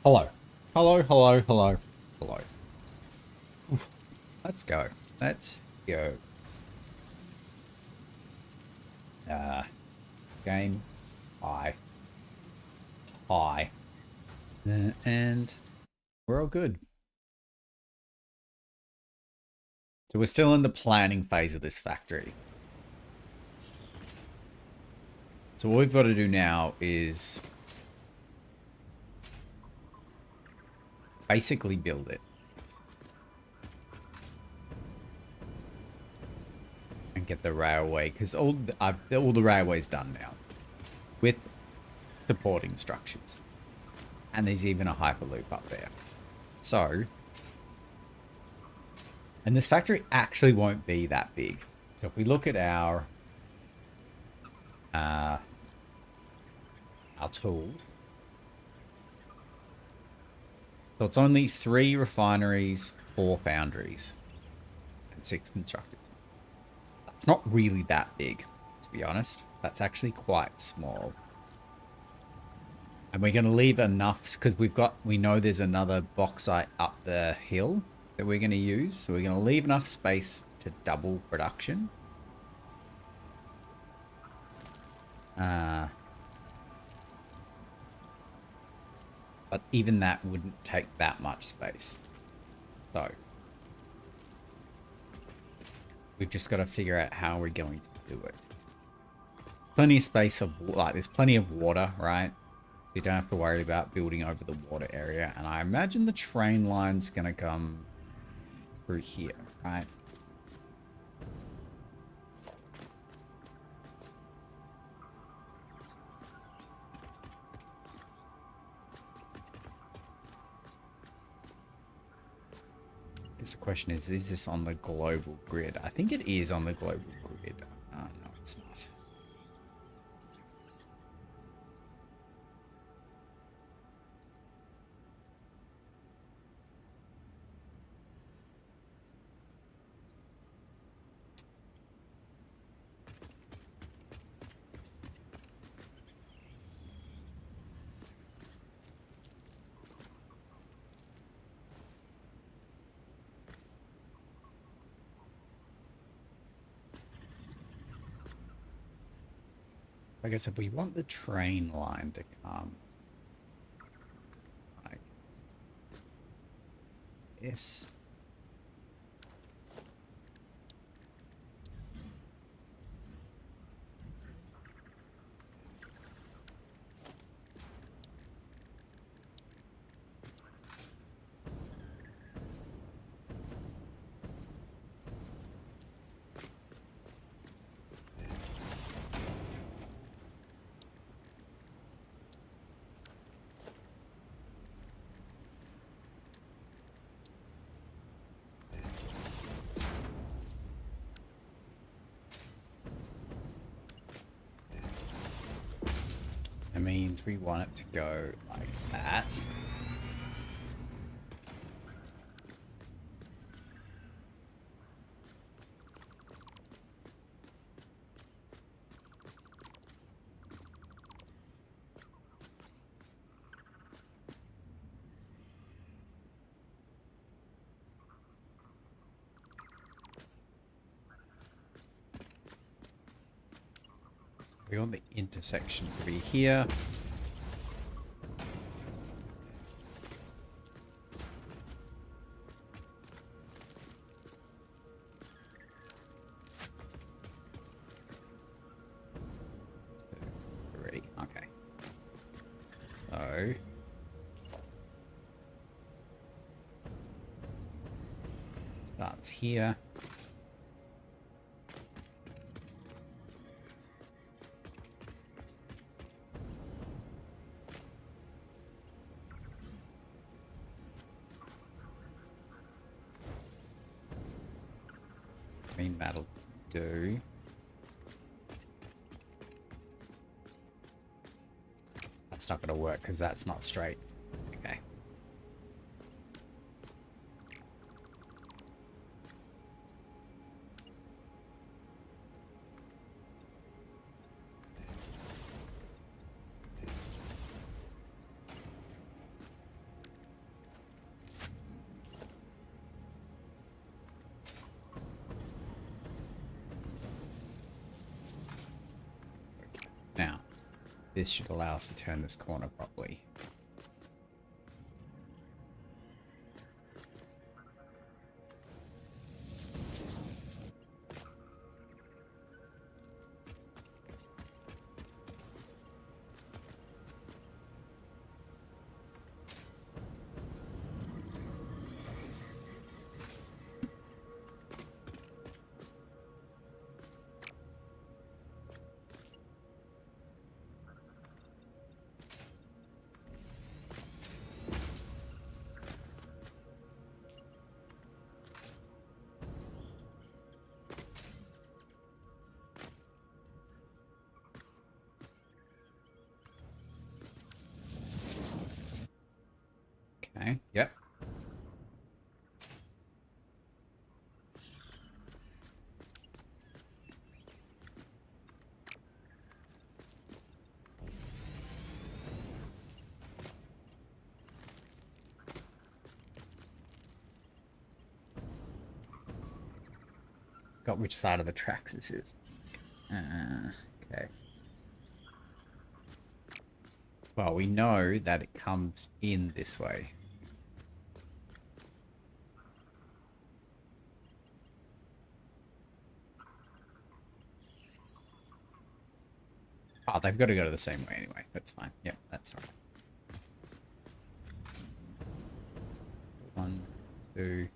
Hello. Hello, hello, hello, hello. Oof. Let's go. Let's go. Uh, Game. Hi. Hi. And we're all good. So we're still in the planning phase of this factory. So what we've got to do now is basically build it. And get the railway, because all the railway's done now. With supporting structures. And there's even a hyperloop up there. So, and this factory actually won't be that big. So if we look at our tools, so it's only 3 refineries, 4 foundries, and 6 constructors. That's not really that big, to be honest. That's actually quite small. And we're going to leave enough because we know there's another bauxite up the hill that we're going to use. So we're going to leave enough space to double production. But even that wouldn't take that much space. So we've just got to figure out how we're going to do it. There's plenty of space there's plenty of water, right? You don't have to worry about building over the water area. And I imagine the train line's going to come through here, right? I guess the question is this on the global grid? I think it is on the global grid. No, it's not. I guess if we want the train line to come like this. It means we want it to go like that. We want the intersection to be here. Three. Okay. So starts here. I mean, that'll do. That's not going to work because that's not straight. Okay. this should allow us to turn this corner properly. Okay, yep. Got which side of the tracks this is. Okay. Well, we know that it comes in this way. Oh, they've got to go to the same way anyway. That's fine. Yep, that's all right. 1, 2.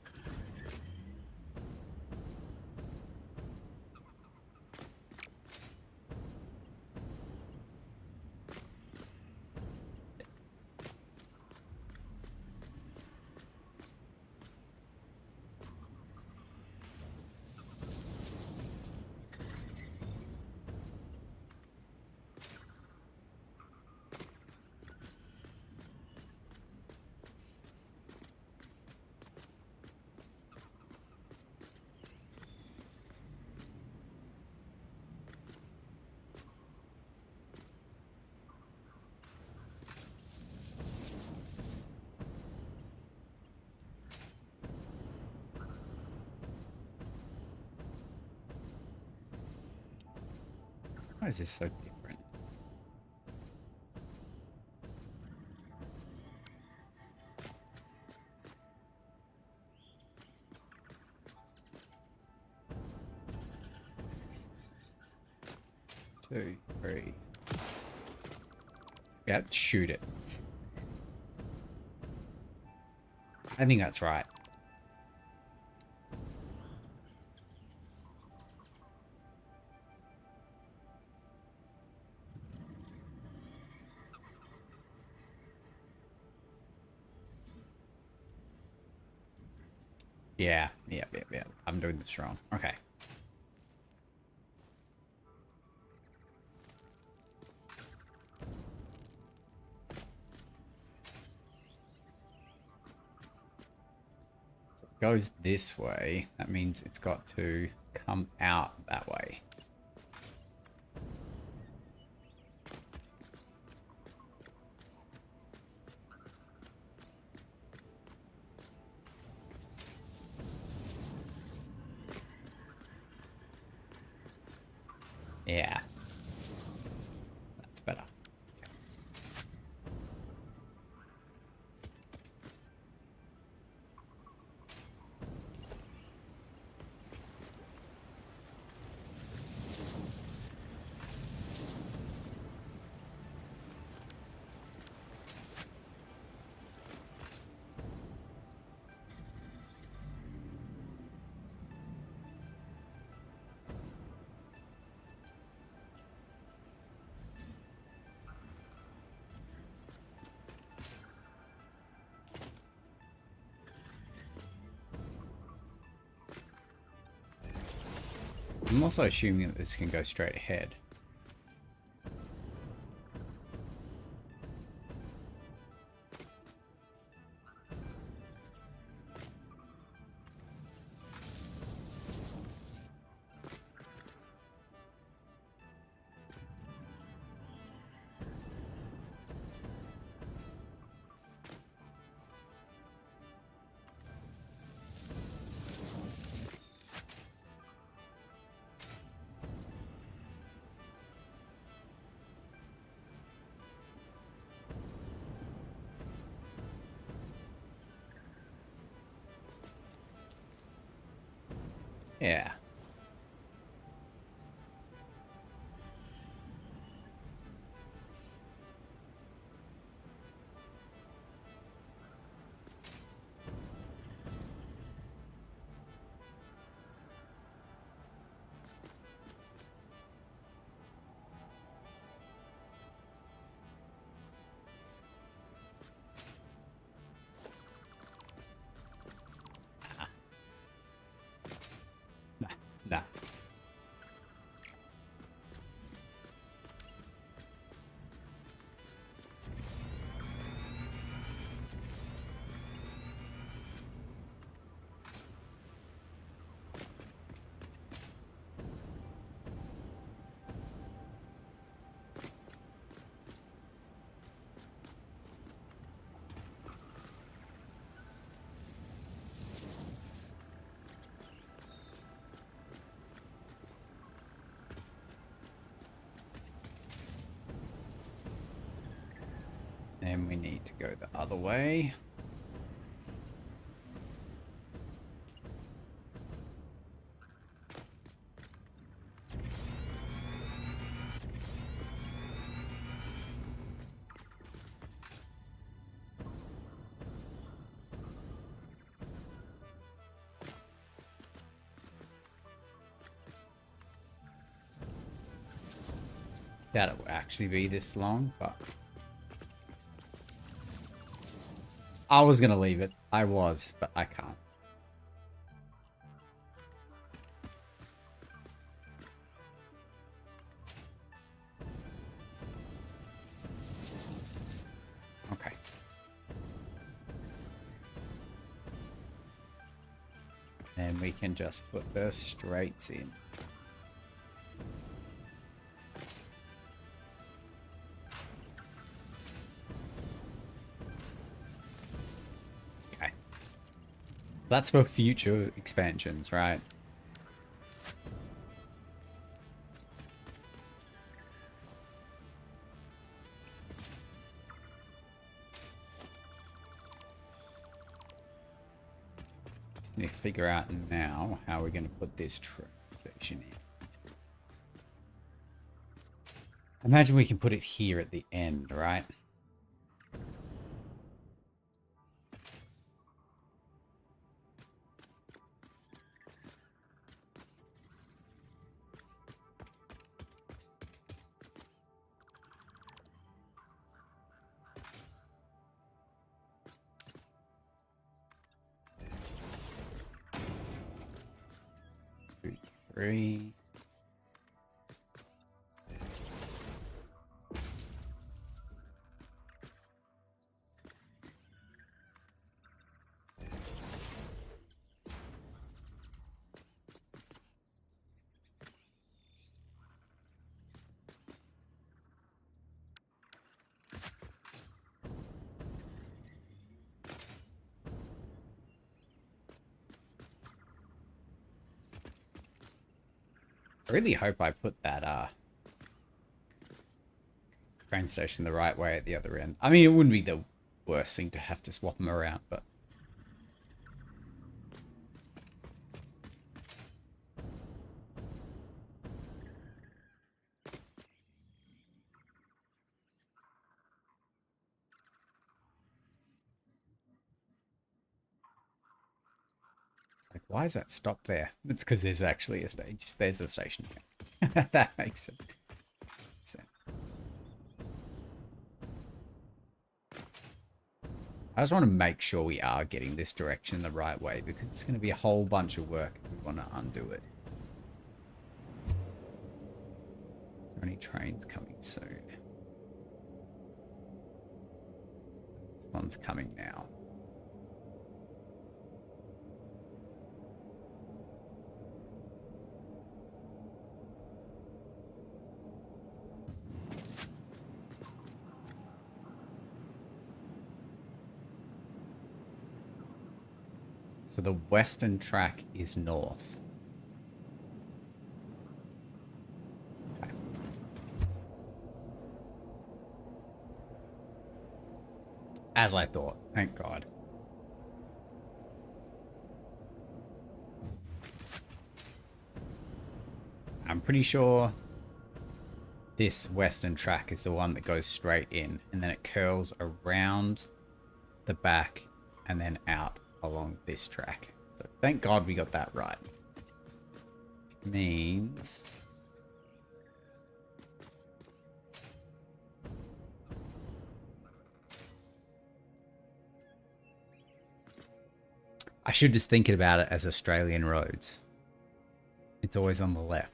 Why is this so different? Two, 3. Yeah, shoot it. I think that's right. Yeah. I'm doing this wrong. Okay. So it goes this way. That means it's got to come out that way. Yeah. That's better. I'm also assuming that this can go straight ahead. Yeah. Nah. Then we need to go the other way. Doubt it will actually be this long, but I was gonna leave it. I was, but I can't. Okay. And we can just put the straights in. Okay. That's for future expansions, right? Need to figure out now how we're going to put this train station in. Imagine we can put it here at the end, right? Three. I really hope I put that train station the right way at the other end. I mean, it wouldn't be the worst thing to have to swap them around, but like, why is that stopped there? It's because there's actually a stage. There's a station here. That makes sense. I just want to make sure we are getting this direction the right way, because it's going to be a whole bunch of work if we want to undo it. Is there any trains coming soon? This one's coming now. So the western track is north. Okay. As I thought, thank God. pretty sure this western track is the one that goes straight in, and then it curls around the back and then out along this track. So thank God we got that right. Means I should just think about it as Australian roads. It's always on the left.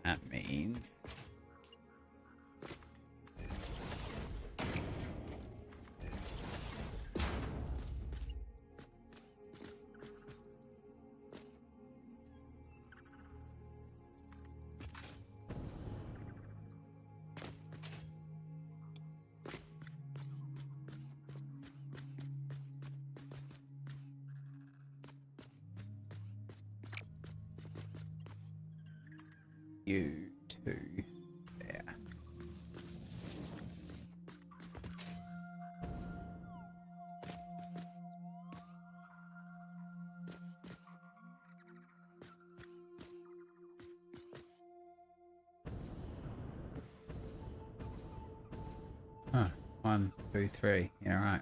That means you two there. Huh. 1, 2, 3. Yeah, right.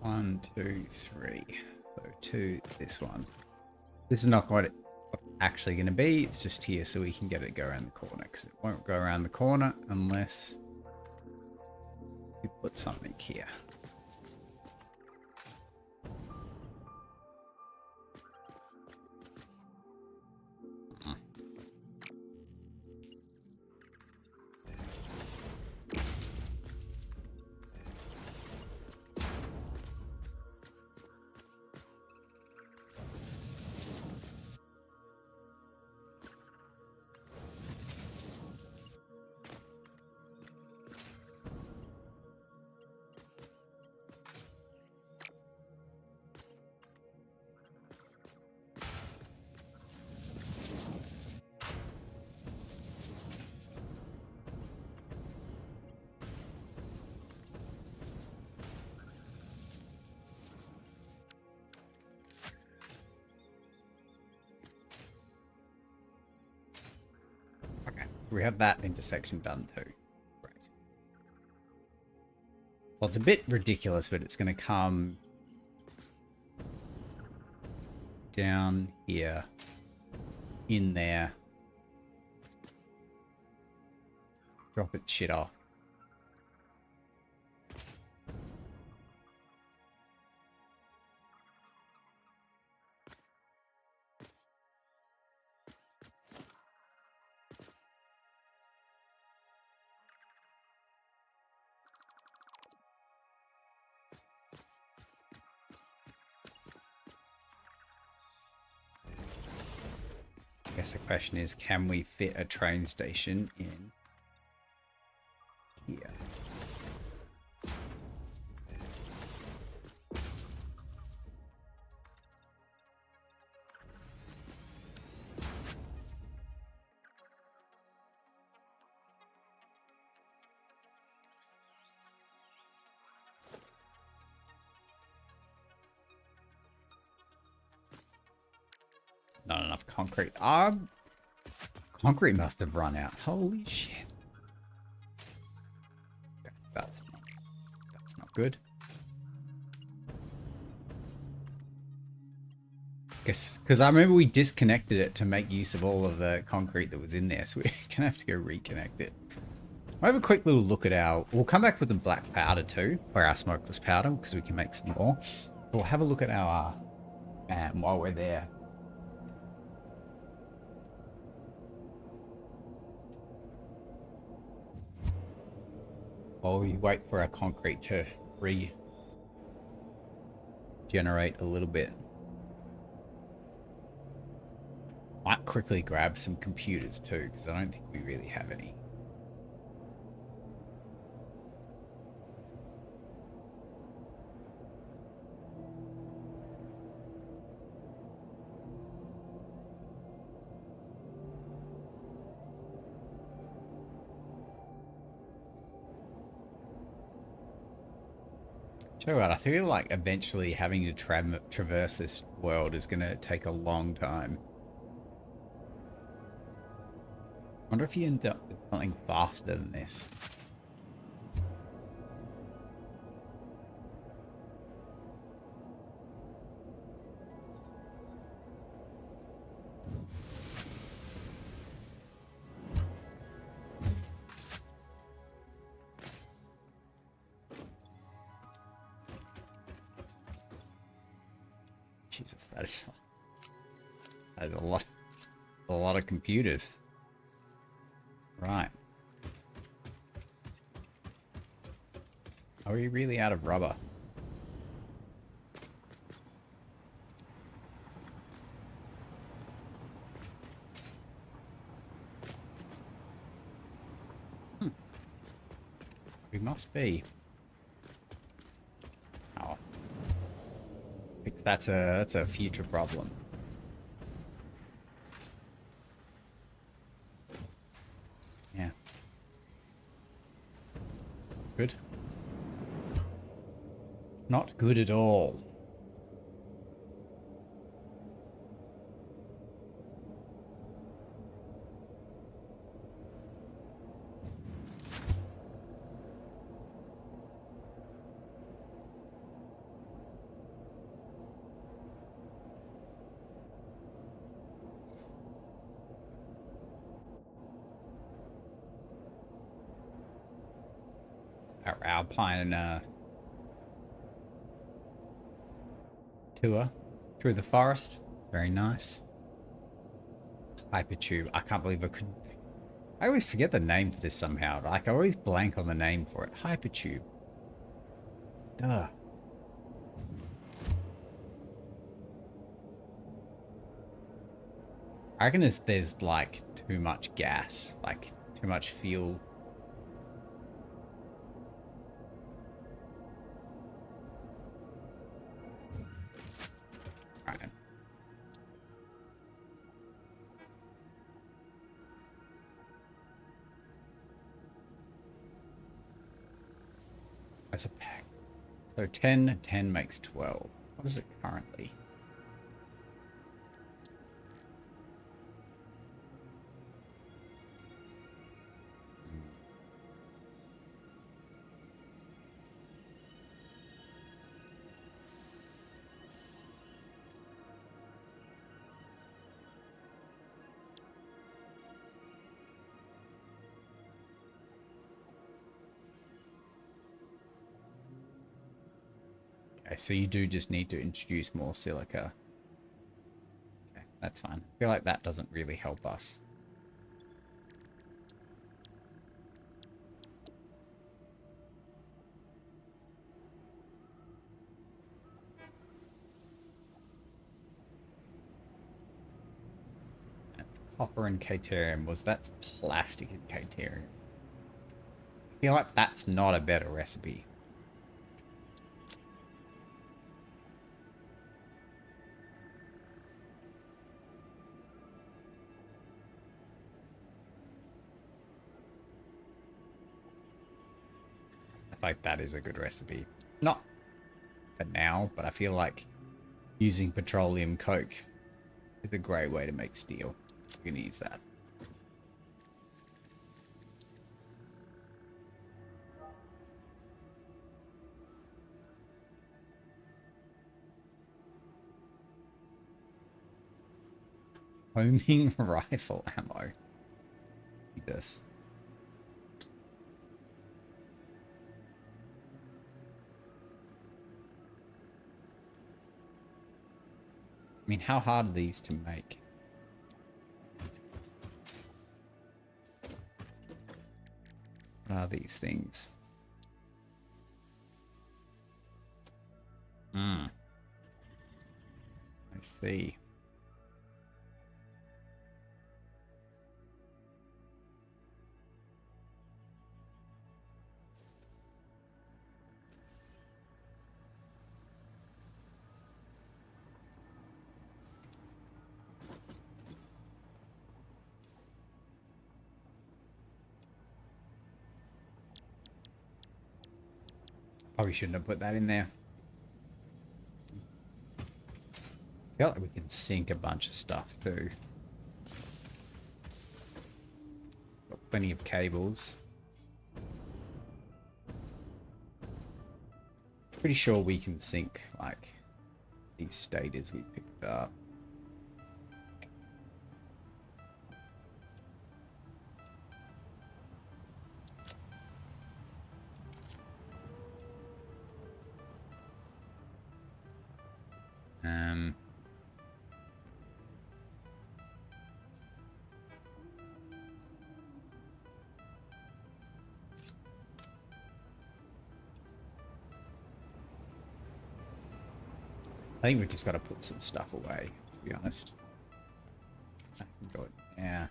One, two, three. So 2, this one. This is not what it's actually going to be. It's just here so we can get it go around the corner, because it won't go around the corner unless you put something here. We have that intersection done too. Right. Well, it's a bit ridiculous, but it's going to come down here, in there, drop its shit off. I guess the question is, can we fit a train station in here? Not enough concrete. Concrete must have run out. Holy shit. Okay, that's not good. Because I remember we disconnected it to make use of all of the concrete that was in there, so we're gonna have to go reconnect it. I'll have a quick little look at we'll come back with the black powder too, for our smokeless powder, because we can make some more. But we'll have a look at our man while we're there. While we wait for our concrete to regenerate a little bit. Might quickly grab some computers too, because I don't think we really have any. Tell you what, I feel like eventually having to traverse this world is going to take a long time. I wonder if you end up with something faster than this. Jesus, that is a lot of computers. Right. Are we really out of rubber? We must be. Oh. That's a future problem. Yeah. Good. Not good at all. Our alpine tour through the forest. Very nice. Hypertube. I can't believe I couldn't. I always forget the name for this somehow. Like, I always blank on the name for it. Hypertube. Duh. I reckon there's like too much gas, like too much fuel. Right. That's a pack. So 10 makes 12. What is it currently? Okay, so you do just need to introduce more silica. Okay, that's fine. I feel like that doesn't really help us. That's copper and caterium. That's plastic and caterium. I feel like that's not a better recipe. Like that is a good recipe. Not for now, but I feel like using petroleum coke is a great way to make steel. We're gonna use that. Homing rifle ammo. Jesus. I mean, how hard are these to make? What are these things? I see. Probably shouldn't have put that in there. I feel like we can sink a bunch of stuff too. Got plenty of cables. Pretty sure we can sink like these stators we picked up. I think we've just got to put some stuff away, to be honest. I can go, yeah.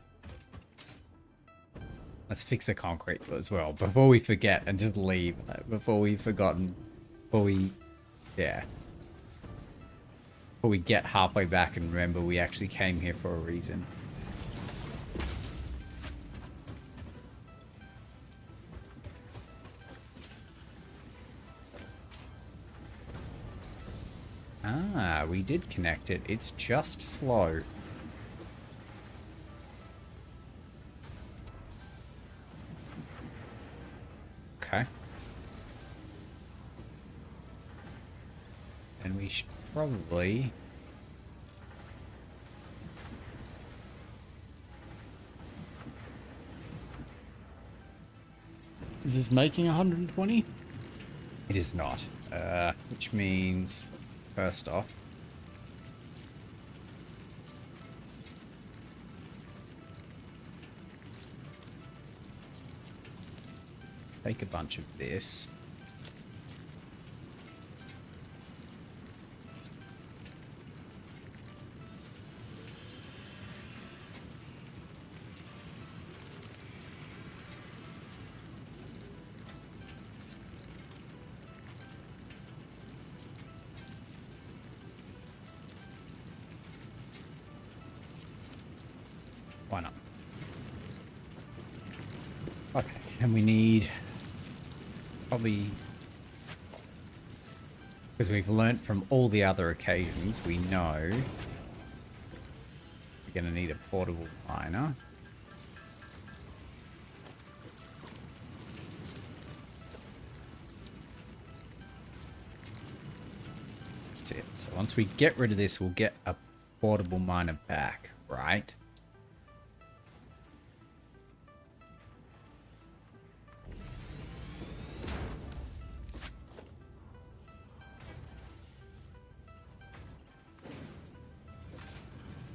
Let's fix the concrete as well before we forget and just leave. Before we've forgotten. Before we, yeah. Before we get halfway back and remember we actually came here for a reason. Ah, we did connect it. It's just slow. Okay. And we should probably... Is this making 120? It is not. Which means... First off, take a bunch of this. Why not? Okay, and we need probably, because we've learnt from all the other occasions, we know we're going to need a portable miner. That's it. So once we get rid of this, we'll get a portable miner back, right?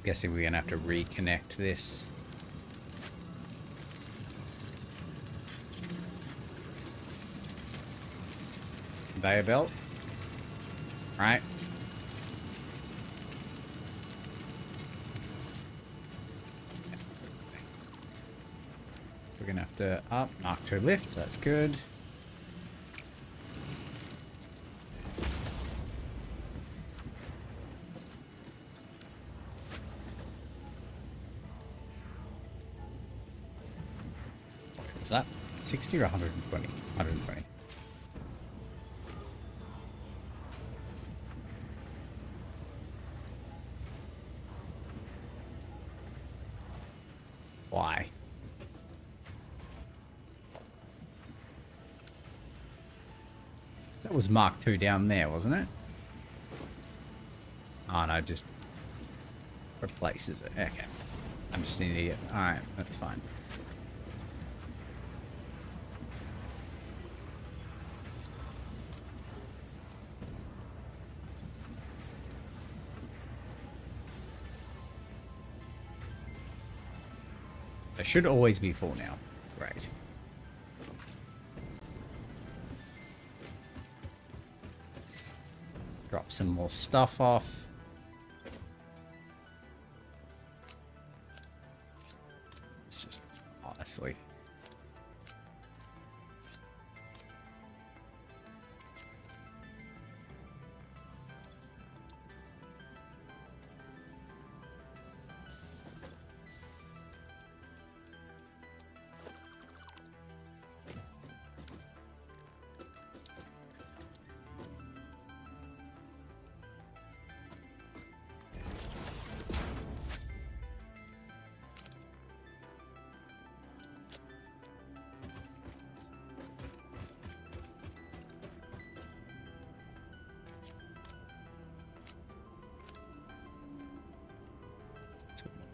Guessing we're gonna have to reconnect this. Conveyor belt. Right. We're gonna have to up, Mark II lift, that's good. Is that 60 or 120? 120. Why? That was Mark II down there, wasn't it? Oh no, just replaces it. Okay. I'm just an idiot. Alright, that's fine. It should always be full now. Great. Drop some more stuff off. It's just, honestly.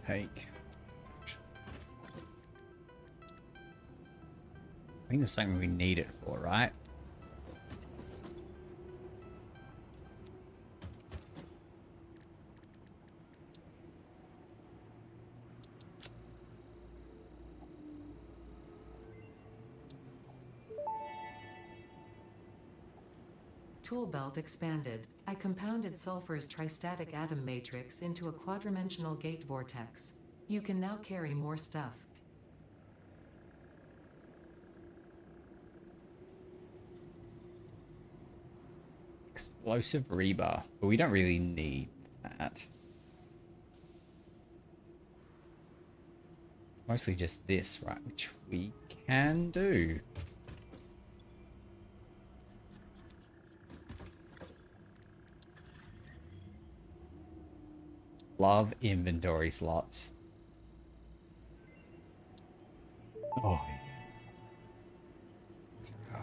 Take. I think there's something we need it for, right? Tool belt expanded. I compounded sulfur's tristatic atom matrix into a quadrimensional gate vortex. You can now carry more stuff. Explosive rebar, but we don't really need that. Mostly just this, right? Which we can do. Love inventory slots. Oh,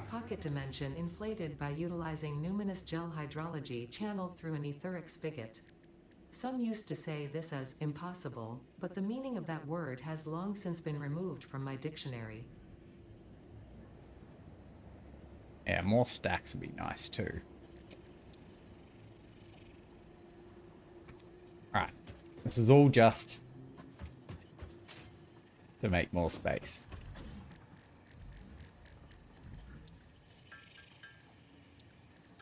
Pocket dimension inflated by utilizing numinous gel hydrology channeled through an etheric spigot. Some used to say this as impossible, but the meaning of that word has long since been removed from my dictionary. yeah, more stacks would be nice too. Alright, this is all just to make more space.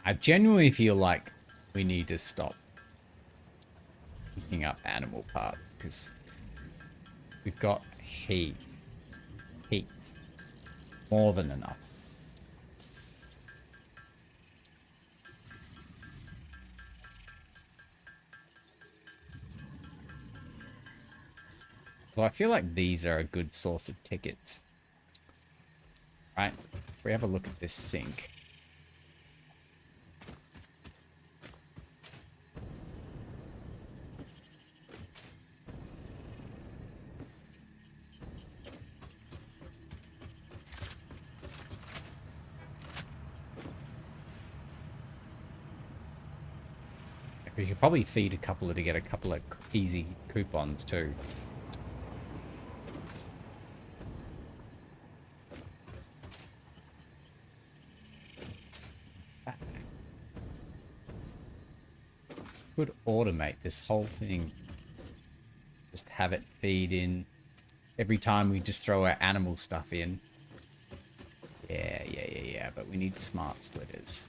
I genuinely feel like we need to stop picking up animal parts because we've got heaps, more than enough. Well, I feel like these are a good source of tickets. Right? If we have a look at this sink. We could probably feed a couple to get a couple of easy coupons too. Could automate this whole thing. Just have it feed in every time we just throw our animal stuff in. Yeah, but we need smart splitters.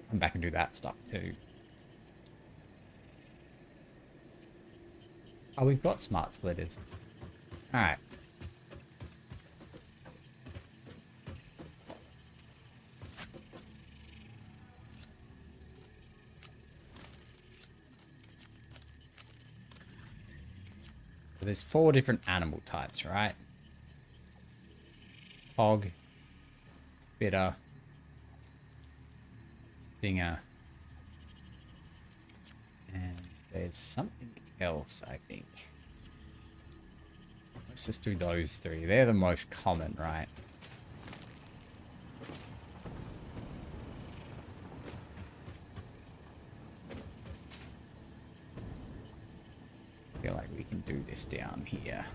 Come back and do that stuff too. Oh, we've got smart splitters. Alright. So there's 4 different animal types, right? Hog, spitter, stinger, And there's something else, I think. Let's just do those three. They're the most common, right? I feel like we can do this down here.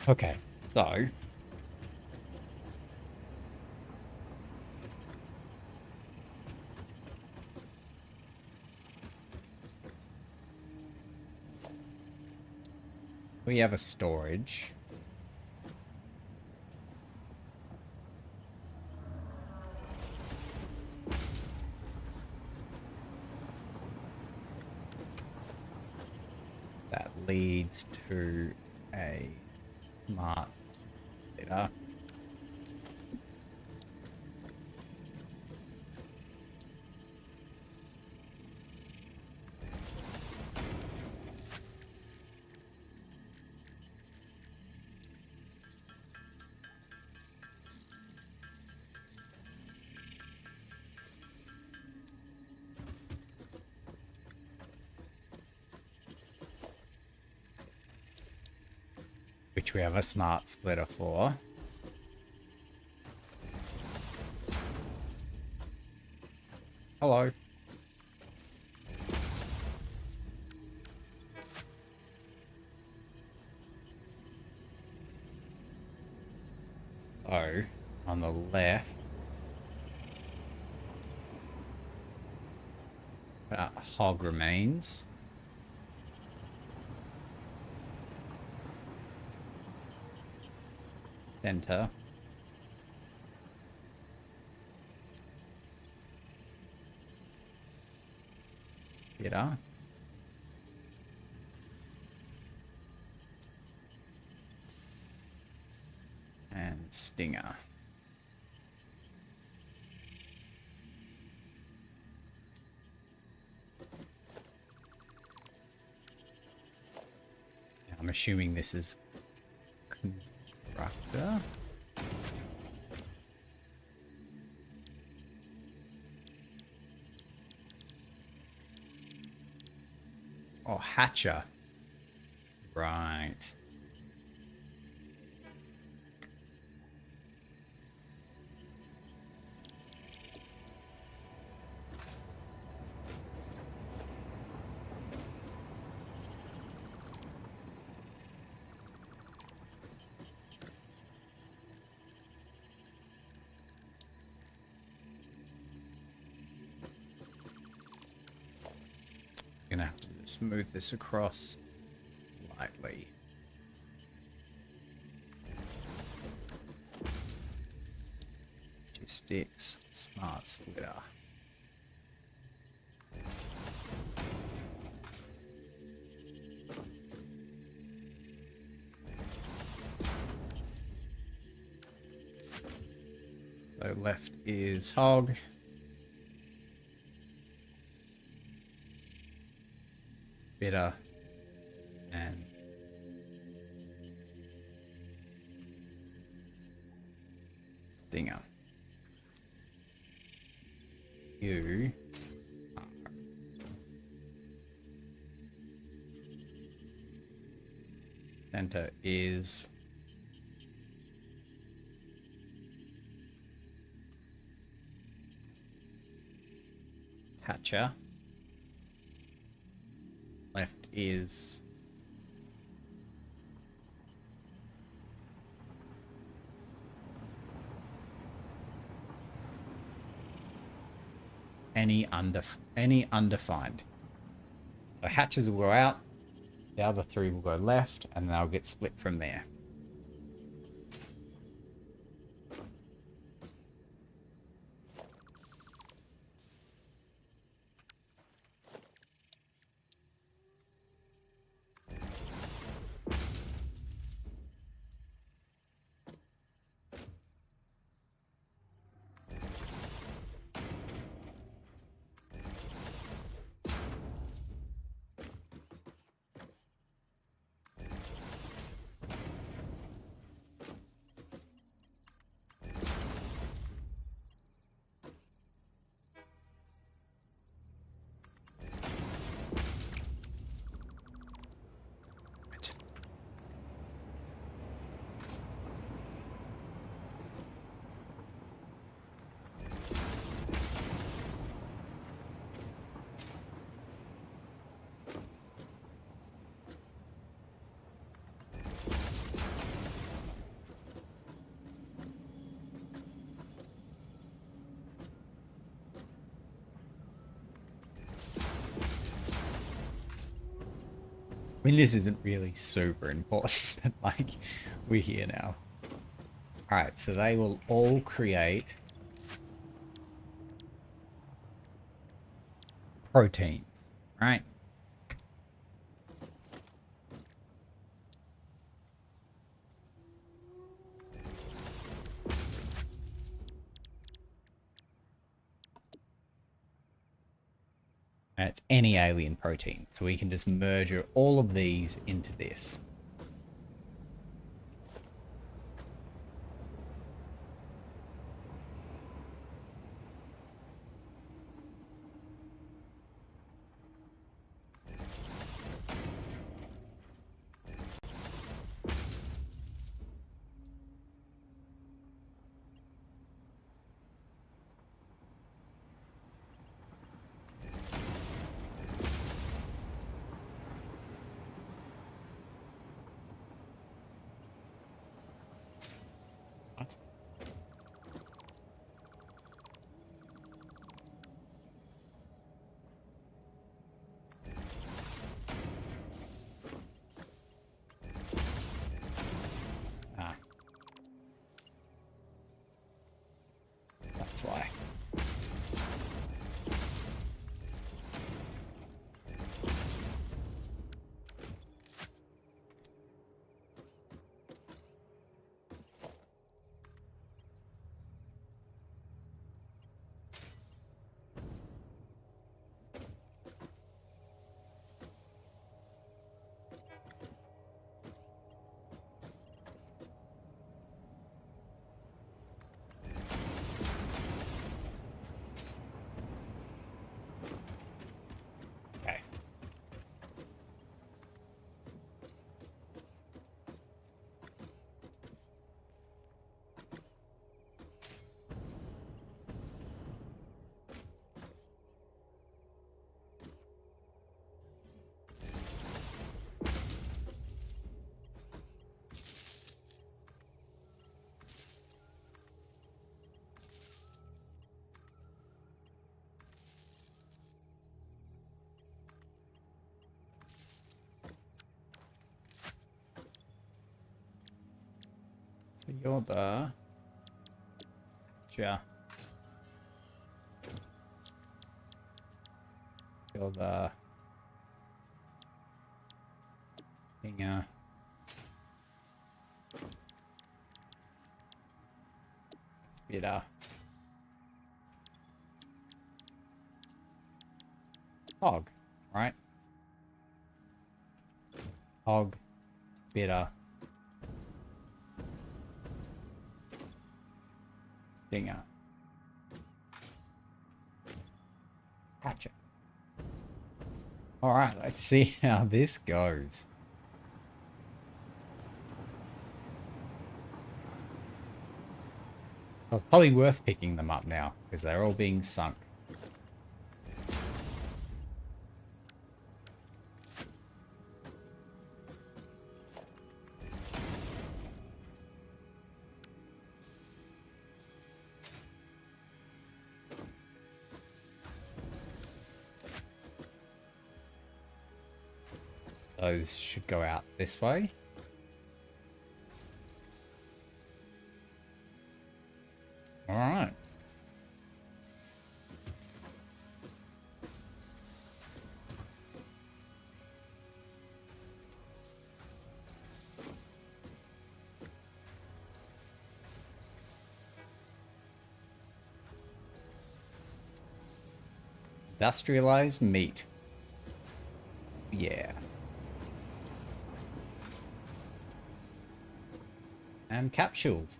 Okay, so we have a storage. That leads to a smart splitter. Which we have a smart splitter for. Hello. So, on the left, hog remains. Center. Theater. And stinger. I'm assuming this is constructor. Oh, hatcher. Right. Gonna have to just move this across slightly. Logistics, smart splitter. So left is hog. Bitter and stinger. You are center is hatcher. Left is any undefined. So hatches will go out, The other 3 will go left, and they'll get split from there. I mean, this isn't really super important, but like, we're here now. Alright, so they will all create proteins, right? And it's any alien protein. So we can just merge all of these into this. What? Ah. That's why. Okay. So you're the... Yeah. You're the... Thinger. Bitter. Hog, right? Hog. Bitter. Stinger. Gotcha. Alright, let's see how this goes. Well, it's probably worth picking them up now, because they're all being sunk. Those should go out this way. All right. Industrialized meat. Yeah. And capsules.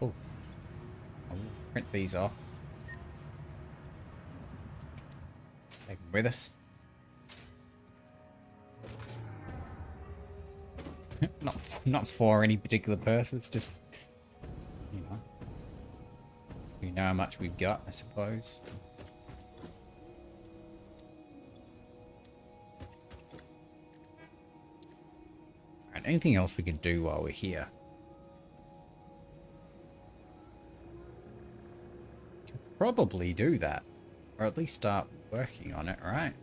Oh, I'll print these off. Take them with us. not for any particular person. It's just, you know, we know how much we've got, I suppose. Alright, anything else we can do while we're here? Can probably do that, or at least start working on it, right?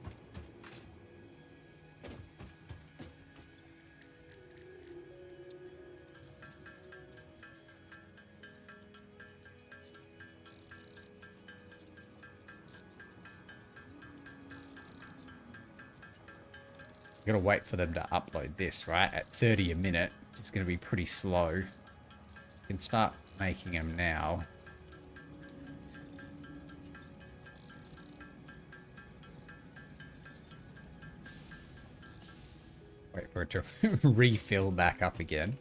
Gotta wait for them to upload this, right? At 30 a minute, it's gonna be pretty slow. You can start making them now. Wait for it to refill back up again.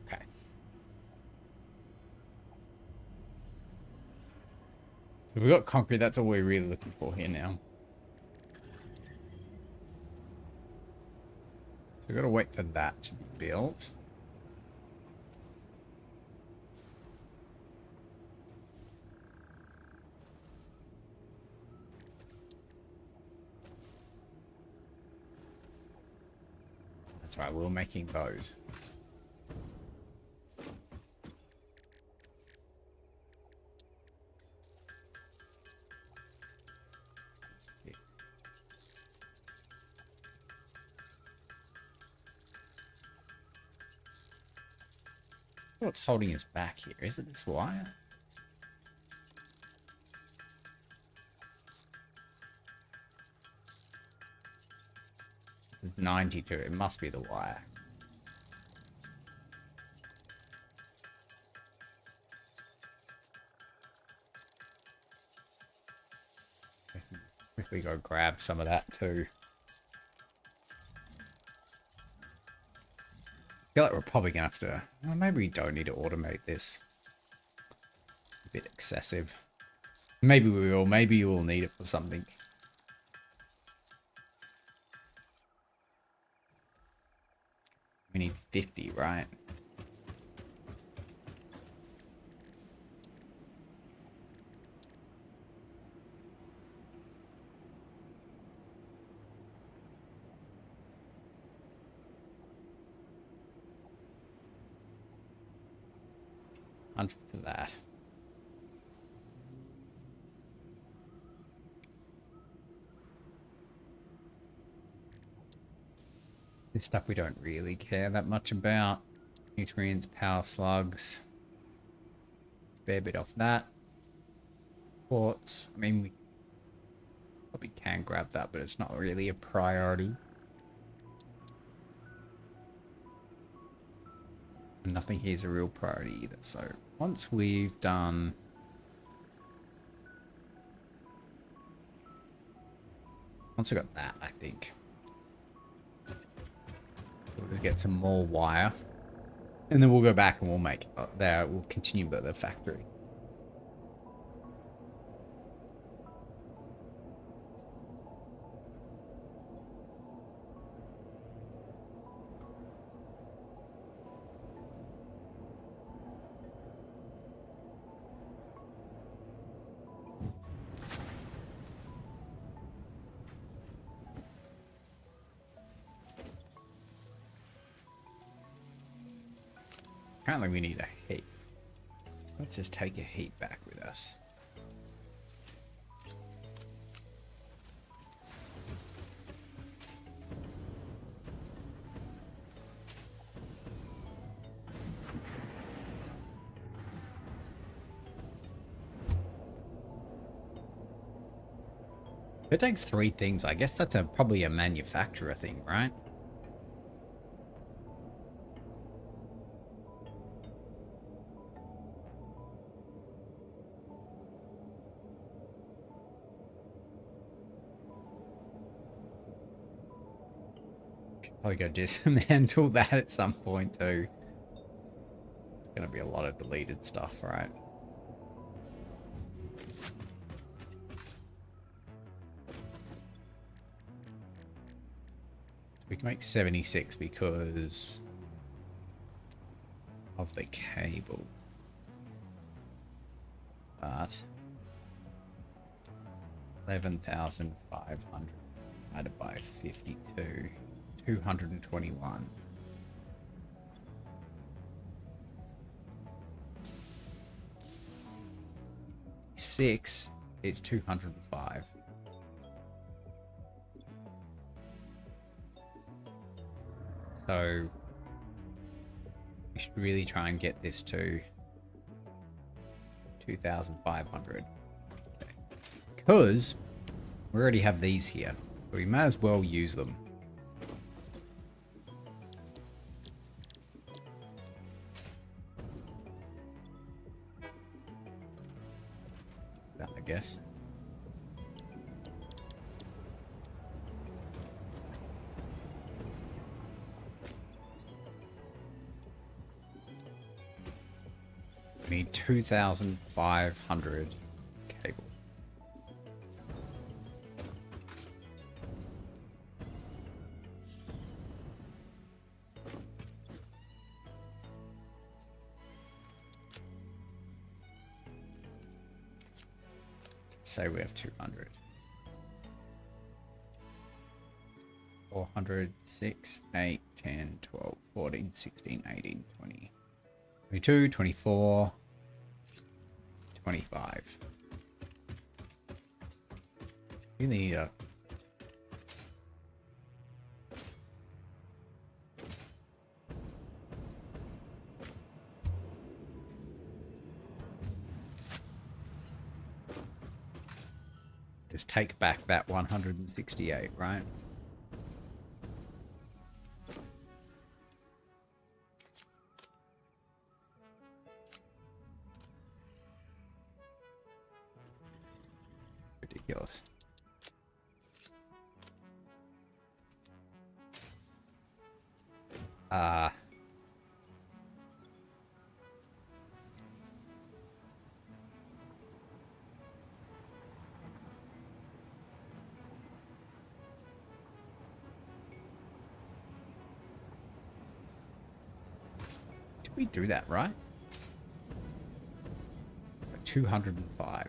Okay. So we've got concrete, that's all we're really looking for here now. So we've got to wait for that to be built. That's right, we're making those. What's holding us back here? Is it this wire? 92. It must be the wire. Quickly go grab some of that too. I feel like we're probably gonna have to. Well, maybe we don't need to automate this. A bit excessive. Maybe we will. Maybe you will need it for something. We need 50, right? For that. This stuff we don't really care that much about. Nutrients, power slugs. Fair bit off that. Quartz. I mean, we probably can grab that, but it's not really a priority. And nothing here is a real priority either. So once we've Once we got that, I think we'll just get some more wire, and then we'll go back and we'll make there. We'll continue with the factory. Apparently we need a heat. Let's just take a heat back with us. If it takes 3 things, I guess that's probably a manufacturer thing, right? Probably go dismantle that at some point too. It's gonna be a lot of deleted stuff, right? We can make 76 because of the cable. But 11,500 divided by 52. 221. 6 is 205. So we should really try and get this to 2,500. Okay. Because we already have these here, so we may as well use them. I guess. We need 2,500 cable. Say we have 200. 400, 6, 8, 10, 12, 14, 16, 18, 20, 22, 24, 25. We need a... Just take back that 168, right? Ridiculous. Did we do that right? So 205.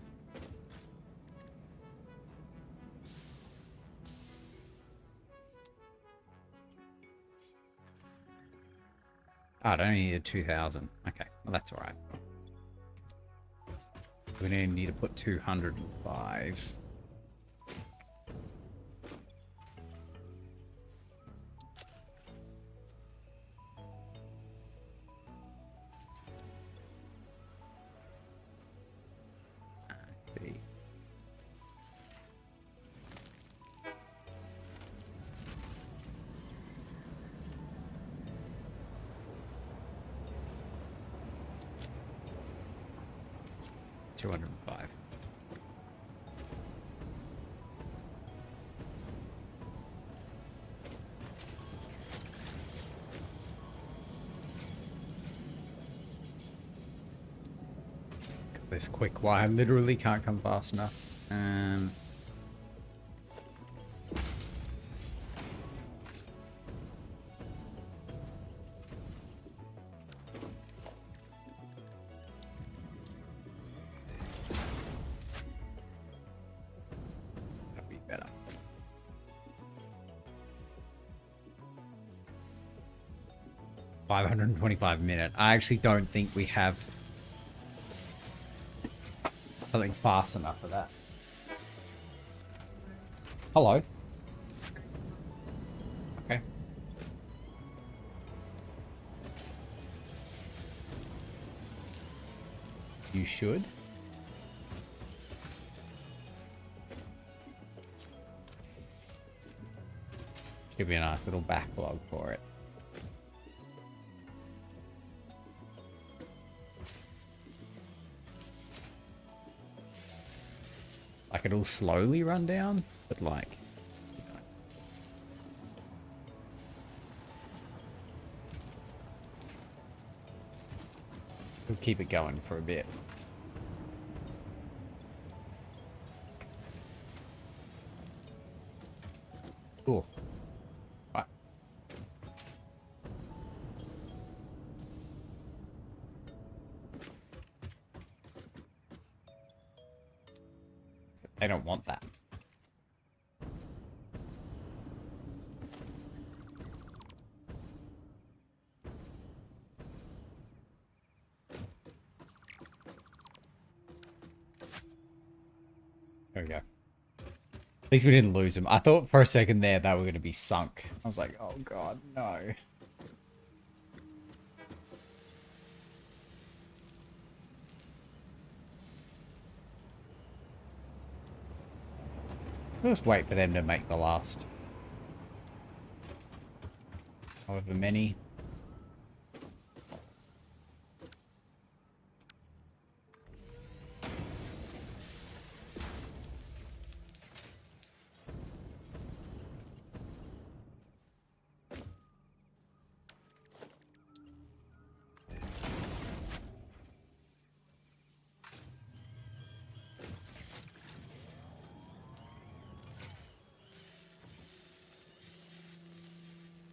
Oh, I only needed 2,000. Okay, well that's alright. We need to put 205. Let's see. $205. this quick. Why I literally can't come fast enough. That'd be better. $525 I actually don't think we have something fast enough for that. Hello. Okay. You should. Should be a nice little backlog for it. Like it'll slowly run down, but like, you know. We'll keep it going for a bit. Cool. Right. They don't want that. There we go. At least we didn't lose them. I thought for a second there they were going to be sunk. I was like, oh god, no. We'll just wait for them to make the last. However many.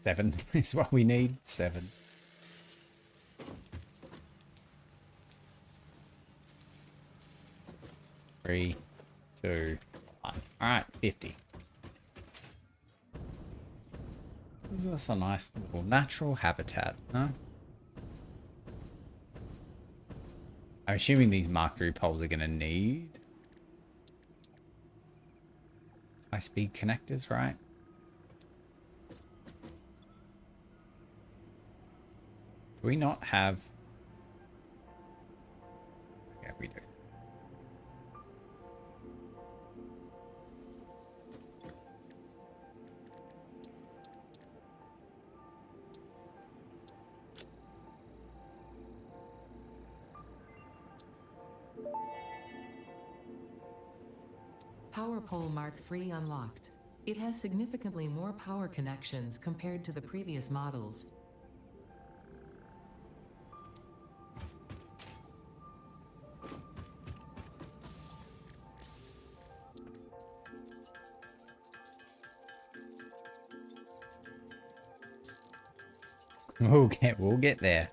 Seven is what we need. 7. Three, 2, 1. Alright, 50. Isn't this a nice little natural habitat, huh? I'm assuming these Mark III poles are going to need high-speed connectors, right? Do we not have... Yeah, we do. Power pole Mark III unlocked. It has significantly more power connections compared to the previous models. We'll get there.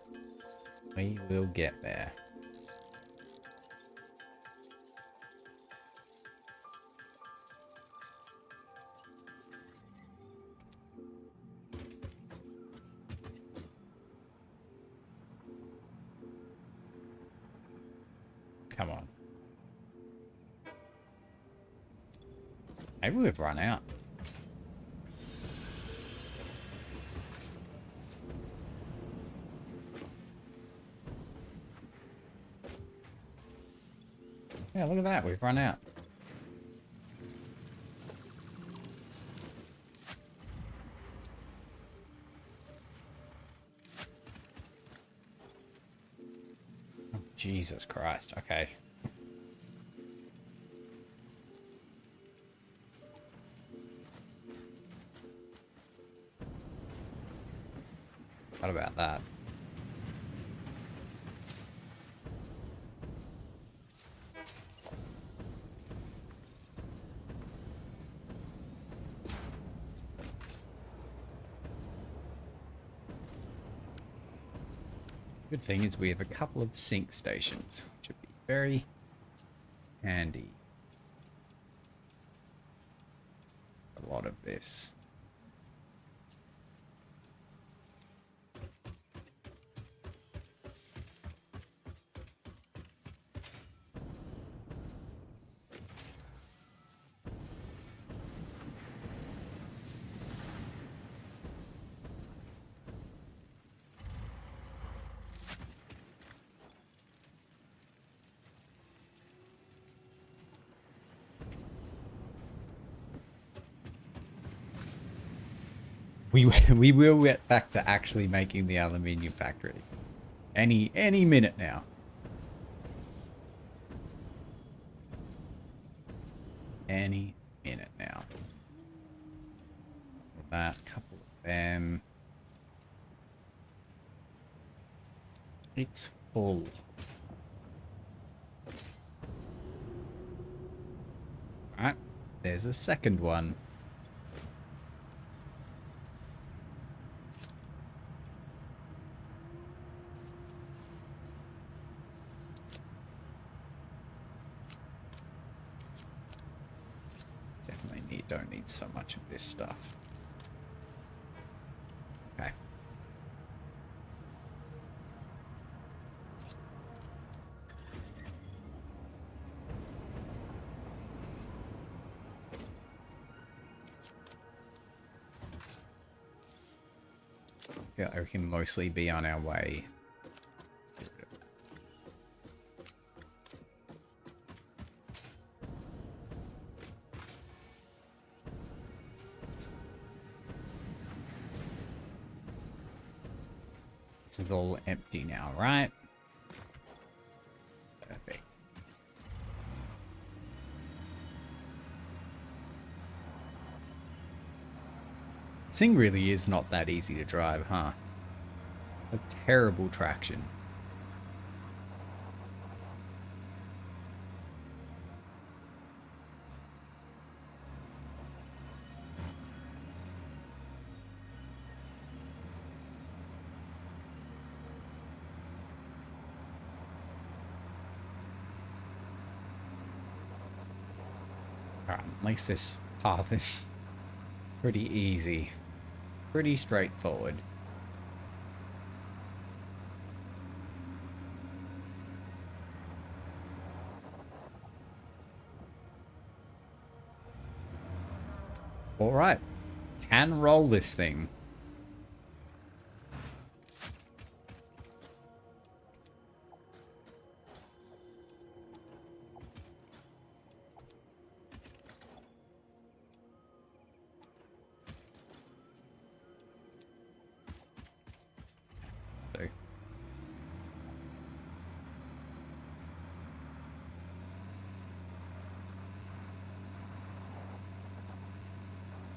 We will get there. Come on. Maybe we've run out. Yeah, look at that. We've run out. Oh, Jesus Christ. Okay. What about that? Good thing is we have a couple of sink stations, which would be very handy. A lot of this. We will get back to actually making the aluminium factory. Any minute now. Any minute now. That couple of them. It's full. Alright, there's a second one. Don't need so much of this stuff. Okay. Yeah, we can mostly be on our way. This is all empty now, right? Perfect. This thing really is not that easy to drive, huh? Has terrible traction. Alright, at least this path is pretty easy. Pretty straightforward. Alright. Can roll this thing.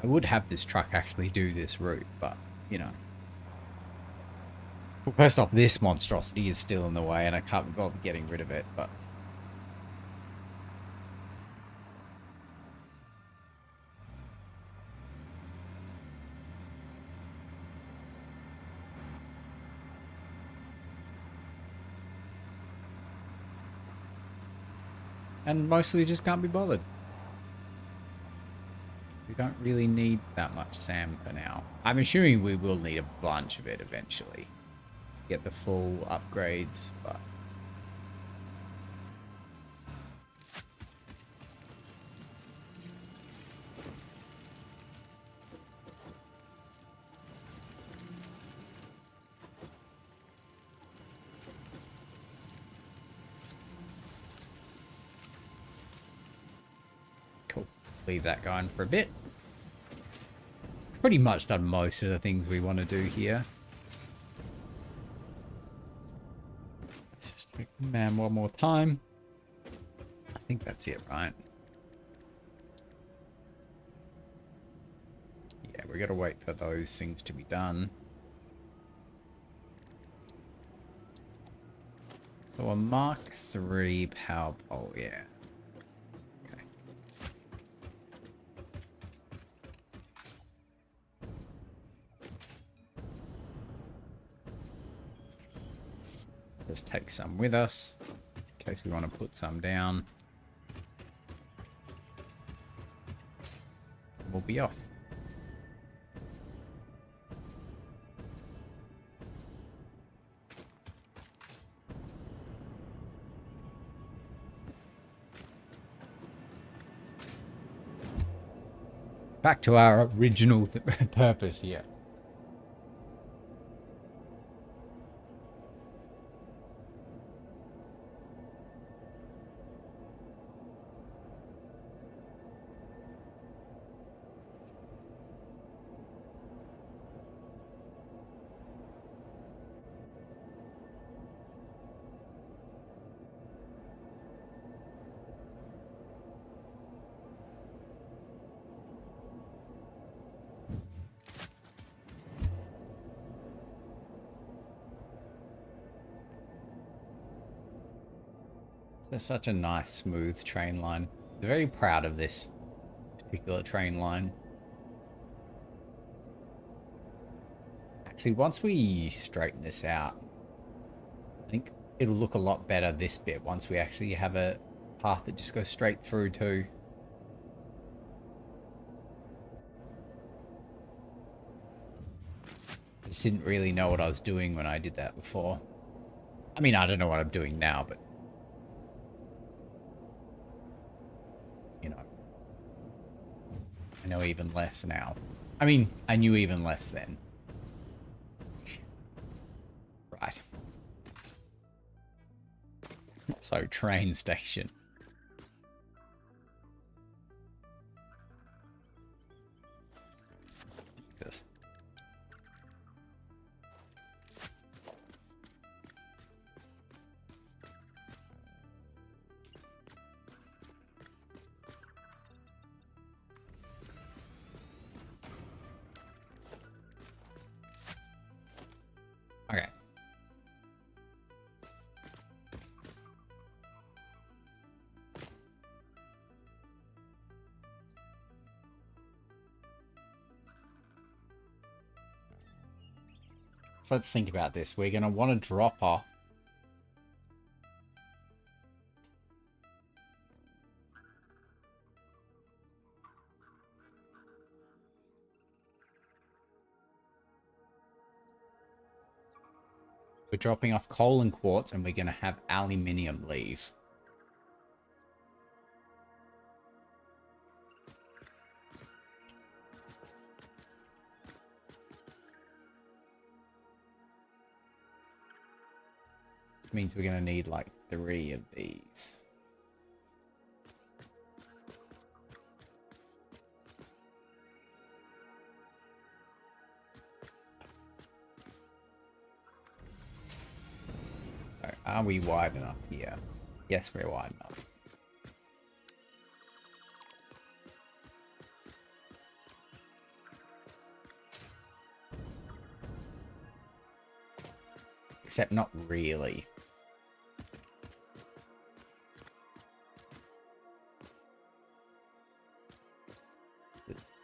I would have this truck actually do this route, but, you know. First off, this monstrosity is still in the way, and I can't bother getting rid of it, but... And mostly just can't be bothered. We don't really need that much sand for now. I'm assuming we will need a bunch of it eventually. Get the full upgrades, but... Cool. Leave that going for a bit. Pretty much done most of the things we want to do here. Let's just check the man one more time. I think that's it, right? Yeah, we gotta wait for those things to be done. So a Mark III power pole, yeah. Just take some with us in case we want to put some down. We'll be off. Back to our original purpose here. It's such a nice, smooth train line. I'm very proud of this particular train line. Actually, once we straighten this out, I think it'll look a lot better, this bit, once we actually have a path that just goes straight through too. I just didn't really know what I was doing when I did that before. I mean, I don't know what I'm doing now, but you know, I know even less now. I mean, I knew even less then. Right. So, train station. This. Okay. So let's think about this. We're going to want to drop off. We're dropping off coal and quartz, and we're going to have aluminium leave. Which means we're going to need like 3 of these. So are we wide enough here? Yes, we're wide enough. Except not really.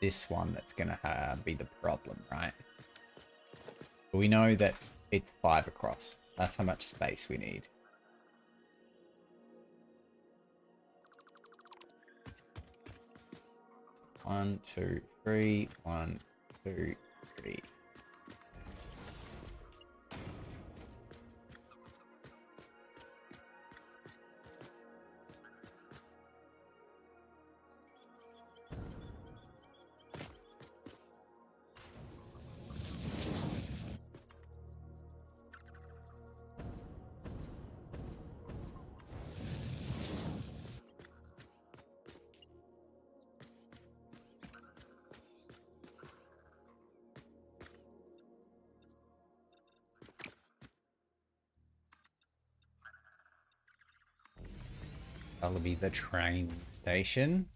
This one that's going to be the problem, right? But we know that it's 5 across. That's how much space we need. One, two, three. 1, 2, 3. That'll be the train station.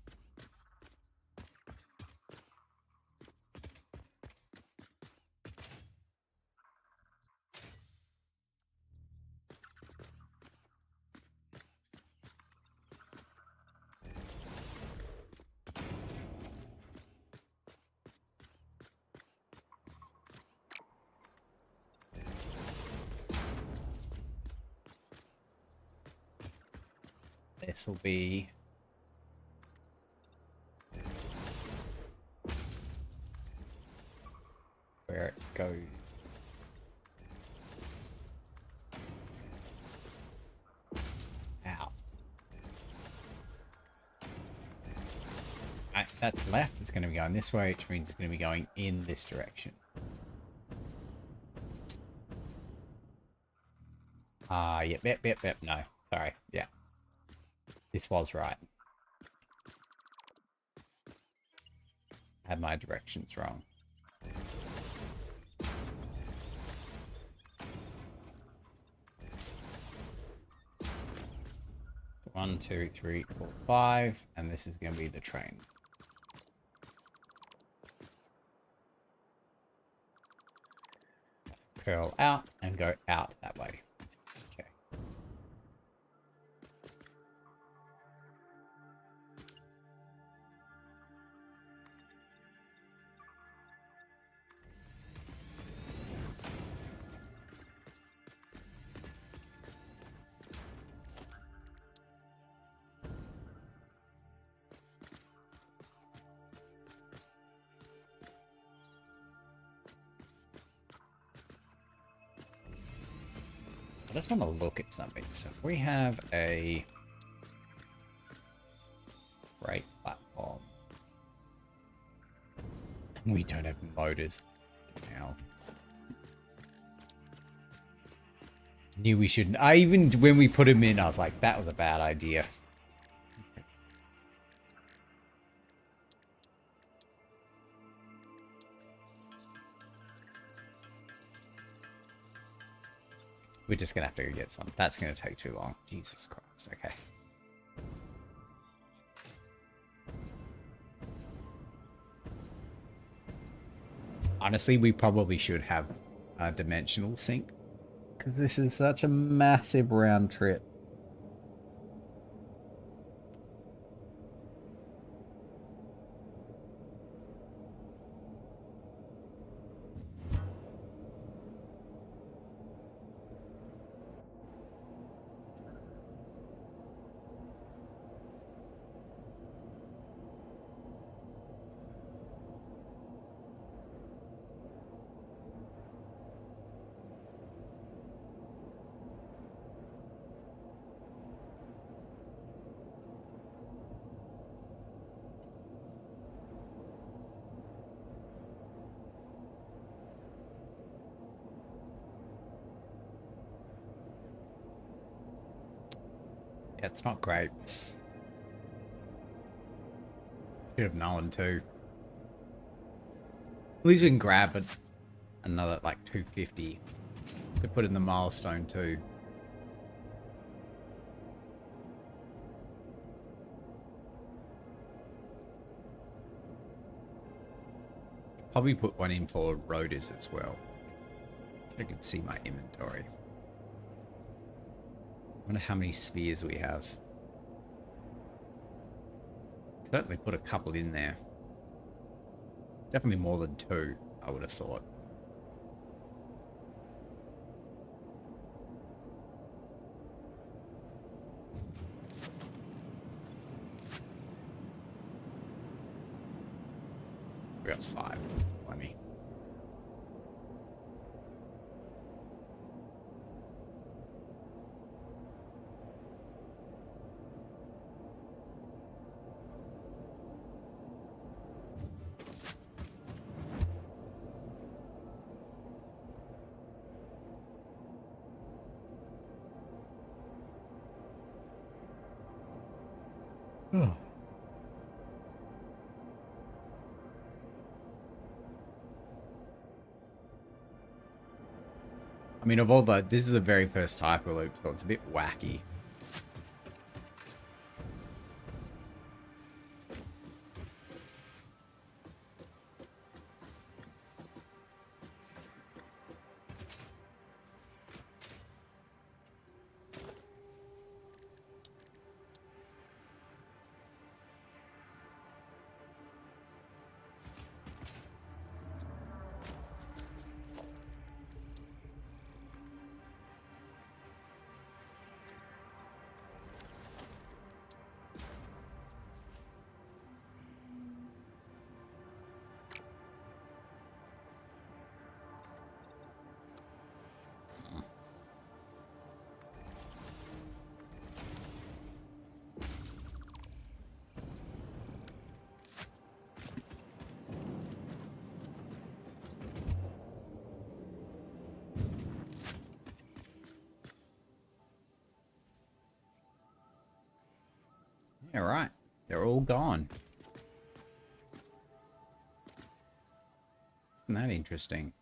this will be where it goes. Out. Right, that's left. It's going to be going this way, which means it's going to be going in this direction. Yep. No, sorry. Yeah. This was right. Had my directions wrong. 1, 2, 3, 4, 5, and this is going to be the train. Curl out and go out that way. Okay. I just want to look at something. So if we have a freight platform, we don't have motors now. Knew we shouldn't. I even when we put them in, I was like, that was a bad idea. We're just gonna have to go get some. That's gonna take too long. Jesus Christ. Okay. Honestly, we probably should have a dimensional sync, because this is such a massive round trip. Yeah, it's not great. Should have known too. At least we can grab it another like 250 to put in the milestone too. Probably put one in for rotors as well. I can see my inventory. Wonder how many spheres we have. Certainly put a couple in there. Definitely more than 2, I would have thought. We got 5. Plenty. Oh. I mean, of all the, this is the very first Hyperloop, so it's a bit wacky. All right. They're all gone. Isn't that interesting?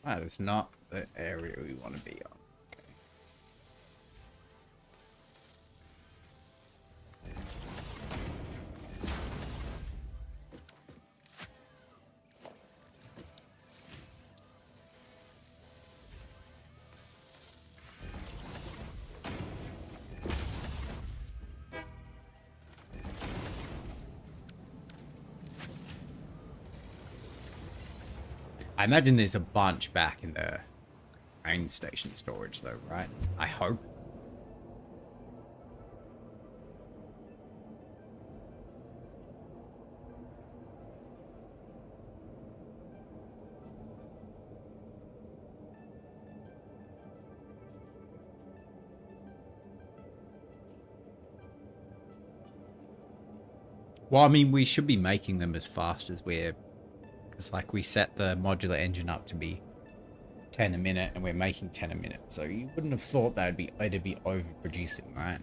That is not the area we want to be on. I imagine there's a bunch back in the train station storage though, right? I hope. Well, I mean, we should be making them as fast as we're... Because, like, we set the modular engine up to be 10 a minute, and we're making 10 a minute. So you wouldn't have thought it'd be overproducing, right?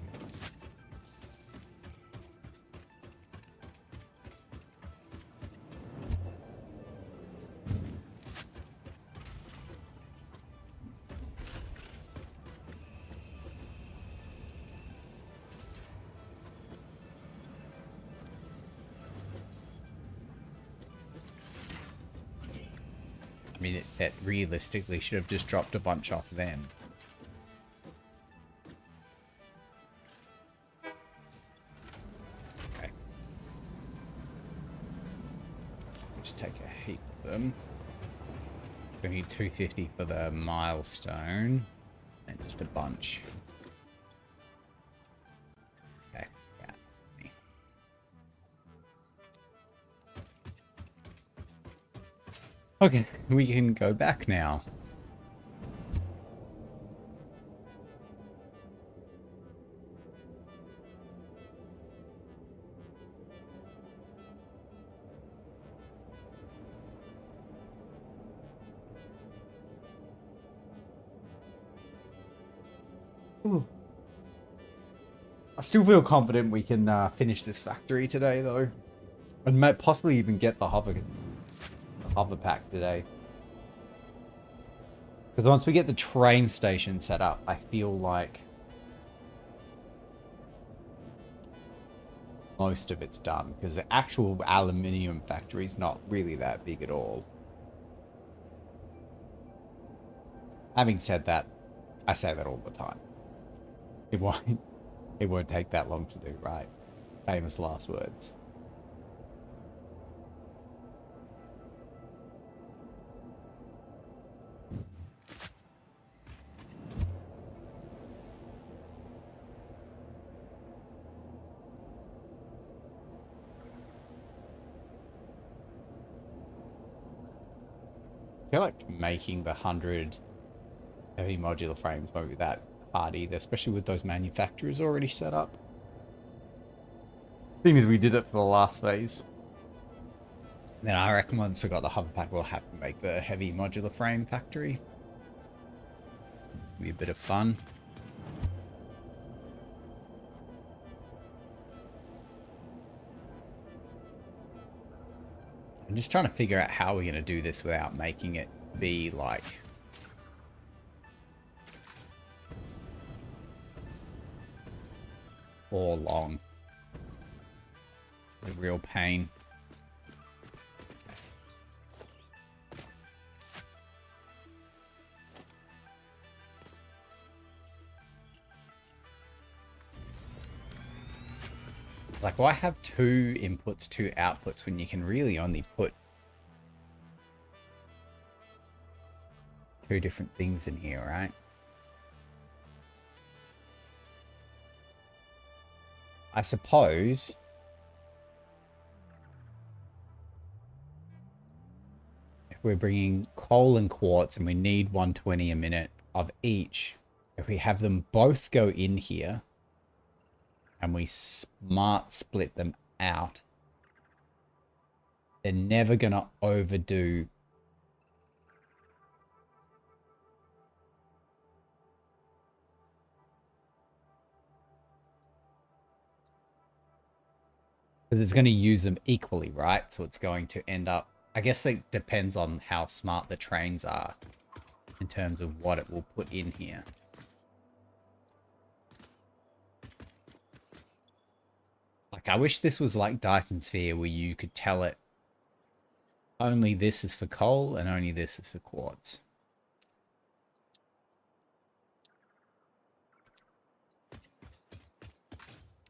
I mean, it realistically should have just dropped a bunch off then. Okay. Just take a heap of them. So we need 250 for the milestone. And just a bunch. Okay, yeah. Okay, we can go back now. Ooh. I still feel confident we can finish this factory today, though. And might possibly even get the hover pack today. Because once we get the train station set up, I feel like most of it's done. Because the actual aluminium factory is not really that big at all. Having said that, I say that all the time. It won't take that long to do, right? Famous last words. I feel like making the 100 heavy modular frames won't be that hard either, especially with those manufacturers already set up. Seeing as we did it for the last phase. Then I reckon once we got the hover pack, we'll have to make the heavy modular frame factory. Be a bit of fun. I'm just trying to figure out how we're going to do this without making it be like all long. A real pain. It's like, why have 2 inputs, 2 outputs when you can really only put 2 different things in here, right? I suppose if we're bringing coal and quartz and we need 120 a minute of each, if we have them both go in here and we smart split them out, they're never going to overdo because it's going to use them equally, right? So it's going to end up, I guess it depends on how smart the trains are in terms of what it will put in here. Like, I wish this was like Dyson Sphere where you could tell it only this is for coal and only this is for quartz.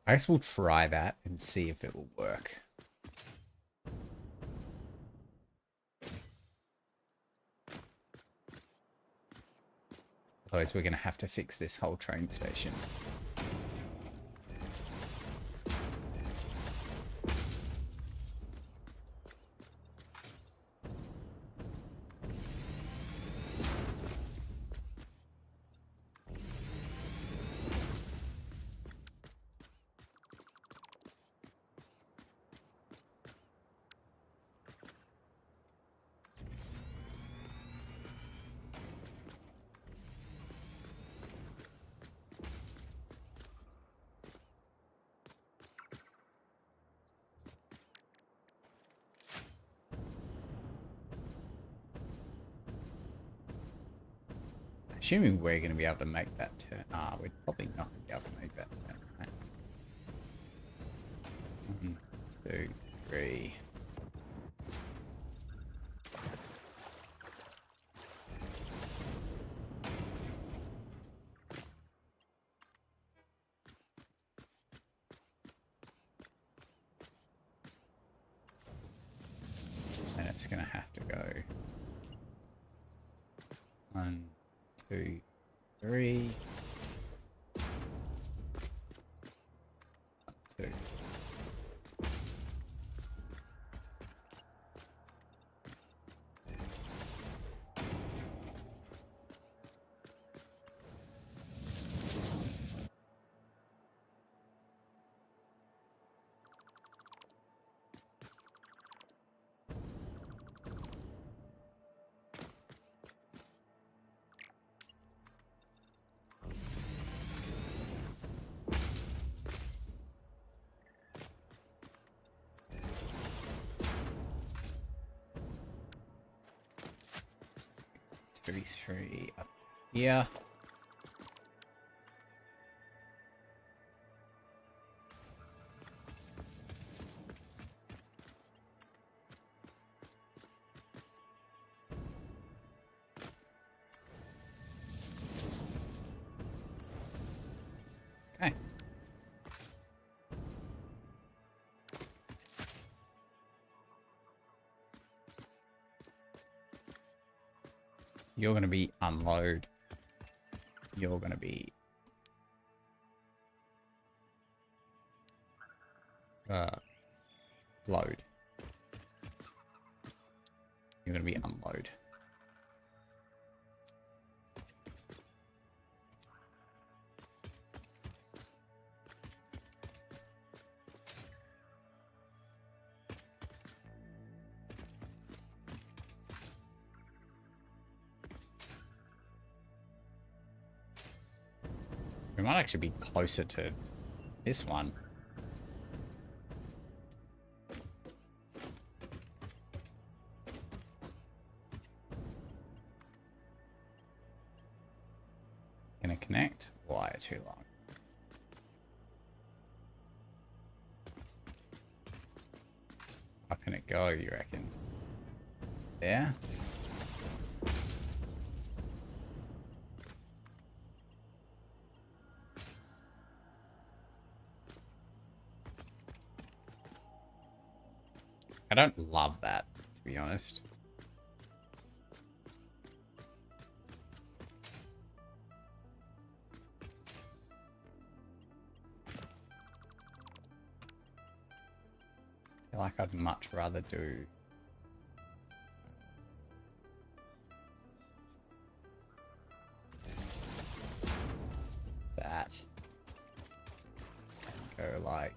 I guess we'll try that and see if it will work. Otherwise, we're going to have to fix this whole train station. Assuming we're going to be able to make that turn. We're probably not going to be able to make that turn, right? 1, 2, 3. And it's going to have to go 1, 2, 3. 2. Three up here. Okay. You're going to be unload. You're going to be load. You're going to be unload. We might actually be closer to this one. Gonna connect? Wire too long. How can it go, you reckon? There? I don't love that, to be honest. feel like I'd much rather do that and go like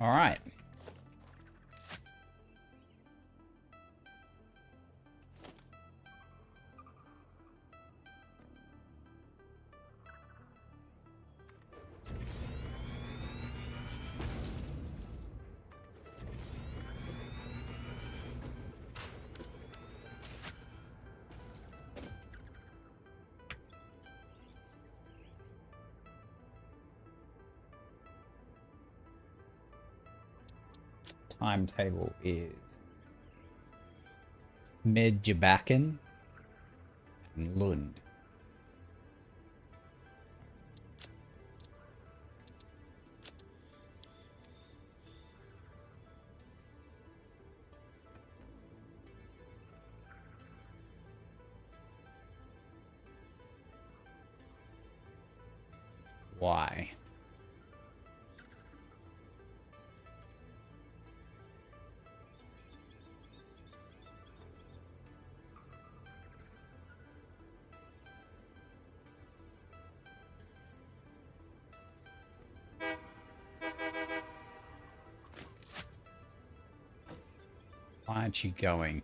all right. Timetable is Medjabakken and Lund. Why? Why aren't you going?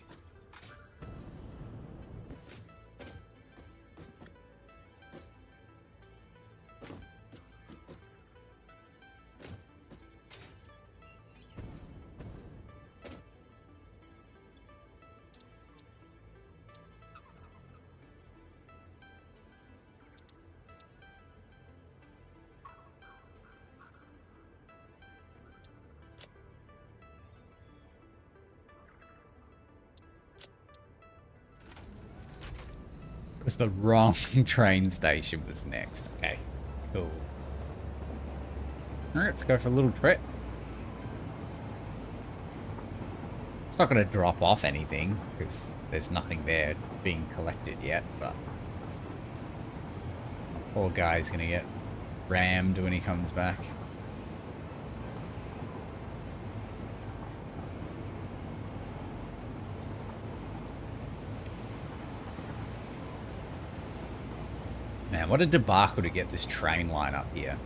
Because the wrong train station was next. Okay, cool. Alright, let's go for a little trip. It's not going to drop off anything, because there's nothing there being collected yet, but... Poor guy's going to get rammed when he comes back. Man, what a debacle to get this train line up here.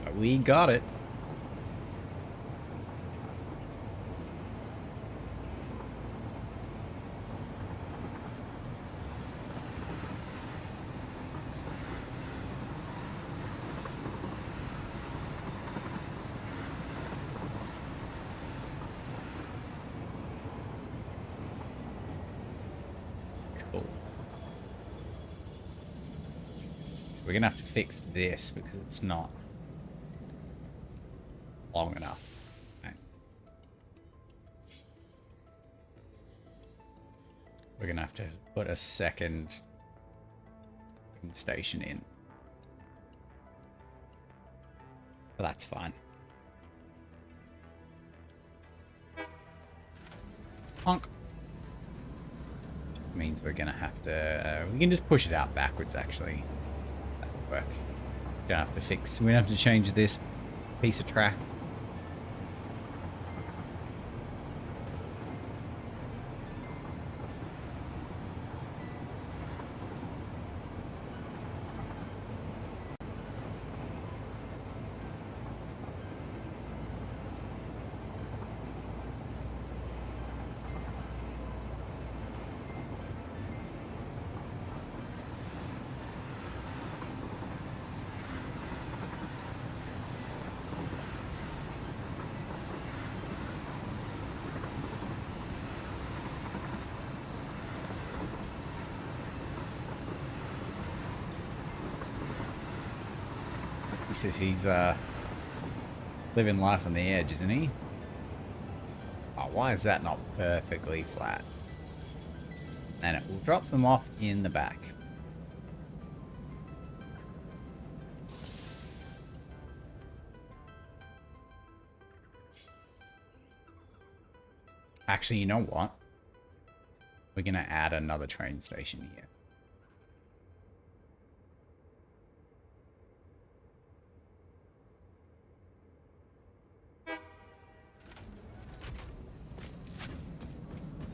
But we got it. Cool. We're gonna have to fix this because it's not long enough. Okay. We're gonna have to put a second station in. But that's fine. Honk. Just means we're gonna have to. We can just push it out backwards. Actually, that would work. Don't have to fix. We don't have to change this piece of track. He says he's living life on the edge, isn't he? Oh, why is that not perfectly flat? And it will drop them off in the back. Actually, you know what? We're going to add another train station here.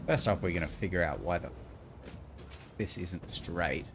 First off, we're going to figure out why this isn't straight.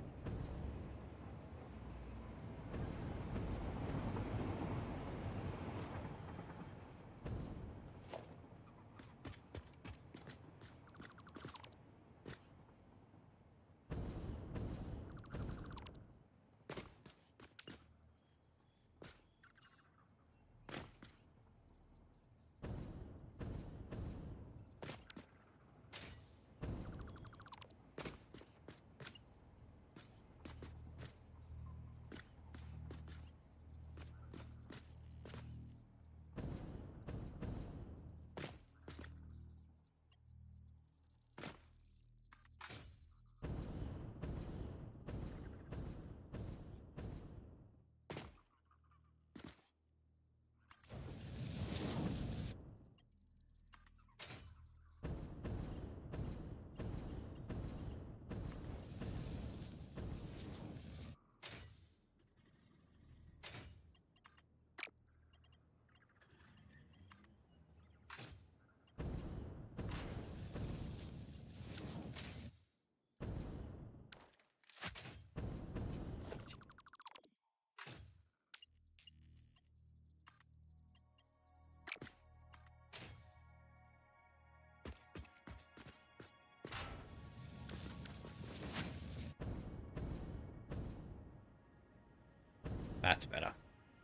That's better.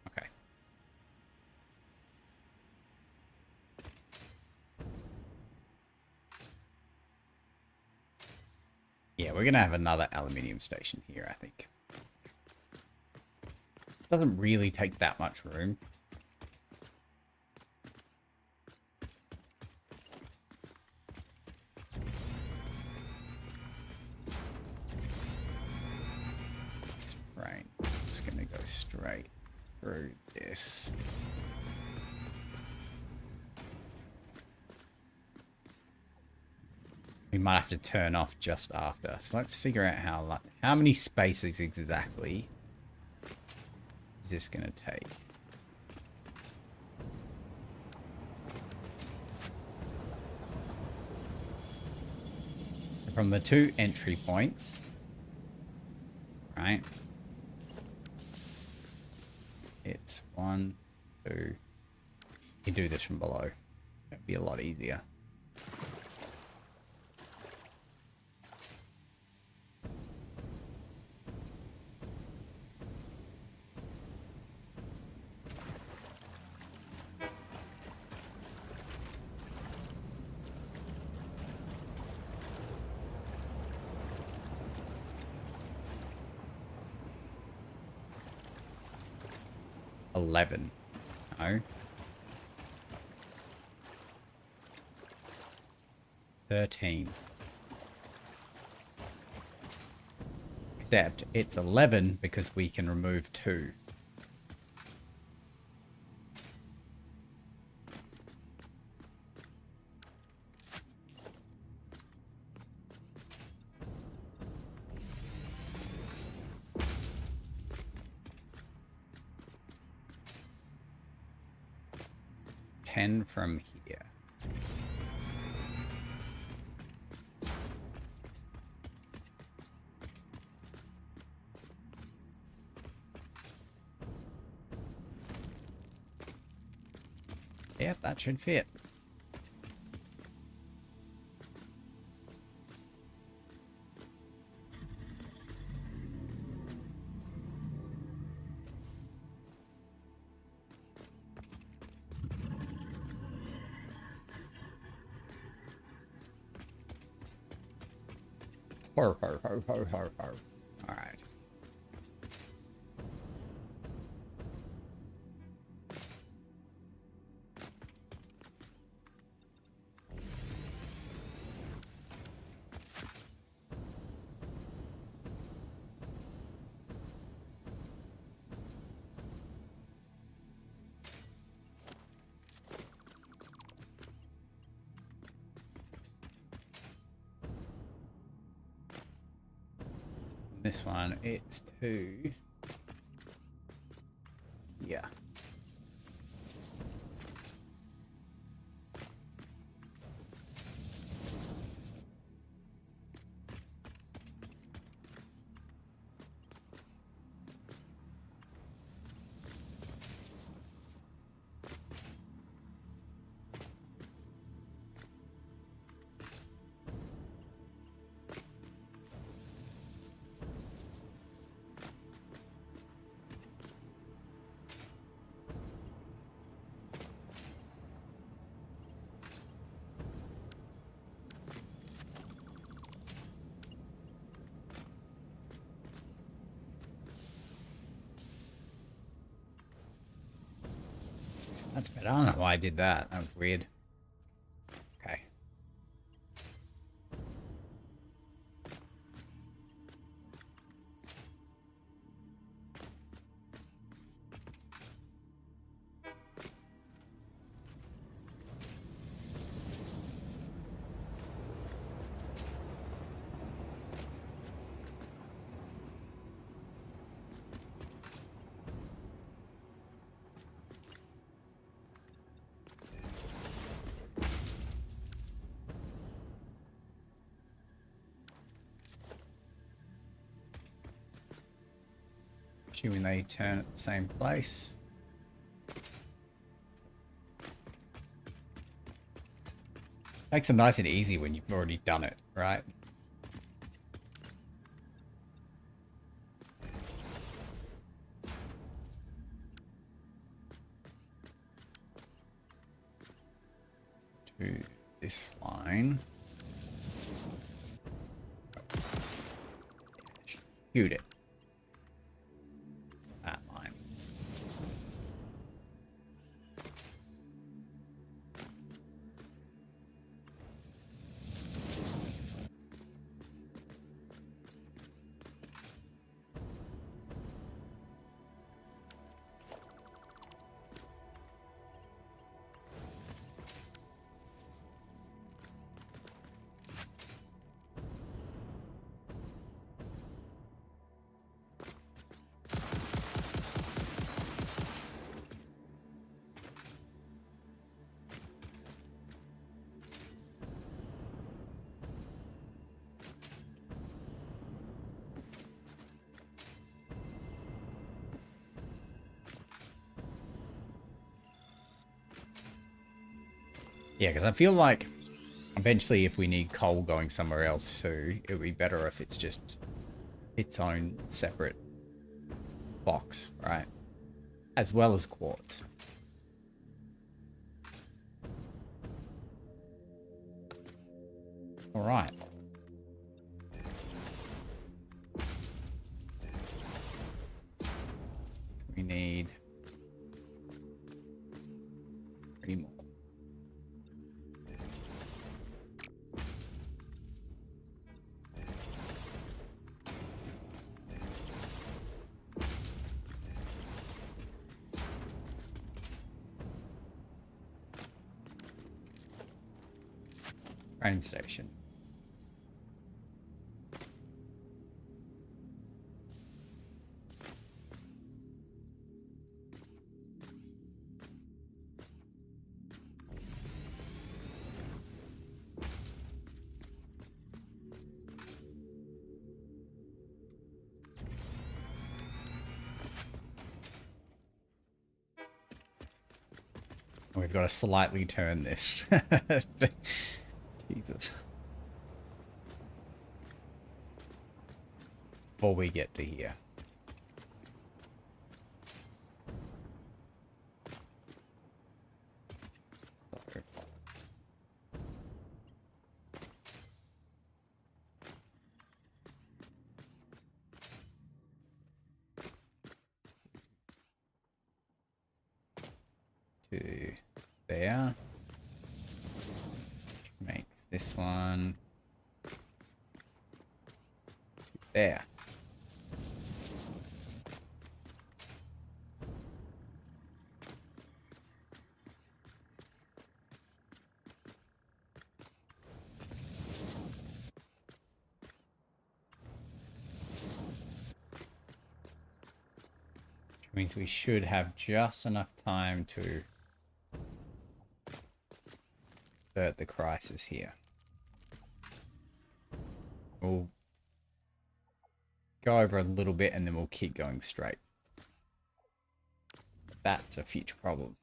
Okay. Yeah, we're going to have another aluminium station here, I think. Doesn't really take that much room. Right. It's going to go straight through this. We might have to turn off just after. So let's figure out how many spaces exactly is this going to take. So from the 2 entry points, right? It's 1, 2. You do this from below. It'd be a lot easier. $11. No. 13. Except it's 11 because we can remove 2. From here. Yep, that should fit. All right. This one, it's 2. Yeah. That's better. I don't know why I did that. That was weird. Okay. Assuming they turn at the same place. Makes it nice and easy when you've already done it, right? To this line. Shoot it. That line. Yeah, because I feel like eventually if we need coal going somewhere else too, it would be better if it's just its own separate box, right? As well as quartz. All right. We need 3 more. Train station. We've got to slightly turn this. Jesus. Before we get to here. To there. Makes this one to there. Means we should have just enough time to avert the crisis here. We'll go over a little bit and then we'll keep going straight. That's a future problem.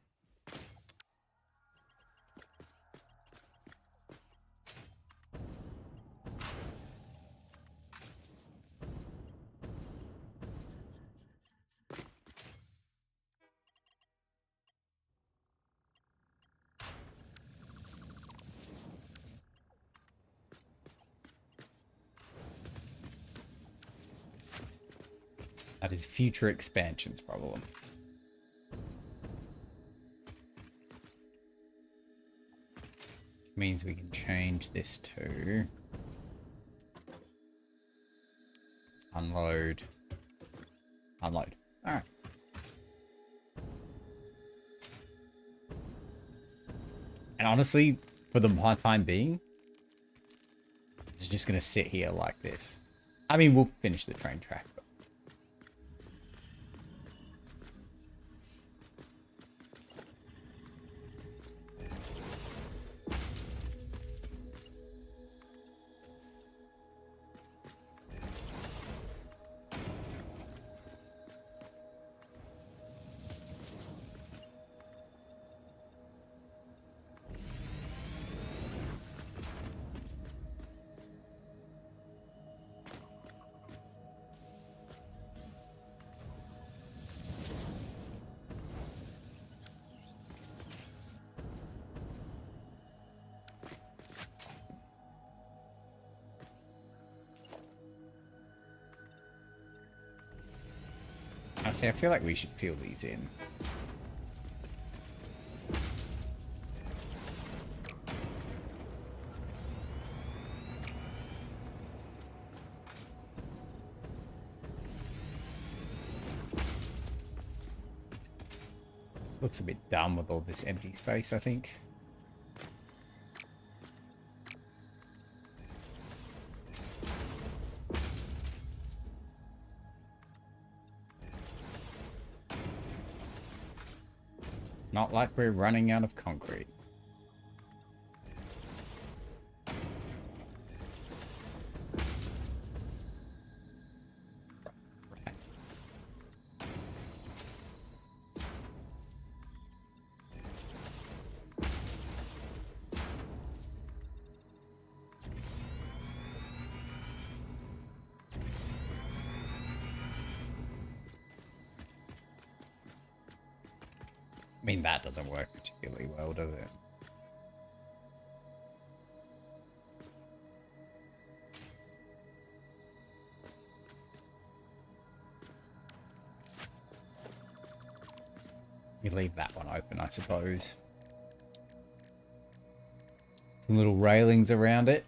That is future expansion's problem. Means we can change this to unload. Unload. All right. And honestly, for the time being, it's just going to sit here like this. I mean, we'll finish the train track. But I feel like we should fill these in. Looks a bit dumb with all this empty space, I think. Not like we're running out of concrete. I mean, that doesn't work particularly well, does it? We leave that one open, I suppose. Some little railings around it.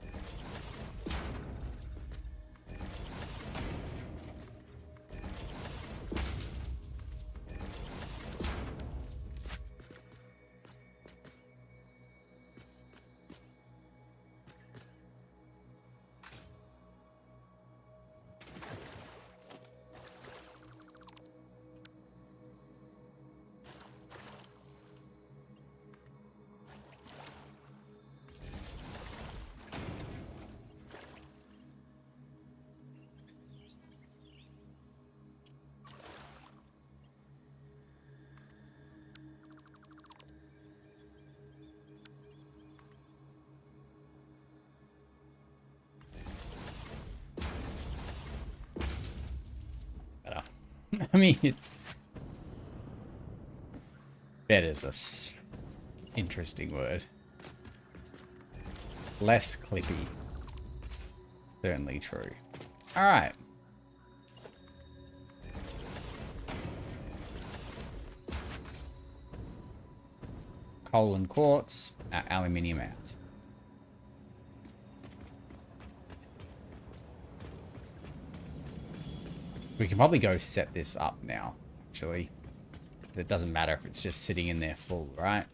I mean, it's... Better's a interesting word. Less clippy. Certainly true. Alright. Coal and quartz. Aluminium out. We can probably go set this up now, actually. It doesn't matter if it's just sitting in there full, right?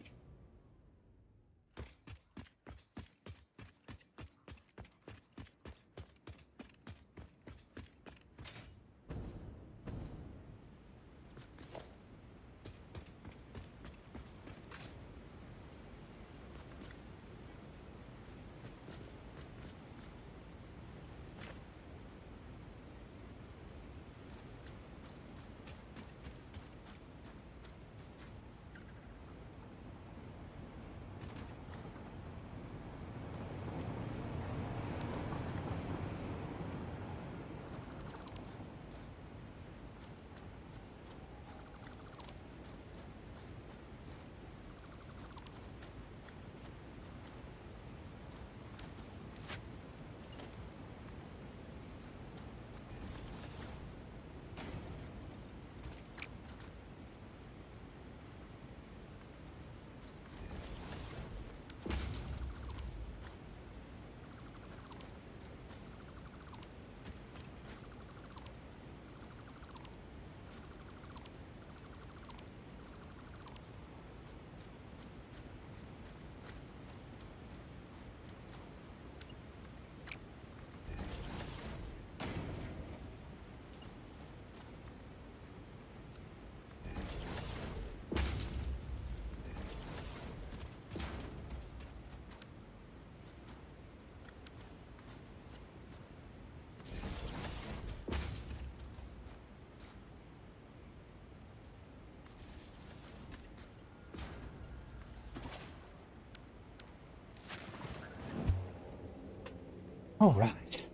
All right.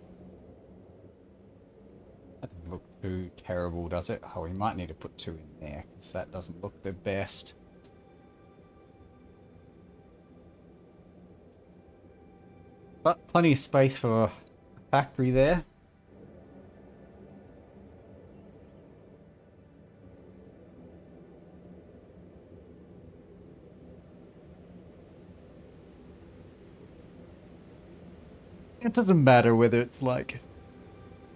That doesn't look too terrible, does it? Oh, we might need to put 2 in there because that doesn't look the best. But plenty of space for a factory there. It doesn't matter whether it's like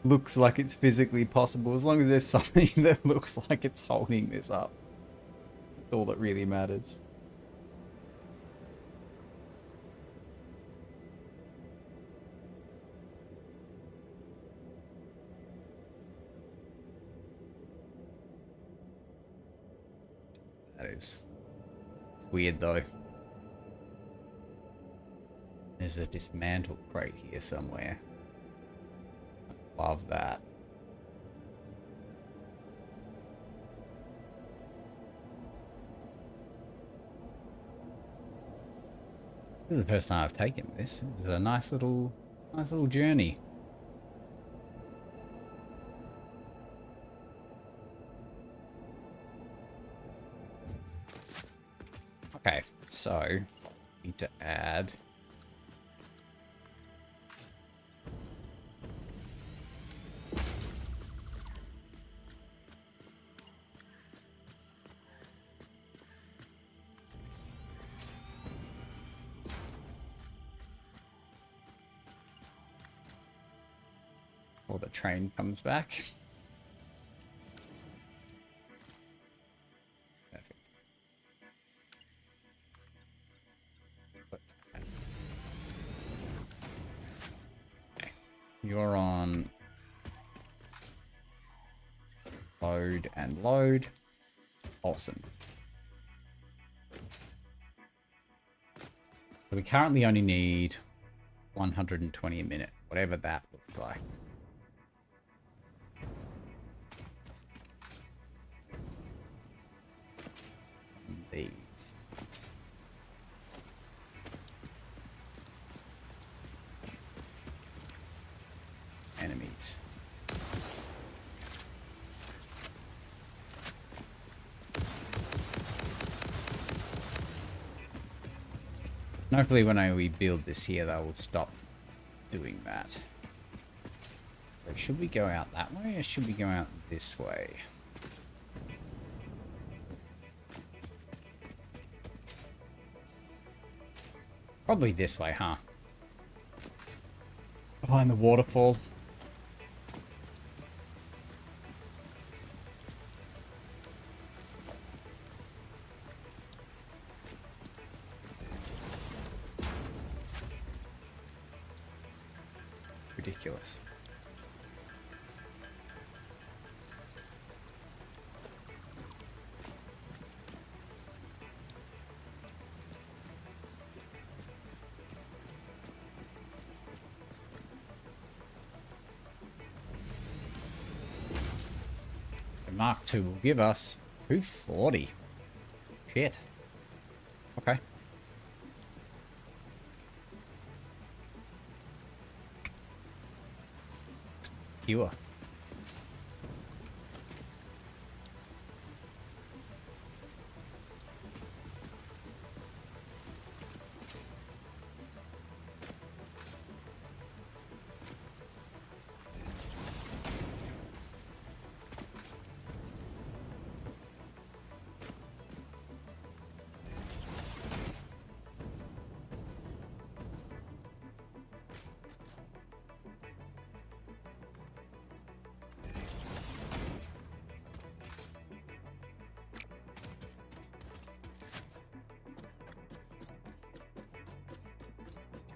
looks like it's physically possible, as long as there's something that looks like it's holding this up. That's all that really matters. That is weird though. There's a dismantled crate here somewhere. I love that. This is the first time I've taken this. This is a nice little journey. Okay, so need to add before the train comes back. Perfect. Okay. You're on load and load. Awesome. So we currently only need 120 a minute, whatever that looks like. These. Enemies. And hopefully when I rebuild this here, that will stop doing that. So should we go out that way or should we go out this way? Probably this way, huh? Behind the waterfall. Ridiculous. Mark II will give us 240. Shit. Okay. Cure.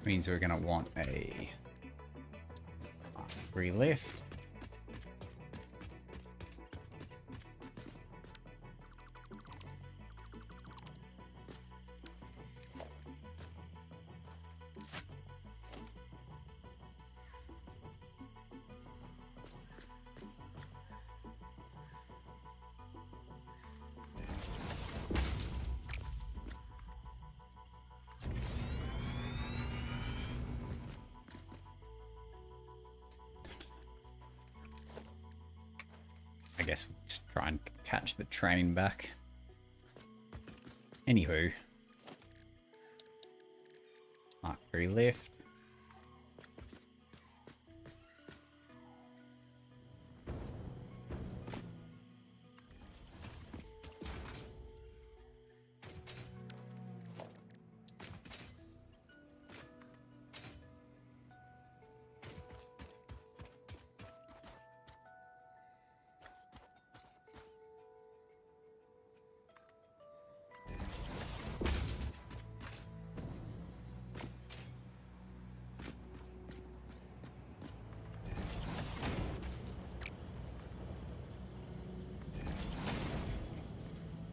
Means we're going to want a relift. guess we'll just try and catch the train back. Anywho. Mark 3 lift.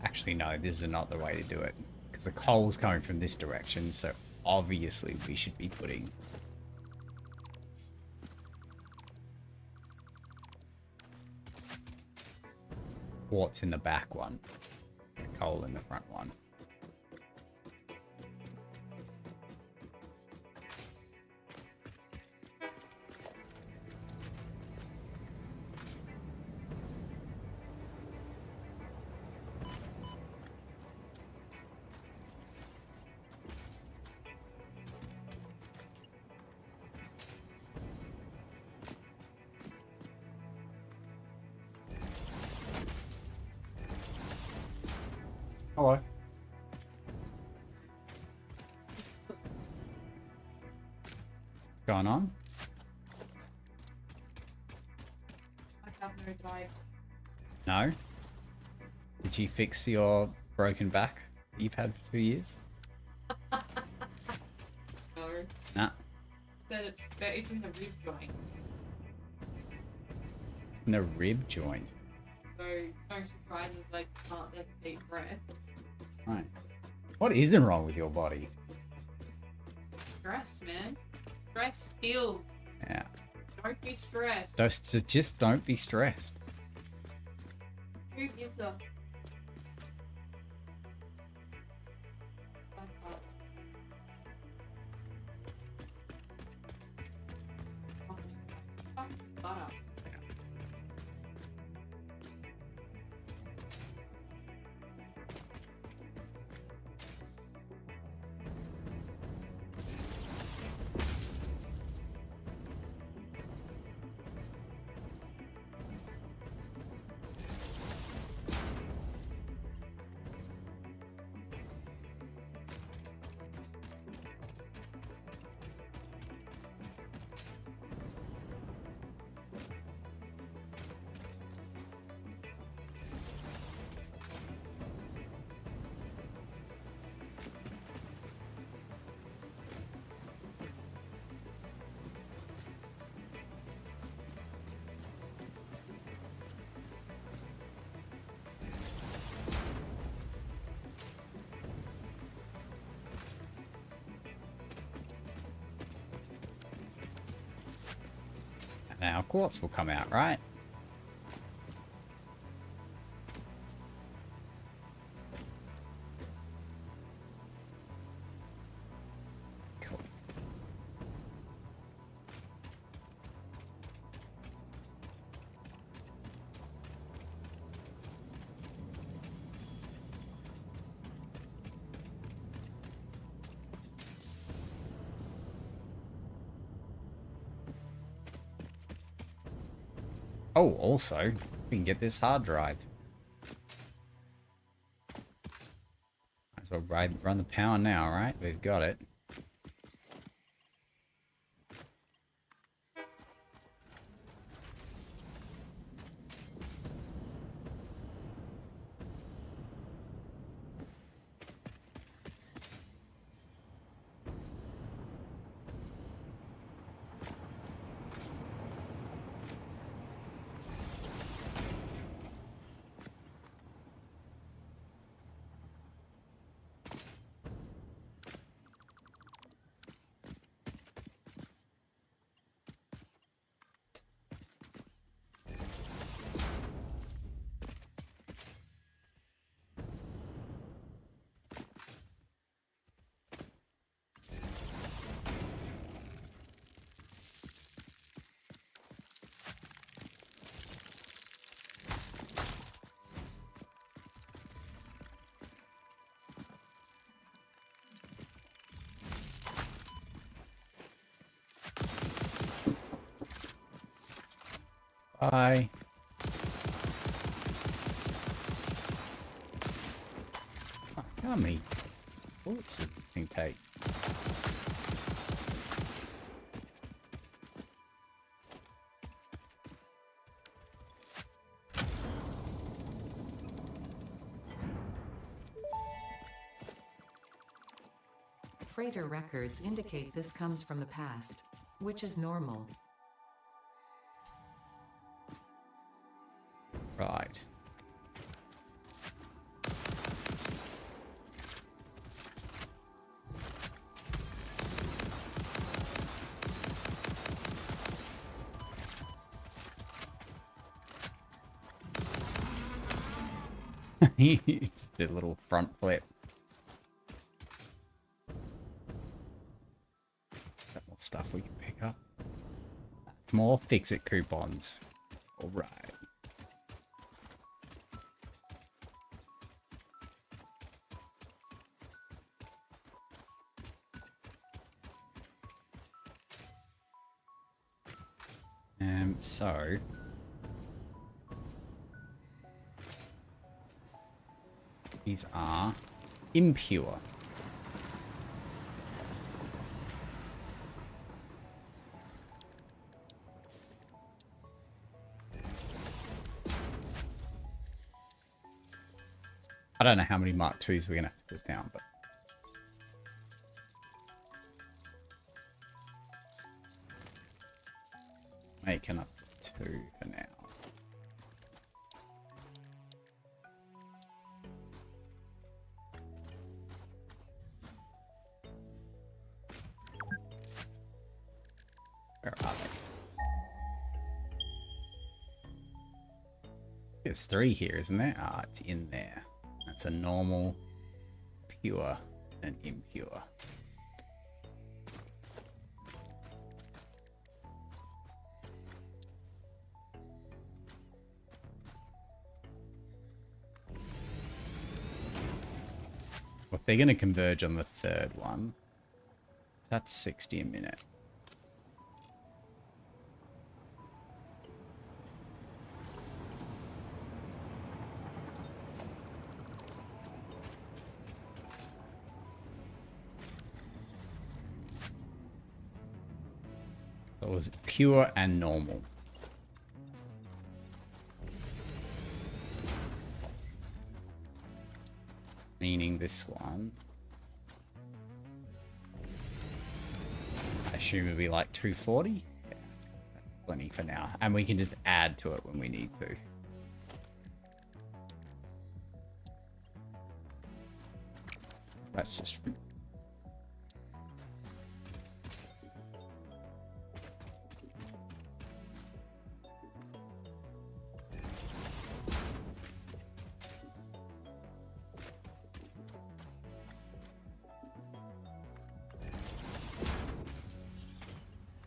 Actually, no, this is not the way to do it. Because the coal's coming from this direction, so obviously we should be putting quartz in the back one, and coal in the front one. Hello. What's going on? I have no drive. No? Did you fix your broken back that you've had for 2 years? No. Nah. Said it's in the rib joint. In the rib joint. So no surprises, like can't take a deep breath. Right. What isn't wrong with your body? Stress, man. Stress heals. Yeah. Don't be stressed. Just don't be stressed. Who gives a butter? Now quartz will come out, right? Cool. Oh, also, we can get this hard drive. Might as well run the power now, right? We've got it. Bye. Oh, how many bullets does this thing take? Freighter records indicate this comes from the past, which is normal. Right. He just did a little front flip. Got more stuff we can pick up. More fix-it coupons. All right. So these are impure. I don't know how many Mark IIs we're gonna have to put down, but make enough for 2 for now. Where are they? There's 3 here, isn't there? Ah, it's in there. That's a normal, pure, and impure. Well, if they're going to converge on the 3rd one, that's 60 a minute. So it was pure and normal. Meaning this one, I assume it'll be like 240. Yeah, that's plenty for now. And we can just add to it when we need to. That's just...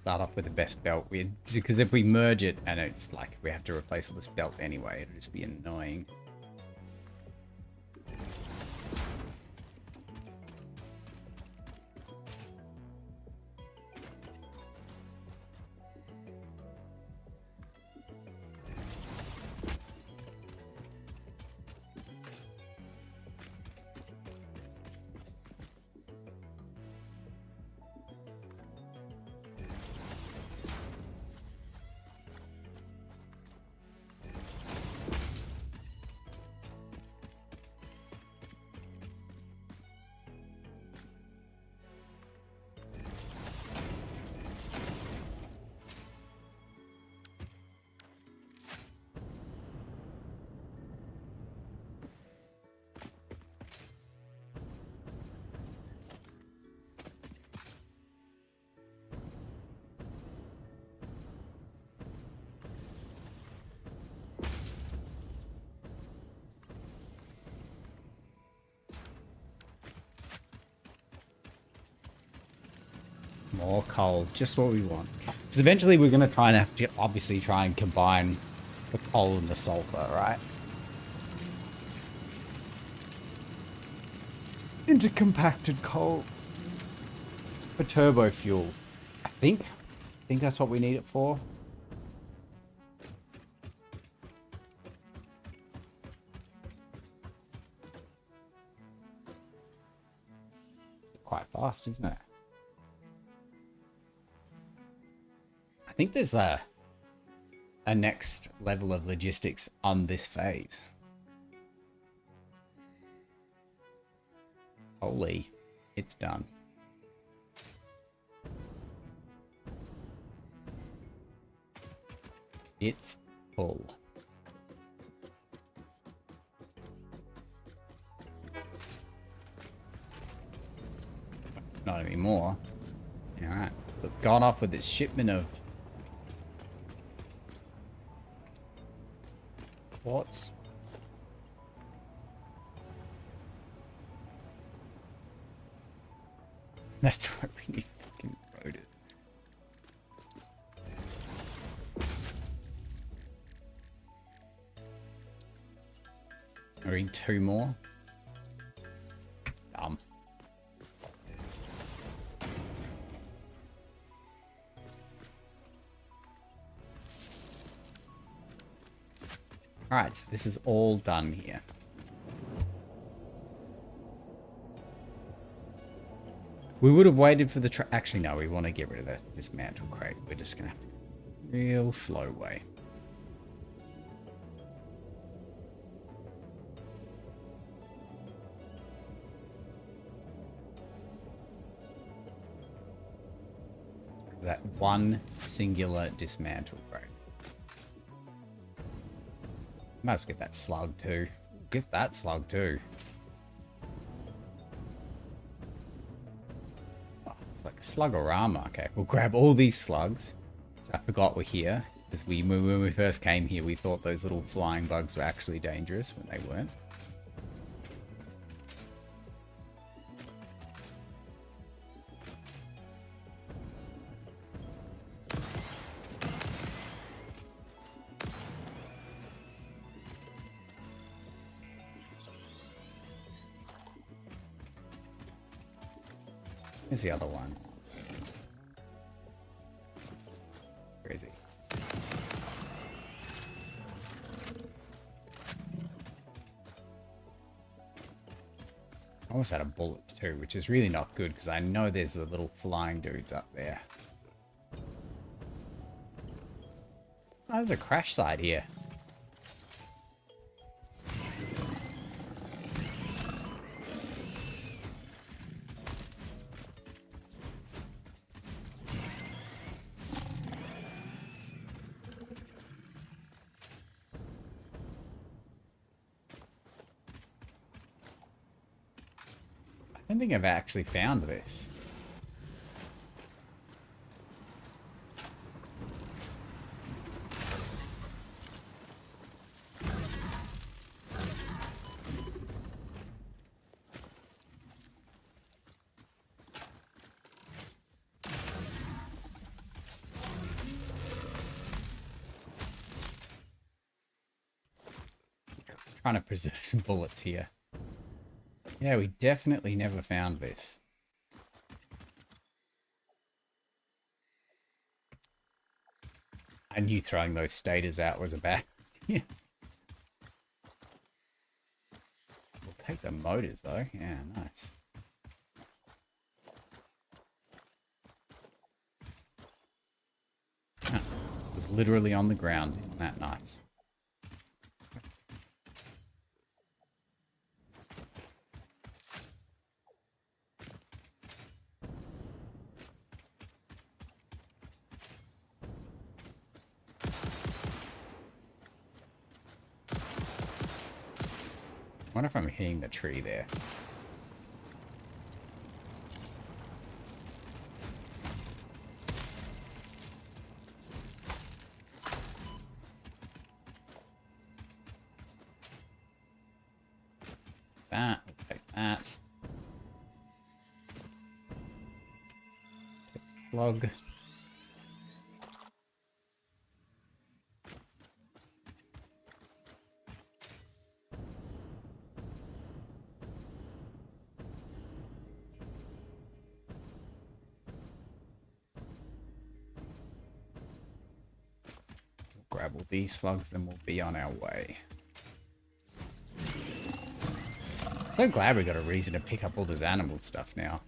start off with the best belt with, because if we merge it and it's like we have to replace all this belt anyway, it'll just be annoying. More coal, just what we want. Because eventually we're going to try and have to obviously try and combine the coal and the sulfur, right? Into compacted coal for turbo fuel. I think that's what we need it for. quite fast, isn't it? I think there's a next level of logistics on this phase. Holy, it's done. It's full. Not anymore. Alright. Look, gone off with this shipment of quartz. That's why we need fucking road. I need 2 more. Dumb. Alright, so this is all done here. We would have waited for the actually, no, we want to get rid of that dismantle crate. We're just going to have to go real slow way. That one singular dismantle crate. Might as well get that slug too. Get that slug too. Oh, it's like slugorama. Okay, we'll grab all these slugs. I forgot we're here. Because when we first came here, we thought those little flying bugs were actually dangerous when they weren't. Here's the other one. Crazy. I almost out of bullets too, which is really not good because I know there's the little flying dudes up there. Oh, there's a crash site here. I don't think I've actually found this. Trying to preserve some bullets here. Yeah, we definitely never found this. I knew throwing those stators out was a bad idea. We'll take the motors though. Yeah, nice. It was literally on the ground. Isn't that nice? I wonder if I'm hitting the tree there. That, we'll take that. Take the slug. Grab all these slugs, then we'll be on our way. So glad we got a reason to pick up all this animal stuff now.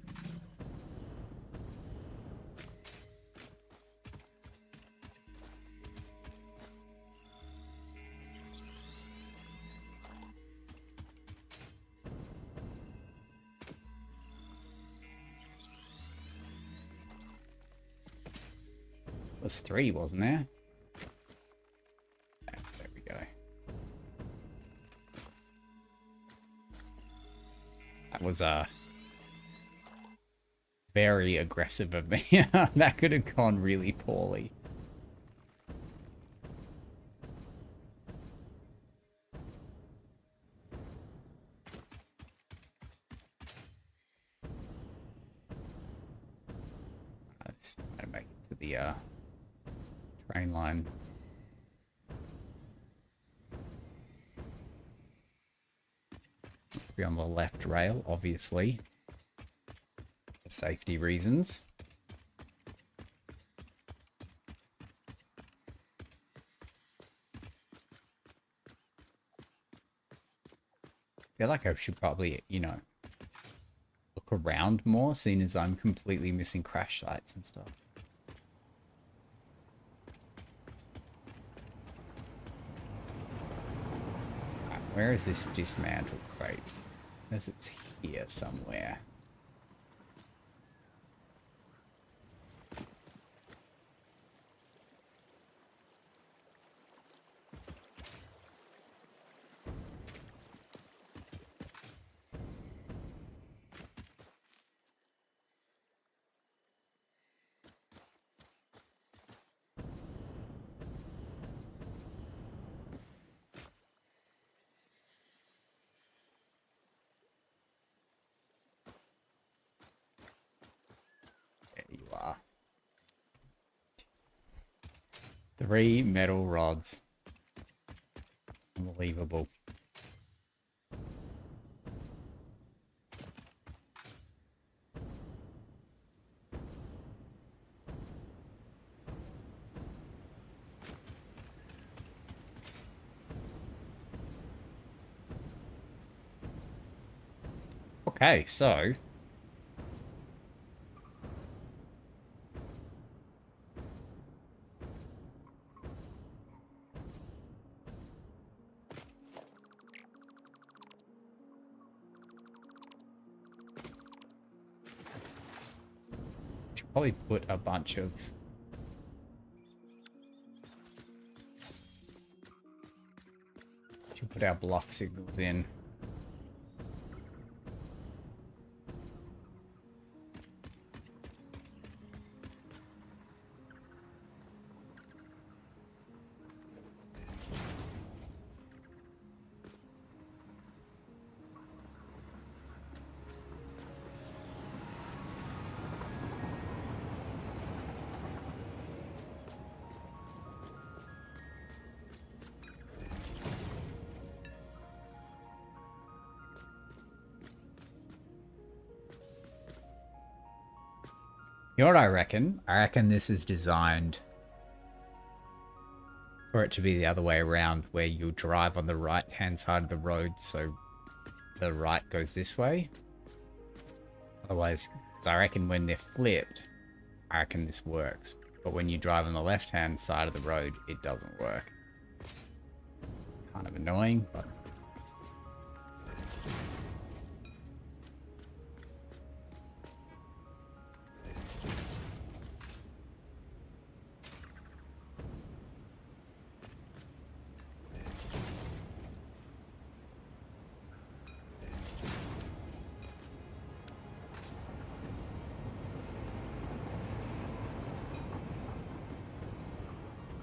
was 3, wasn't there? Okay, there we go. That was very aggressive of me. That could have gone really poorly. Let's try to make it to the train line. Be on the left rail, obviously, for safety reasons. I feel like I should probably, you know, look around more, seeing as I'm completely missing crash sites and stuff. Right, where is this dismantled crate? Unless it's here somewhere. There you are. 3 metal rods. Unbelievable. Okay, so should probably put a bunch of should put our block signals in. You know what I reckon? I reckon this is designed for it to be the other way around, where you drive on the right-hand side of the road, so the right goes this way. Otherwise, because I reckon when they're flipped, I reckon this works. But when you drive on the left-hand side of the road, it doesn't work. Kind of annoying, but...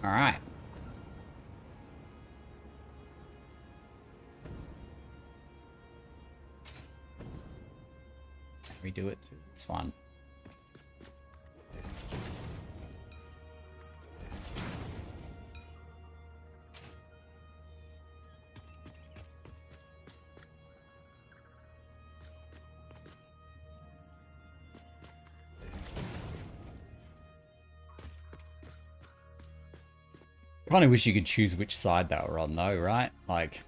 All right. We do it to this one. Kind of wish you could choose which side they were on though, right? Like,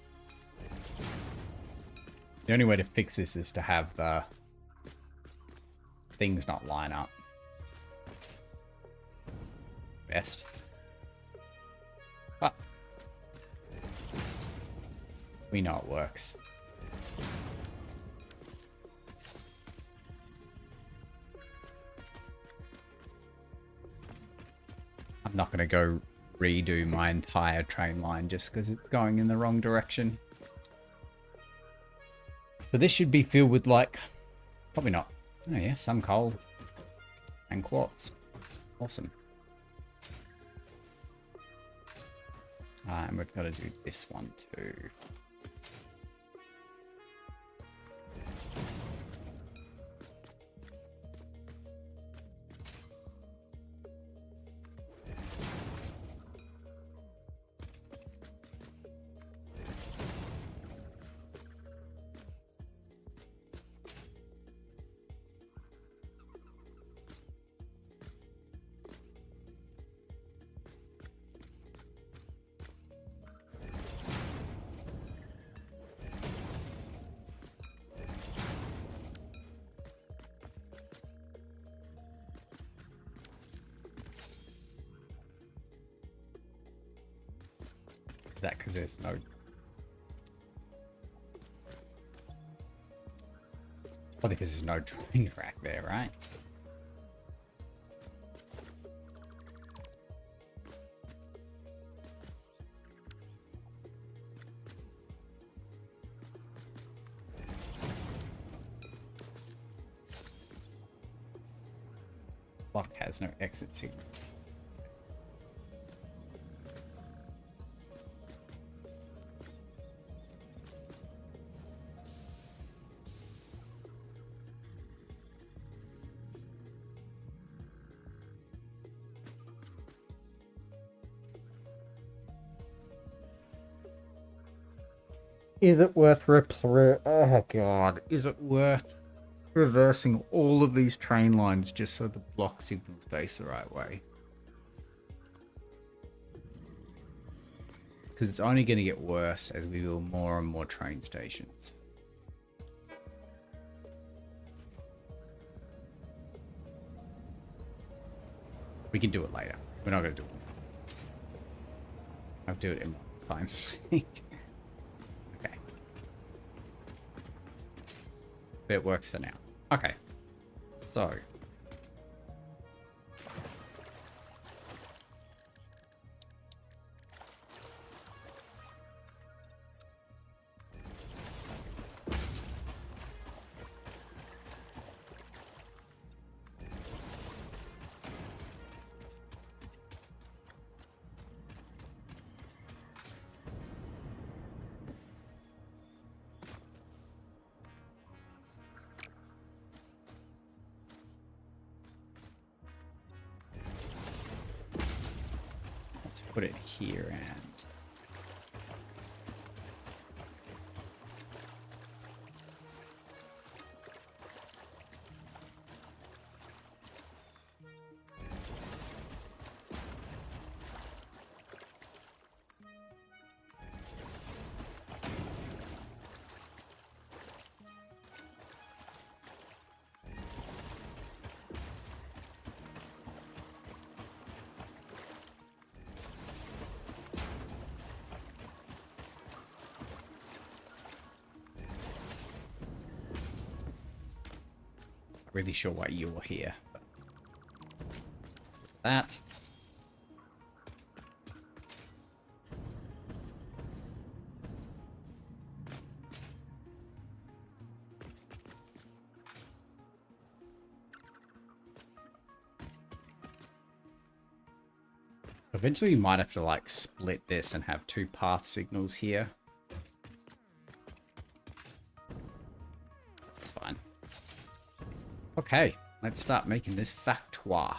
the only way to fix this is to have the things not line up. Best. But we know it works. not going to go redo my entire train line just because it's going in the wrong direction. So this should be filled with like, probably not. Oh yeah, some coal and quartz. Awesome. And we've got to do this one too. Is that because there's no... Probably because there's no train track there, right? Block has no exit signal. Is it worth oh god, is it worth reversing all of these train lines just so the block signals face the right way? Because it's only going to get worse as we build more and more train stations. We can do it later. We're not going to do it. I'll do it in time. But it works for now. Okay. So. Put it here and really sure why you're here. But that. Eventually you might have to like split this and have two path signals here. That's fine. Okay, let's start making this factoire.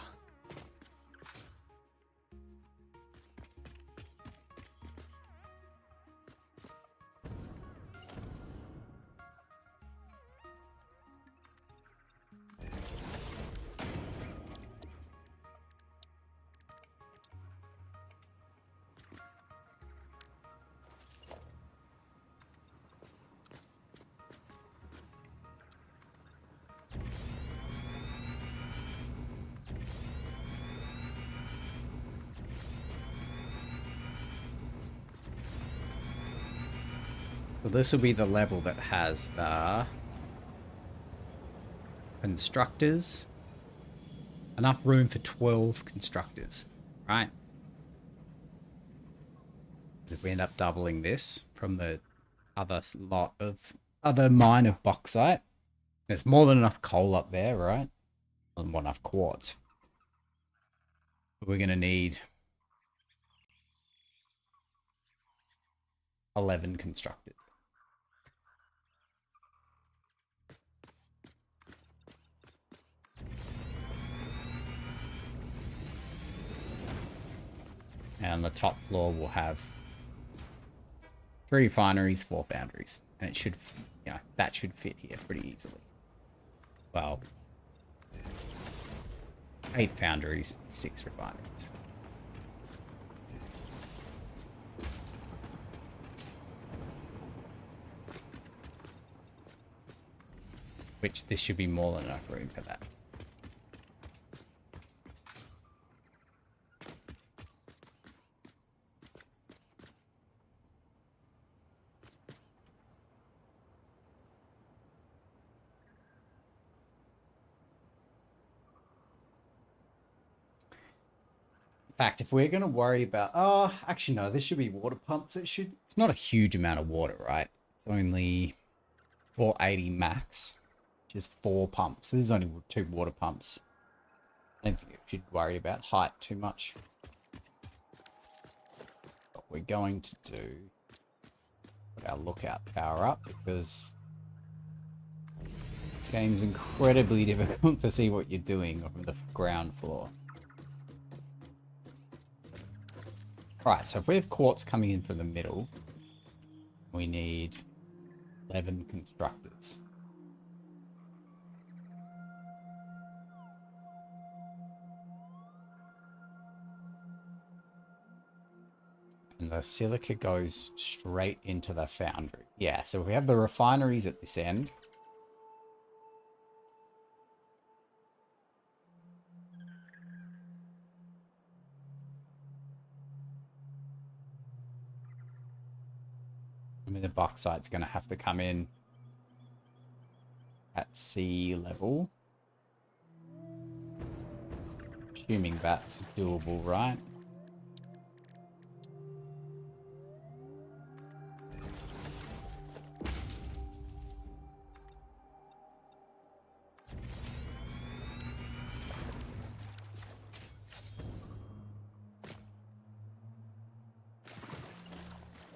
So this will be the level that has the constructors. Enough room for 12 constructors, right? If we end up doubling this from the other mine of bauxite, there's more than enough coal up there, right? More than enough quartz. But we're going to need 11 constructors. And on the top floor, we'll have 3 refineries, 4 foundries. And it should, that should fit here pretty easily. Well, 8 foundries, 6 refineries. Which this should be more than enough room for that. Fact, if we're going to worry about, actually no, this should be water pumps. It's not a huge amount of water, right? It's only 480 max, which is 4 pumps. This is only 2 water pumps. I don't think we should worry about height too much. What we're going to do, put our lookout power up, because the game's incredibly difficult to see what you're doing from the ground floor. Right, so if we have quartz coming in from the middle, we need 11 constructors. And the silica goes straight into the foundry. Yeah, so we have the refineries at this end. I mean, the bauxite's going to have to come in at sea level. Assuming that's doable, right?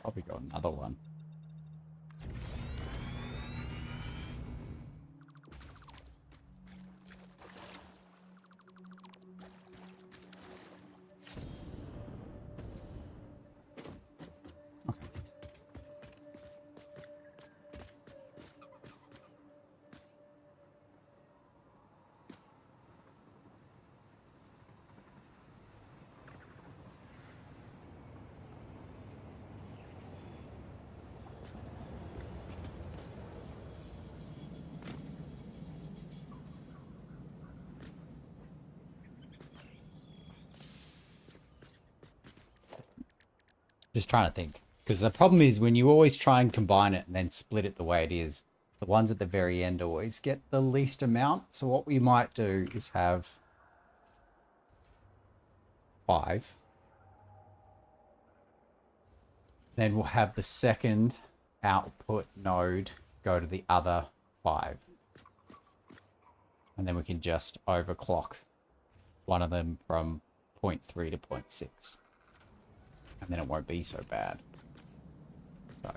Probably got another one. Just trying to think. Because the problem is when you always try and combine it and then split it the way it is, the ones at the very end always get the least amount. So what we might do is have 5. Then we'll have the second output node go to the other 5. And then we can just overclock one of them from 0.3 to 0.6. And then it won't be so bad. So.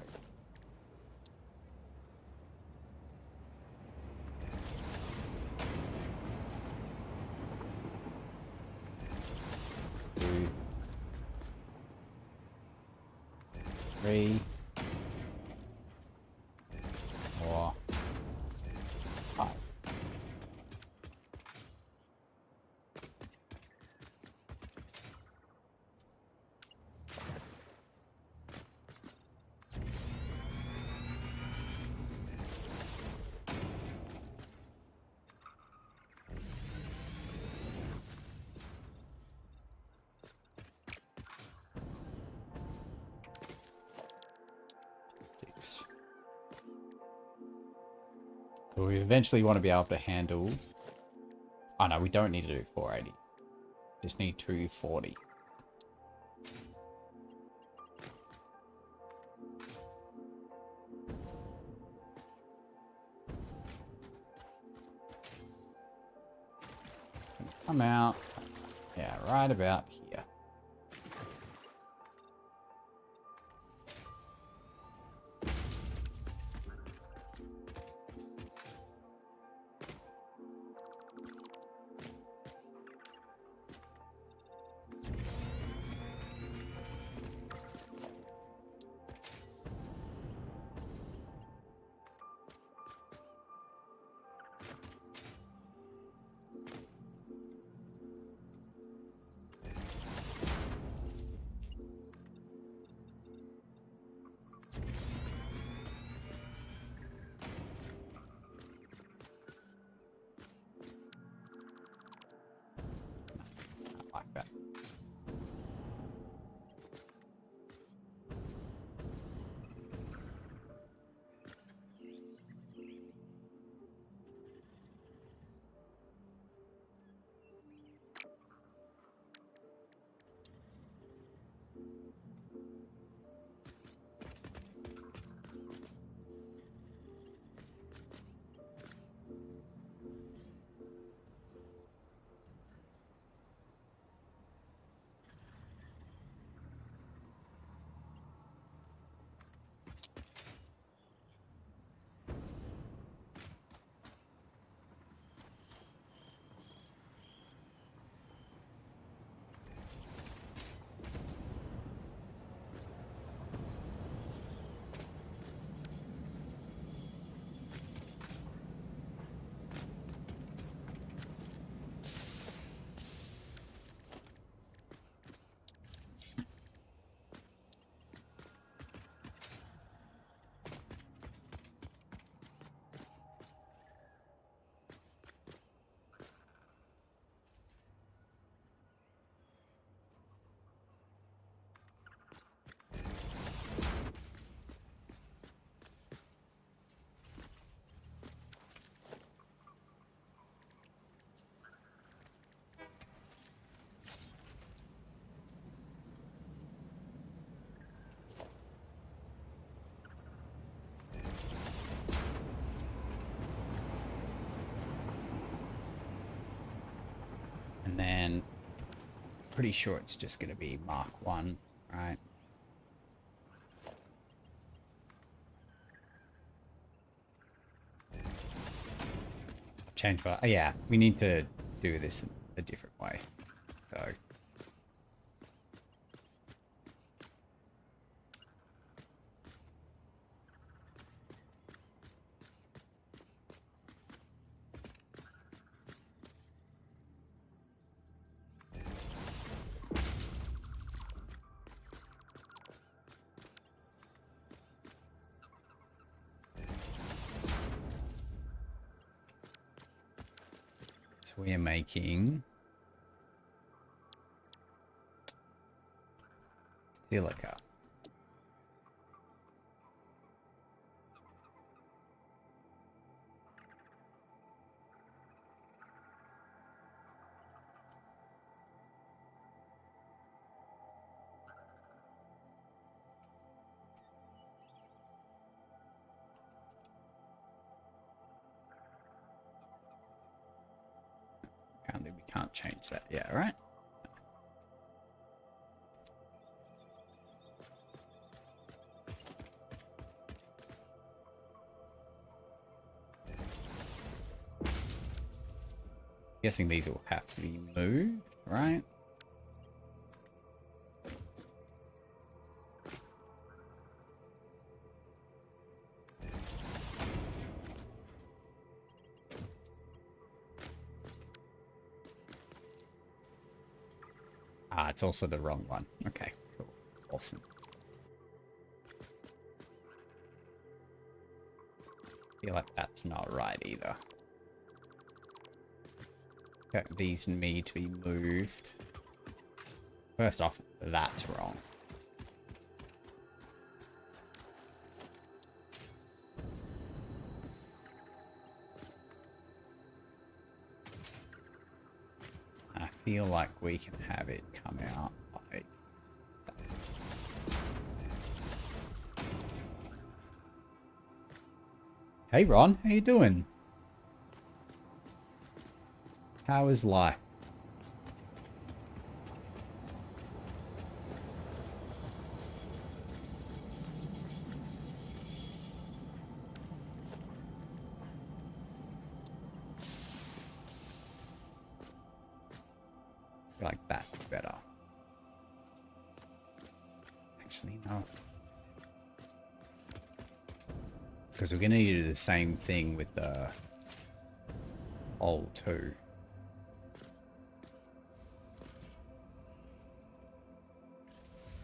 Two. 3. 4. 5. So we eventually want to be able to handle... Oh no, we don't need to do 480. Just need 240. Come out. Yeah, right about here. Like that. And then pretty sure it's just going to be Mark 1, right? Change, but yeah, we need to do this a different way. So we are making silica. Apparently we can't change that yet, right? Guessing these will have to be moved, right? Ah, it's also the wrong one. Okay, cool. Awesome. Feel like that's not right either. Okay, these need to be moved. First off, that's wrong. I feel like we can have it come out like that. Hey Ron, how you doing? How is life? Actually, no. Because we're going to need to do the same thing with the hole too.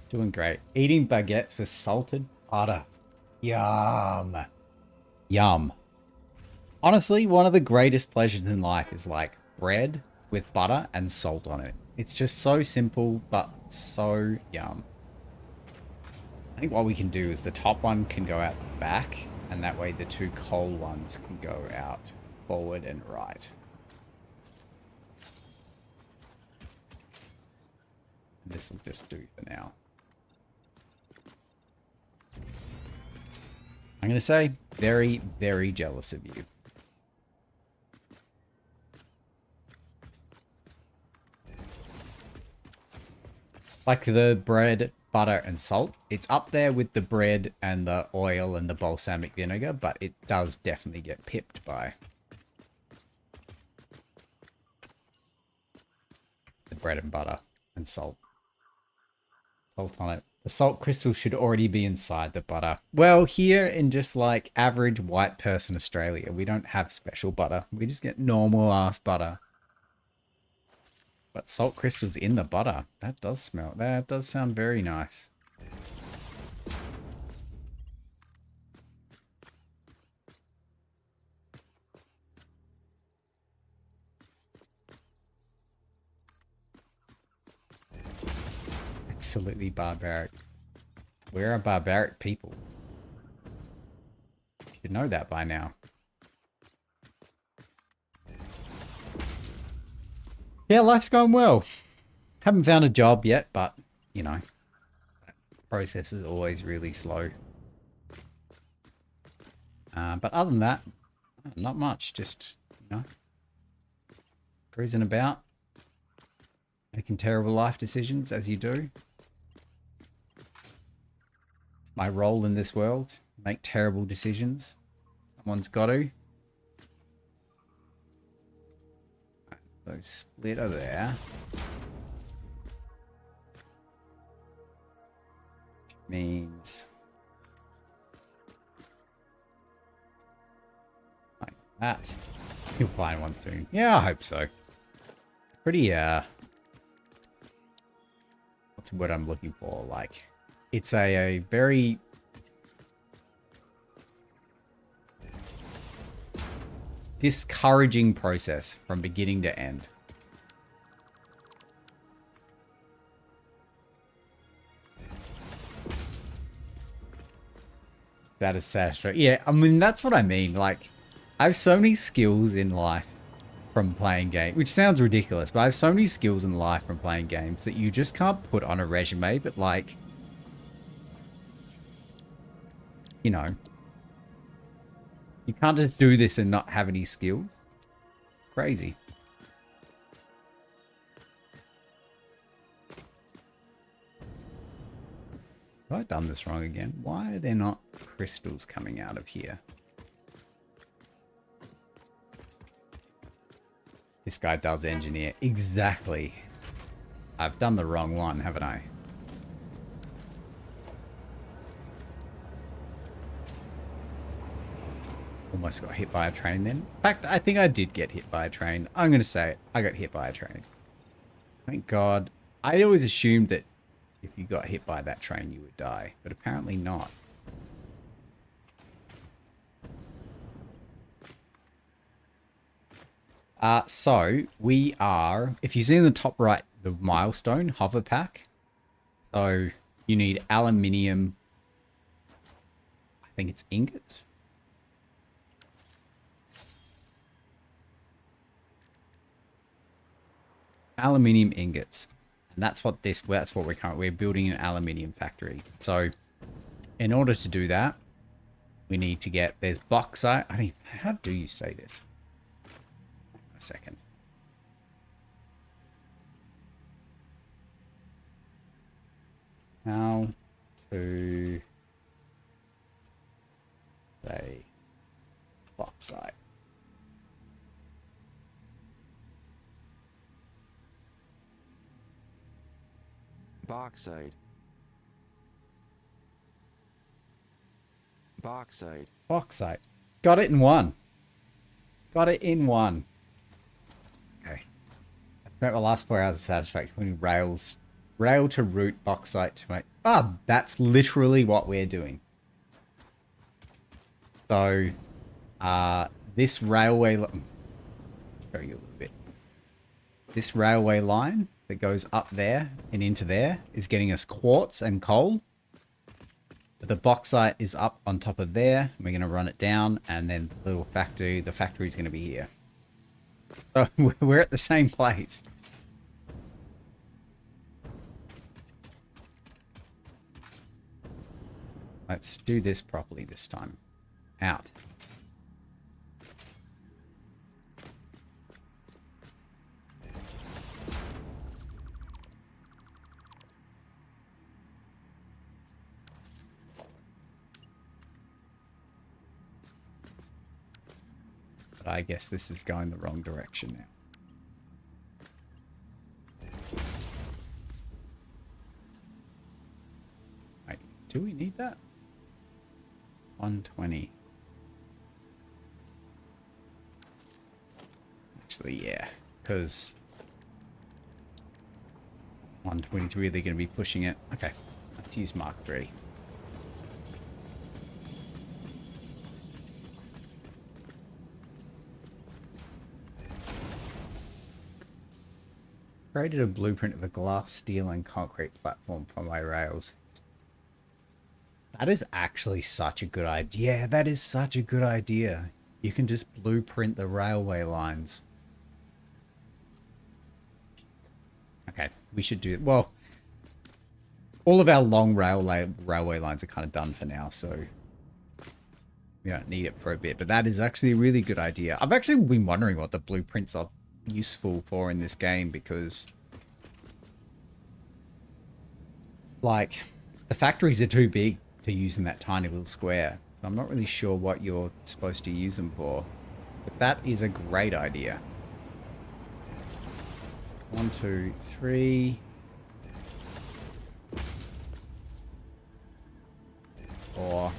Doing great. Eating baguettes with salted butter. Yum. Yum. Honestly, one of the greatest pleasures in life is like bread with butter and salt on it. It's just so simple, but so yum. I think what we can do is the top one can go out the back, and that way the two cold ones can go out forward and right. This will just do for now. I'm going to say very, very jealous of you. Like the bread, butter, and salt. It's up there with the bread and the oil and the balsamic vinegar, but it does definitely get pipped by the bread and butter and salt. Salt on it. The salt crystal should already be inside the butter. Well, here in just like average white person Australia, we don't have special butter. We just get normal ass butter. But salt crystals in the butter. That does smell. That does sound very nice. Absolutely barbaric. We're a barbaric people. You should know that by now. Yeah, life's going well. Haven't found a job yet, but, you know, process is always really slow. But other than that, not much. Just, you know, cruising about, making terrible life decisions as you do. It's my role in this world. Make terrible decisions. Someone's got to. So splitter there. Which means like that. You'll find one soon. Yeah, I hope so. It's pretty what's the word I'm looking for? Like, it's a very discouraging process from beginning to end. That is satisfactory. Yeah, I mean, that's what I mean. Like, I have so many skills in life from playing games, which sounds ridiculous, but I have so many skills in life from playing games that you just can't put on a resume, but like, you know, you can't just do this and not have any skills. Crazy. Have I done this wrong again? Why are there not crystals coming out of here? This guy does engineer. Exactly. I've done the wrong one, haven't I? Almost got hit by a train then. In fact, I think I did get hit by a train. I'm going to say it. I got hit by a train. Thank God. I always assumed that if you got hit by that train, you would die. But apparently not. So we are, if you see in the top right, the milestone hover pack. So you need aluminium. I think it's ingots. Aluminium ingots. And that's what we're building an aluminium factory. So in order to do that, we need to get, there's bauxite. I mean, how do you say this? A second. How to say bauxite. Bauxite. Bauxite. Bauxite. Got it in one. Got it in one. Okay. I spent the last 4 hours of Satisfactory putting rail to route bauxite to make... Ah, that's literally what we're doing. So, this railway... Show you a little bit. This railway line that goes up there and into there is getting us quartz and coal. But the bauxite is up on top of there. We're going to run it down, and then the little factory, the factory is going to be here. So we're at the same place. Let's do this properly this time. Out. But I guess this is going the wrong direction now. Wait, do we need that? 120. Actually, yeah, because 123, they're going to be pushing it. Okay, let's use Mark 3. Created a blueprint of a glass, steel, and concrete platform for my rails. That is actually such a good idea. Yeah, that is such a good idea. You can just blueprint the railway lines. Okay, we should do it. Well, all of our long railway lines are kind of done for now, so we don't need it for a bit. But that is actually a really good idea. I've actually been wondering what the blueprints are useful for in this game, because like the factories are too big to use in that tiny little square, so I'm not really sure what you're supposed to use them for, but that is a great idea. 1, 2, 3, 4,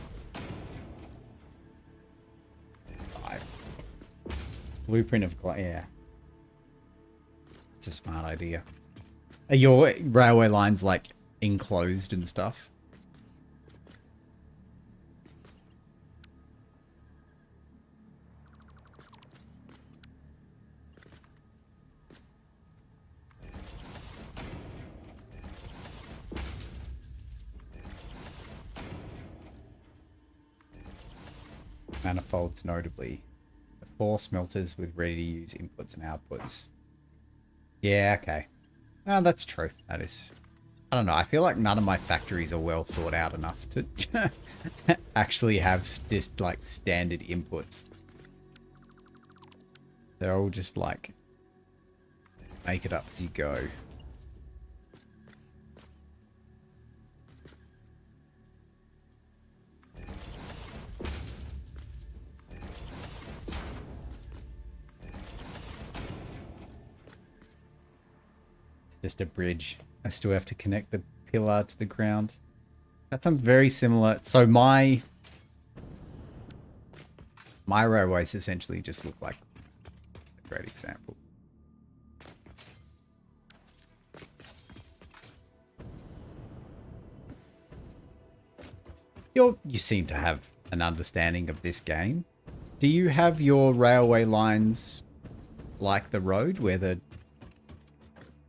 5. Blueprint of yeah. It's a smart idea. Are your railway lines like enclosed and stuff? Manifolds notably. The 4 smelters with ready-to-use inputs and outputs. Yeah, okay. Oh, that's true. That is... I don't know. I feel like none of my factories are well thought out enough to actually have just like standard inputs. They're all just like make it up as you go. It's just a bridge. I still have to connect the pillar to the ground. That sounds very similar. So my railways essentially just look like a great example. You seem to have an understanding of this game. Do you have your railway lines like the road, where the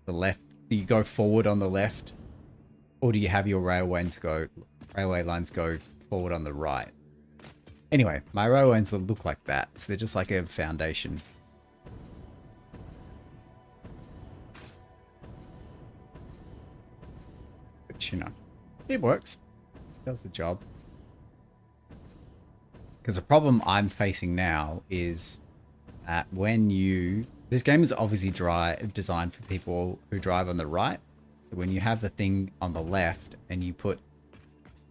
left, you go forward on the left, or do you have your railway lines go forward on the right? Anyway, my railway lines look like that, so they're just like a foundation. But you know, it works. It does the job. Because the problem I'm facing now is that when this game is obviously designed for people who drive on the right. So when you have the thing on the left and you put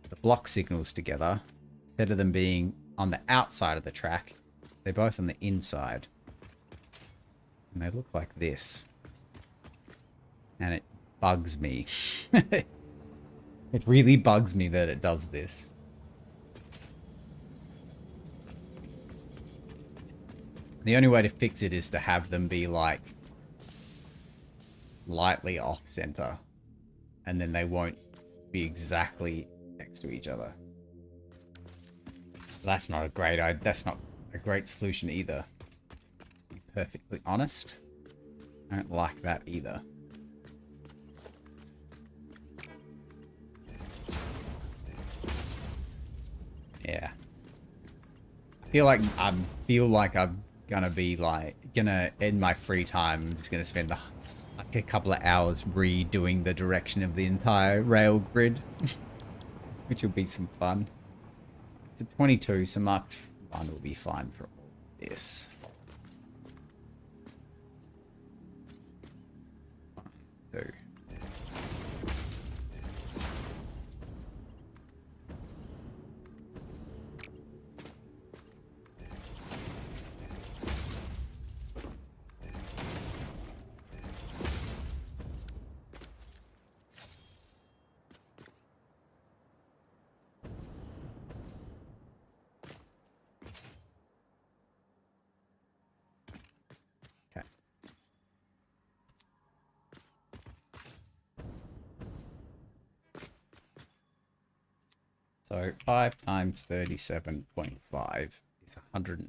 the block signals together, instead of them being on the outside of the track, they're both on the inside. And they look like this. And it bugs me. It really bugs me that it does this. The only way to fix it is to have them be like lightly off center, and then they won't be exactly next to each other. That's not a great solution either. To be perfectly honest, I don't like that either. Yeah. I feel like I'm gonna in my free time, I'm just gonna spend like a couple of hours redoing the direction of the entire rail grid, which will be some fun. It's a 22, so Mark 1 will be fine for all of this. 1, 2. Okay. So 5 times 37.5 is 100. So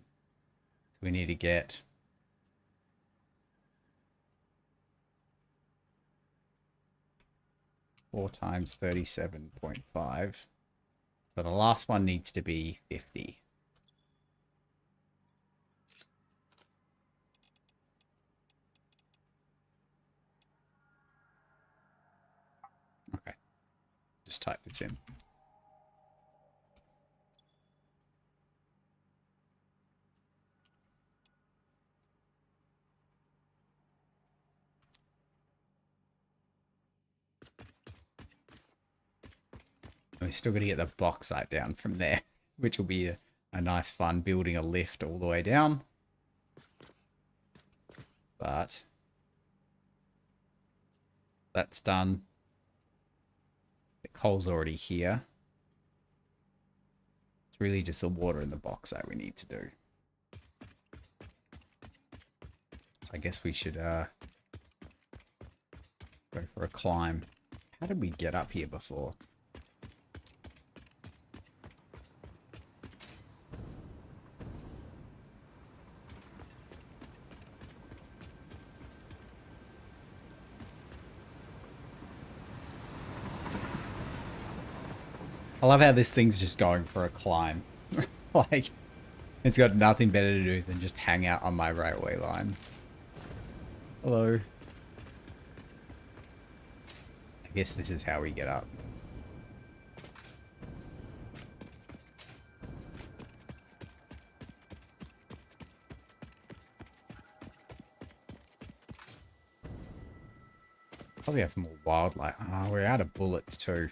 we need to get 4 times 37.5. So the last one needs to be 50. Okay. Just type this in. And we still got to get the bauxite down from there, which will be a nice fun building a lift all the way down. But that's done. The coal's already here. It's really just the water and the bauxite we need to do. So I guess we should go for a climb. How did we get up here before? I love how this thing's just going for a climb. Like, it's got nothing better to do than just hang out on my railway line. Hello. I guess this is how we get up. Probably have more wildlife. Oh, we're out of bullets too.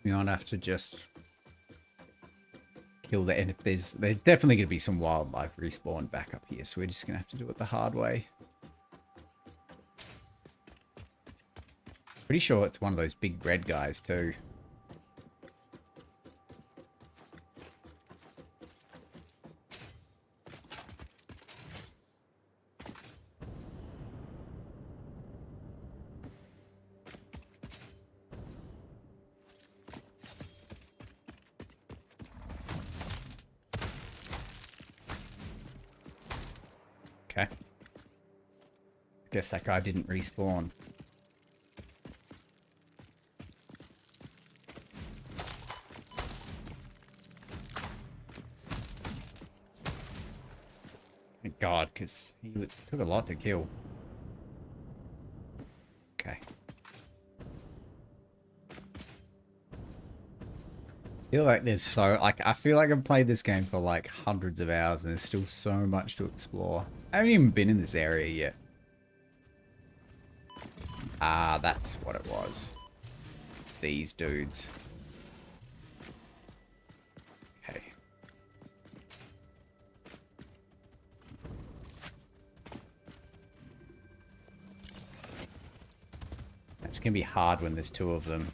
We might have to just kill the end. If there's definitely going to be some wildlife respawn back up here, so we're just going to have to do it the hard way. Pretty sure it's one of those big red guys too. Okay. Guess that guy didn't respawn. Thank God, because he took a lot to kill. Okay. I feel like I feel like I've played this game for like hundreds of hours and there's still so much to explore. I haven't even been in this area yet. Ah, that's what it was. These dudes. Okay. It's going to be hard when there's two of them.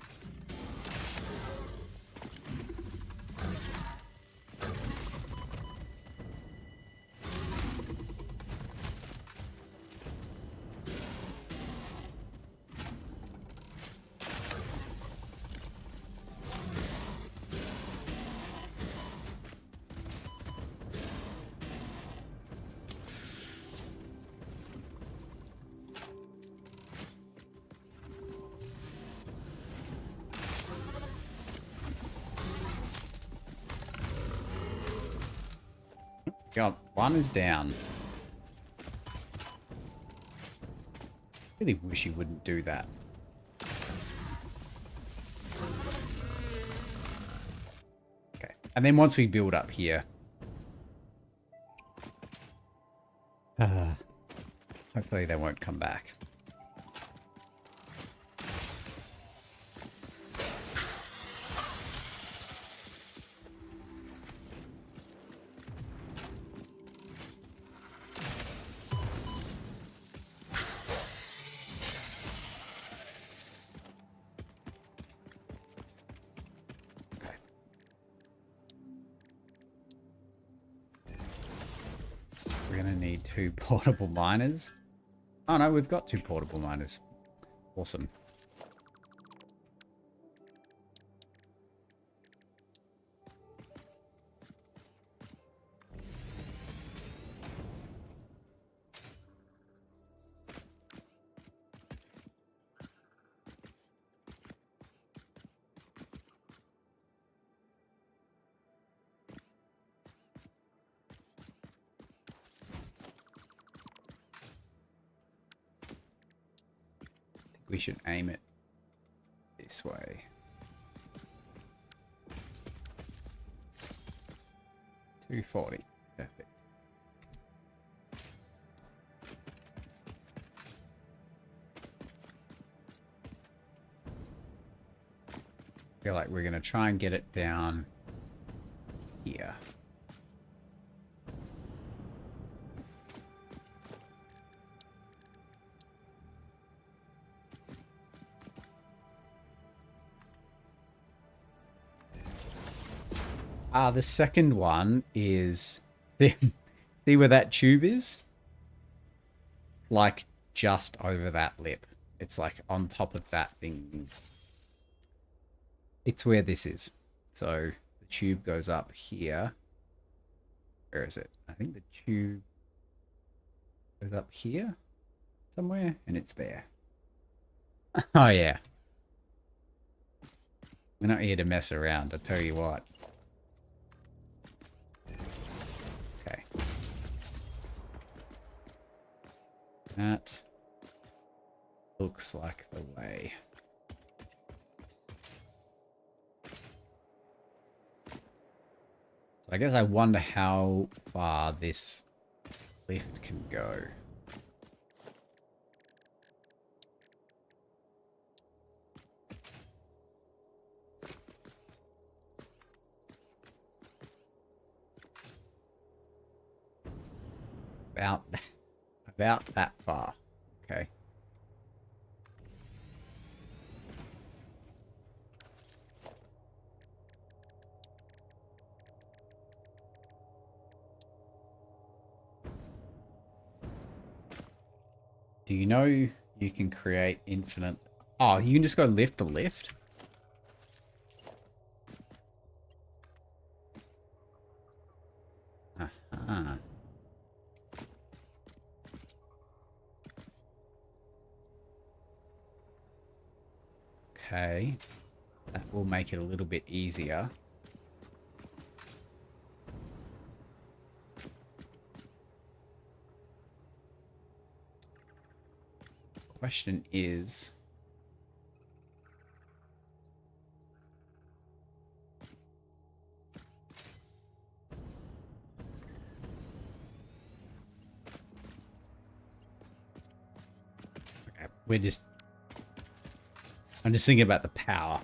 God, one is down. Really wish he wouldn't do that. Okay, and then once we build up here, hopefully they won't come back. We're going to need 2 portable miners. Oh no, we've got 2 portable miners. Awesome. We should aim it this way. $240. Perfect. Feel like we're going to try and get it down here. The second one is... See where that tube is? Like, just over that lip. It's like on top of that thing. It's where this is. So, the tube goes up here. Where is it? I think the tube goes up here somewhere, and it's there. Oh, yeah. We're not here to mess around, I tell you what. Okay. That looks like the way. So I guess I wonder how far this lift can go. About that far. Okay. Do you know you can create infinite... Oh, you can just go lift to lift? Uh-huh. Okay. That will make it a little bit easier. Question is... Okay, I'm just thinking about the power.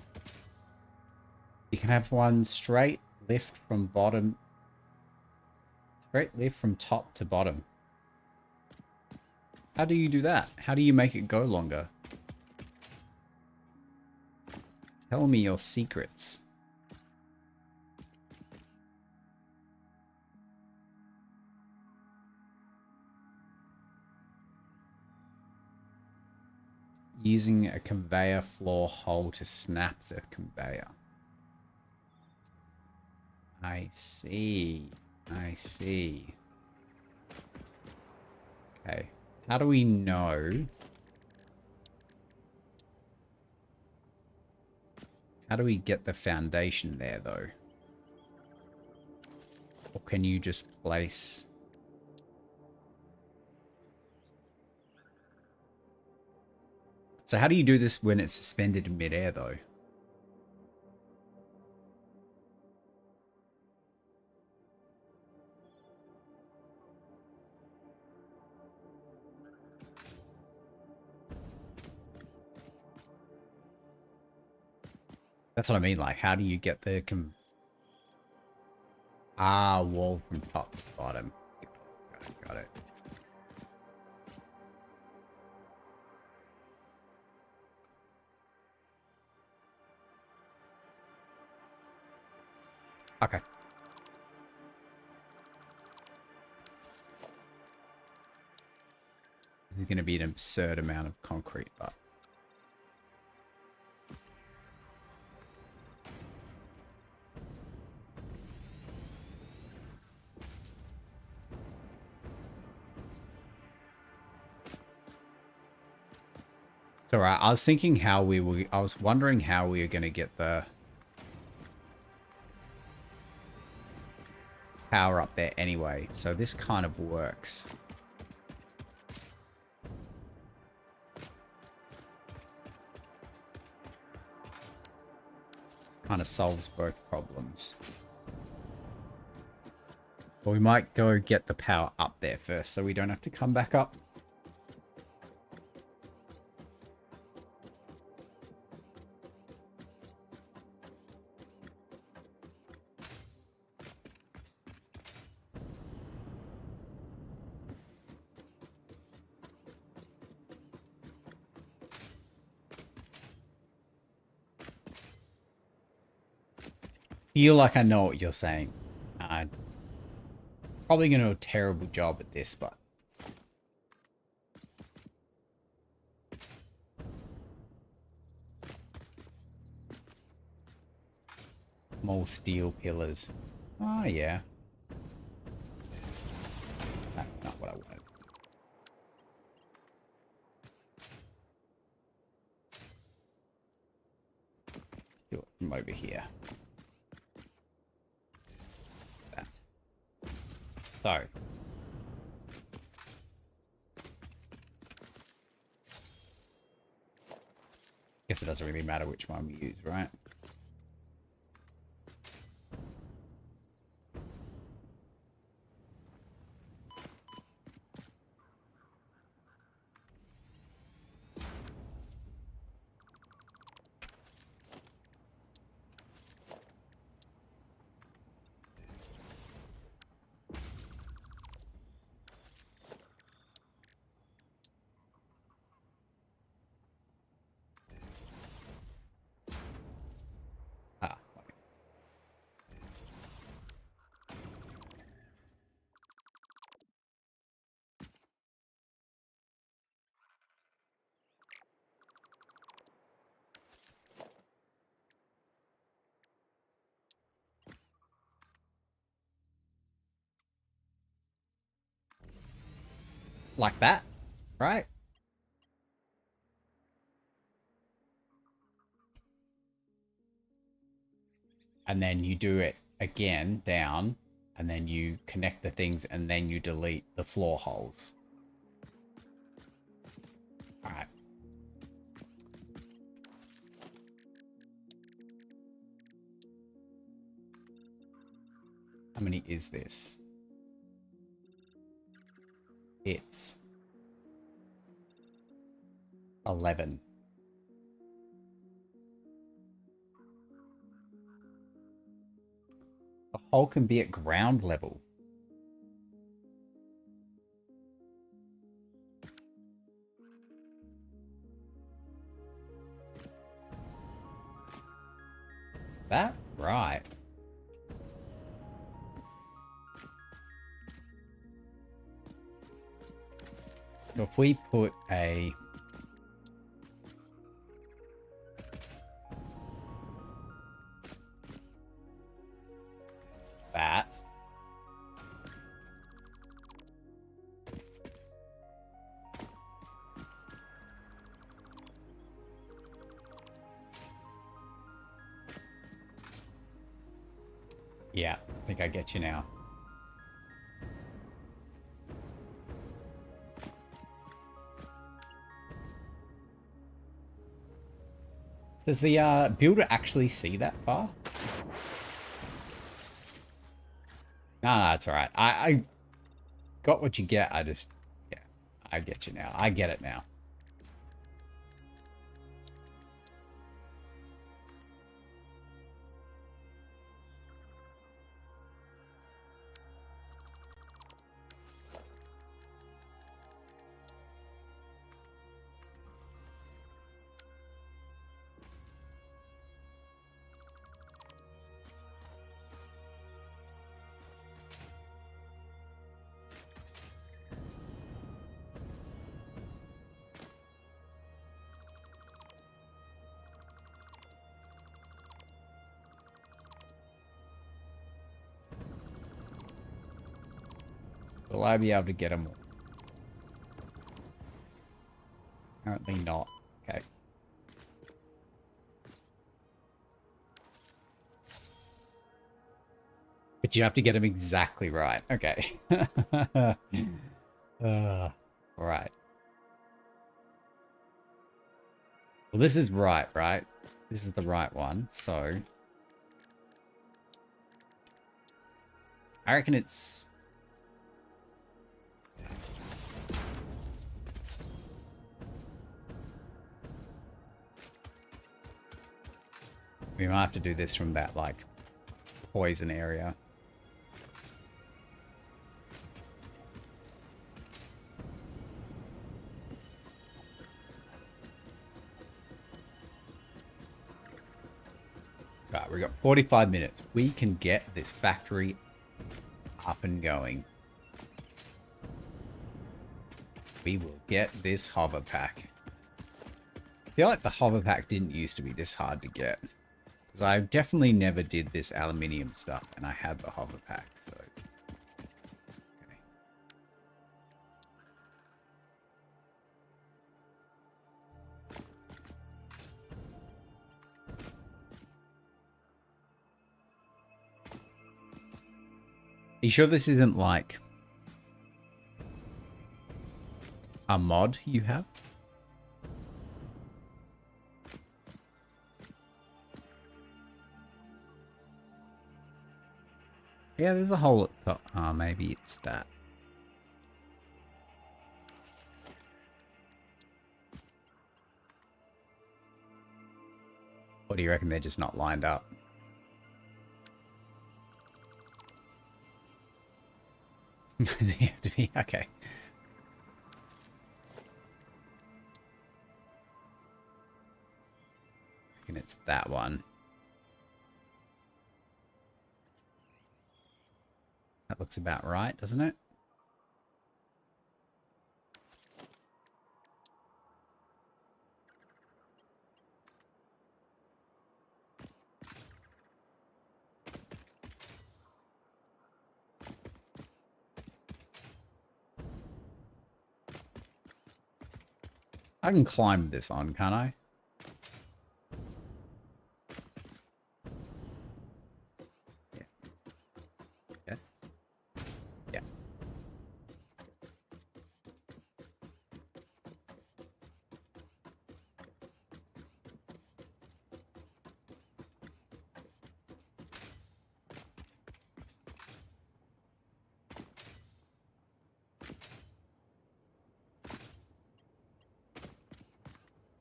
You can have one straight lift from bottom. Straight lift from top to bottom. How do you do that? How do you make it go longer? Tell me your secrets. Using a conveyor floor hole to snap the conveyor. I see. I see. Okay. How do we know? How do we get the foundation there, though? Or can you just place... So how do you do this when it's suspended in midair, though? That's what I mean. Like, how do you get the... wall from top to bottom. Got it. Okay. This is going to be an absurd amount of concrete, but... It's alright. I was thinking how we were... I was wondering how we were going to get the... power up there anyway. So this kind of works. Kind of solves both problems. But we might go get the power up there first so we don't have to come back up. Feel like I know what you're saying. Probably going to do a terrible job at this, but... Small steel pillars. Oh, yeah. That's not what I wanted. Do it from over here. That. So. Guess it doesn't really matter which one we use, right? Ah, like that, right? And then you do it again down, and then you connect the things, and then you delete the floor holes. All right. How many is this? It's 11. The hole can be at ground level. That right. So if we put a that. Yeah, I think I get you now. Does the builder actually see that far? No, it's all right. I got what you get. Yeah, I get you now. I get it now. Will I be able to get them all? Apparently not. Okay. But you have to get them exactly right. Okay. All right. Well, this is right? This is the right one. So I reckon it's... We might have to do this from that, like, poison area. Right, we've got 45 minutes. We can get this factory up and going. We will get this hover pack. I feel like the hover pack didn't used to be this hard to get. Because I definitely never did this aluminium stuff, and I had the hover pack, so... Okay. Are you sure this isn't like a mod you have? Yeah, there's a hole at the top. Oh, maybe it's that. Or do you reckon they're just not lined up? Does it have to be? Okay. I reckon it's that one. That looks about right, doesn't it? I can climb this on, can't I? Yeah. Yes. Yeah.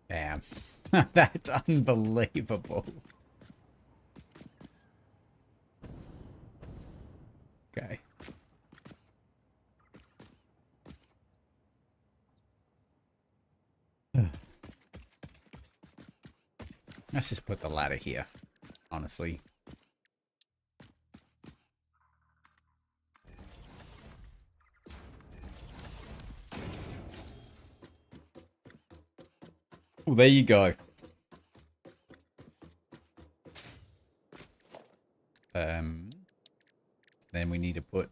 Damn. That's unbelievable. Okay. Let's just put the ladder here. honestly. Well, there you go. Then we need to put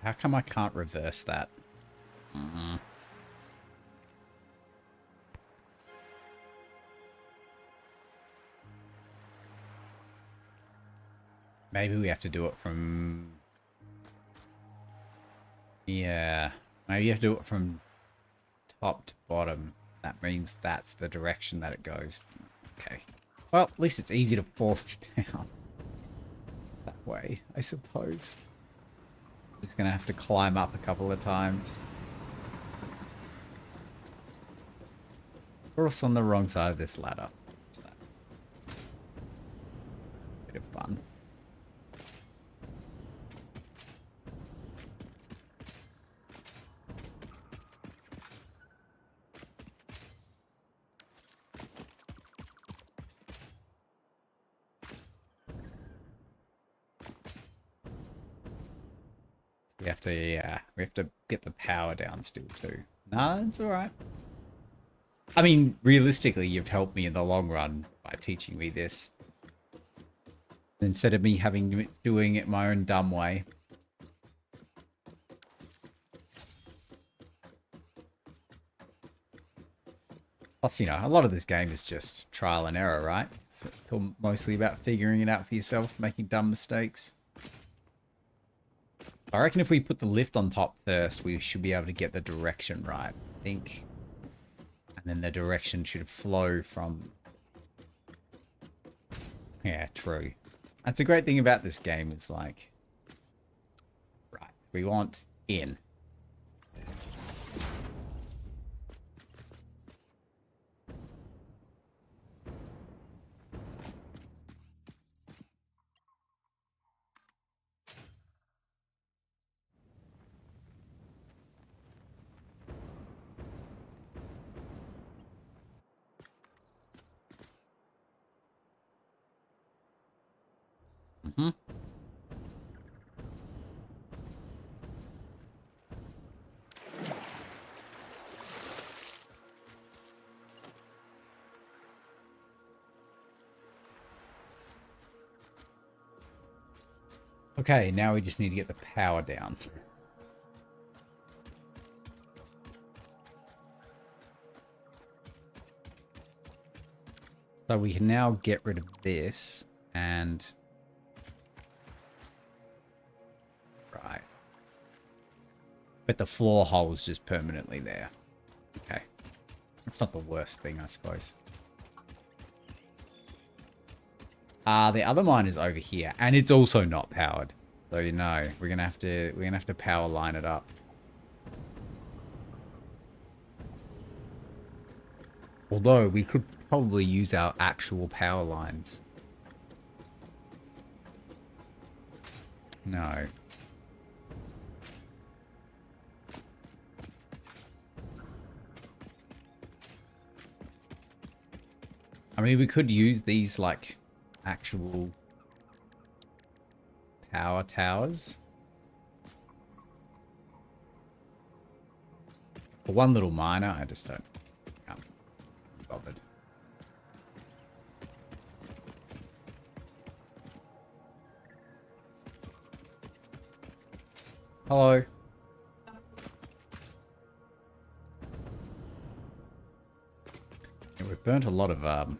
how come I can't reverse that? Maybe we have to do it from... Yeah. Maybe you have to do it from top to bottom. That means that's the direction that it goes. Okay. Well, at least it's easy to fall down that way, I suppose. He's going to have to climb up a couple of times. We're also on the wrong side of this ladder. So that's a bit of fun. We have to get the power down still too. Nah, it's alright. I mean, realistically, you've helped me in the long run by teaching me this. Instead of me doing it my own dumb way. Plus, you know, a lot of this game is just trial and error, right? So it's all mostly about figuring it out for yourself, making dumb mistakes. I reckon if we put the lift on top first, we should be able to get the direction right, I think. And then the direction should flow from... Yeah, true. That's a great thing about this game, is like... Right, we want in. Mm-hmm. Okay, now we just need to get the power down. So we can now get rid of this and... Right. But the floor hole is just permanently there. Okay. That's not the worst thing, I suppose. The other mine is over here, and it's also not powered. So you know, we're gonna have to power line it up. Although we could probably use our actual power lines. No. I mean, we could use these like actual power towers. For one little miner, I just can't be bothered. We've burnt a lot of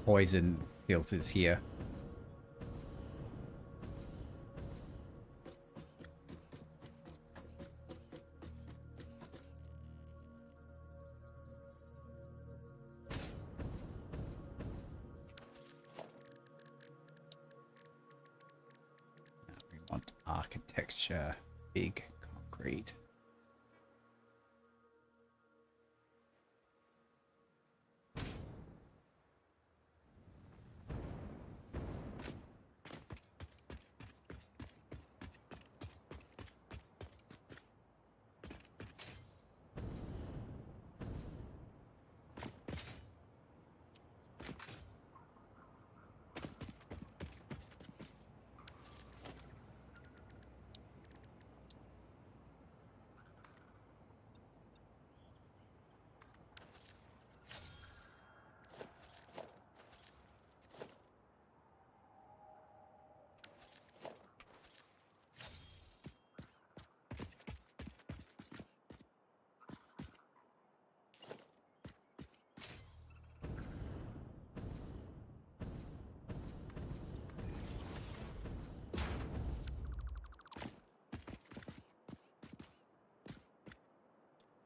poison filters here. We want architecture, big concrete.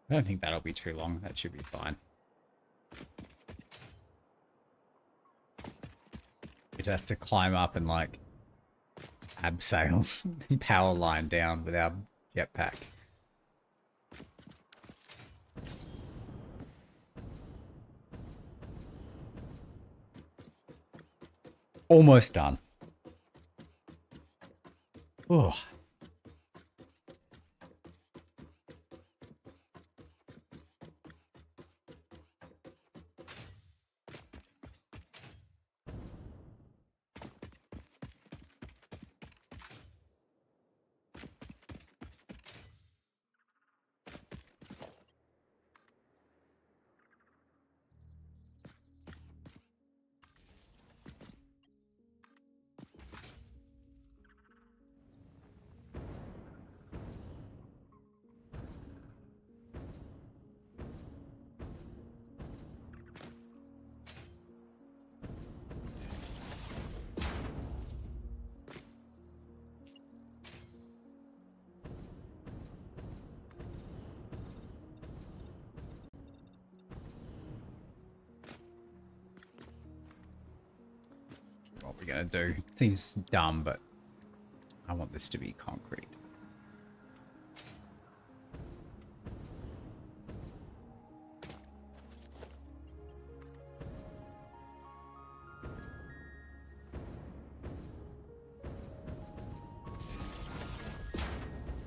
I don't think that'll be too long. That should be fine. We'd have to climb up and like abseil and power line down with our jetpack. Almost done. Oh. What we're gonna do. Seems dumb, but I want this to be concrete.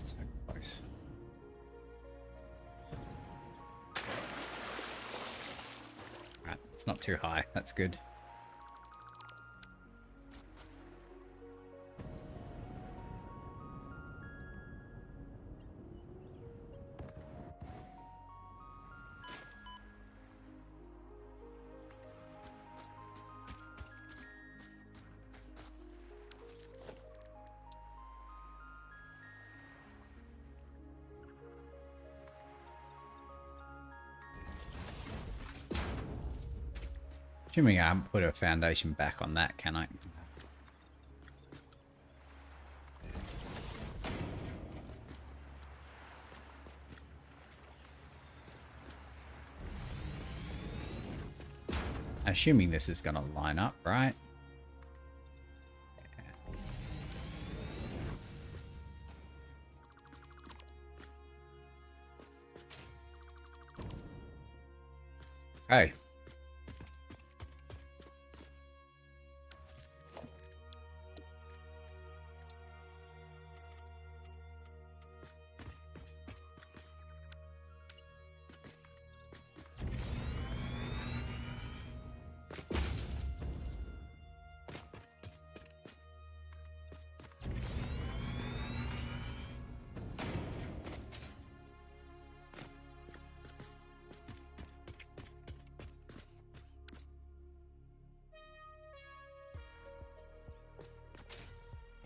So close. Right, it's not too high. That's good. Assuming I haven't put a foundation back on that, can I? Assuming this is going to line up, right? Okay.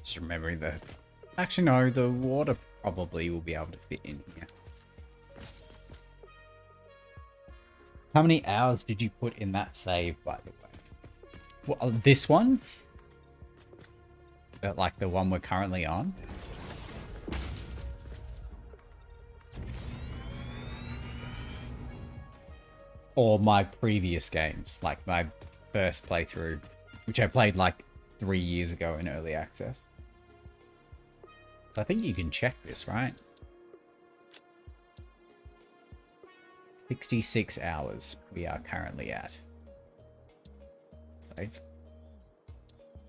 Just remembering that. Actually, no, the water probably will be able to fit in here. How many hours did you put in that save, by the way? Well, this one? Like the one we're currently on? Or my previous games, like my first playthrough, which I played like 3 years ago in early access. So I think you can check this, right? 66 hours we are currently at. Save.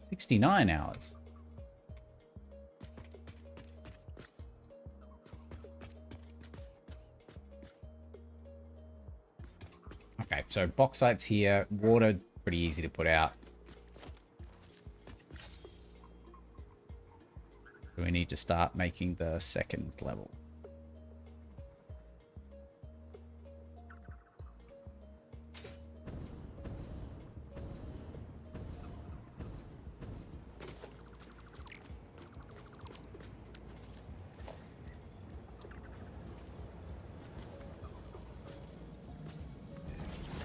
69 hours. Okay, so bauxite's here. Water, pretty easy to put out. So we need to start making the second level.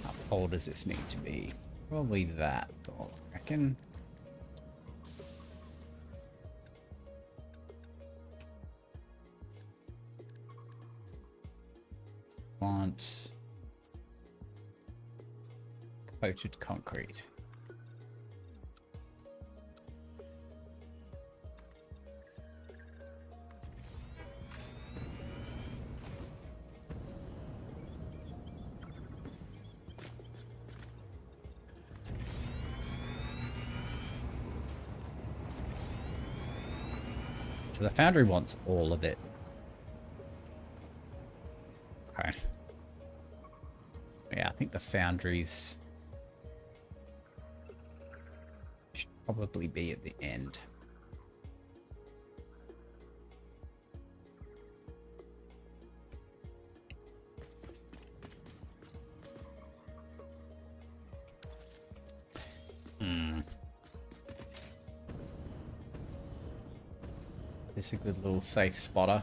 How cold does this need to be? Probably that, I reckon. Want coated concrete. So the foundry wants all of it. Okay. Yeah, I think the foundries should probably be at the end. Is this a good little safe spotter?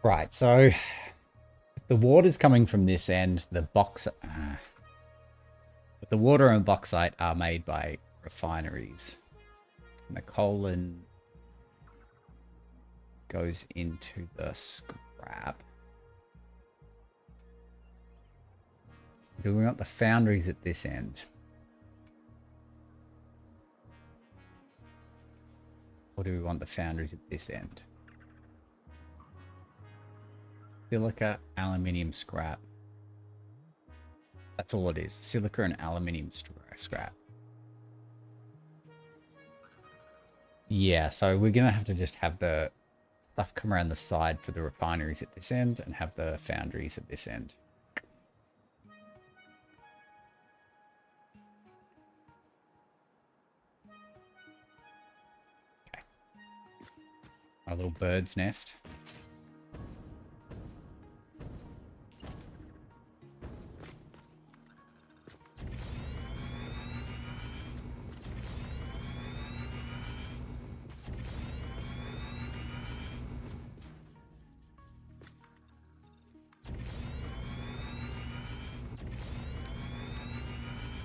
Right, so the water's coming from this end. The water and bauxite are made by refineries. And the colon goes into the scrap. Do we want the foundries at this end? Or do we want the foundries at this end? Silica, aluminium, scrap. That's all it is. Silica and aluminium scrap. Yeah, so we're going to have to just have the stuff come around the side for the refineries at this end and have the foundries at this end. Okay. Our little bird's nest.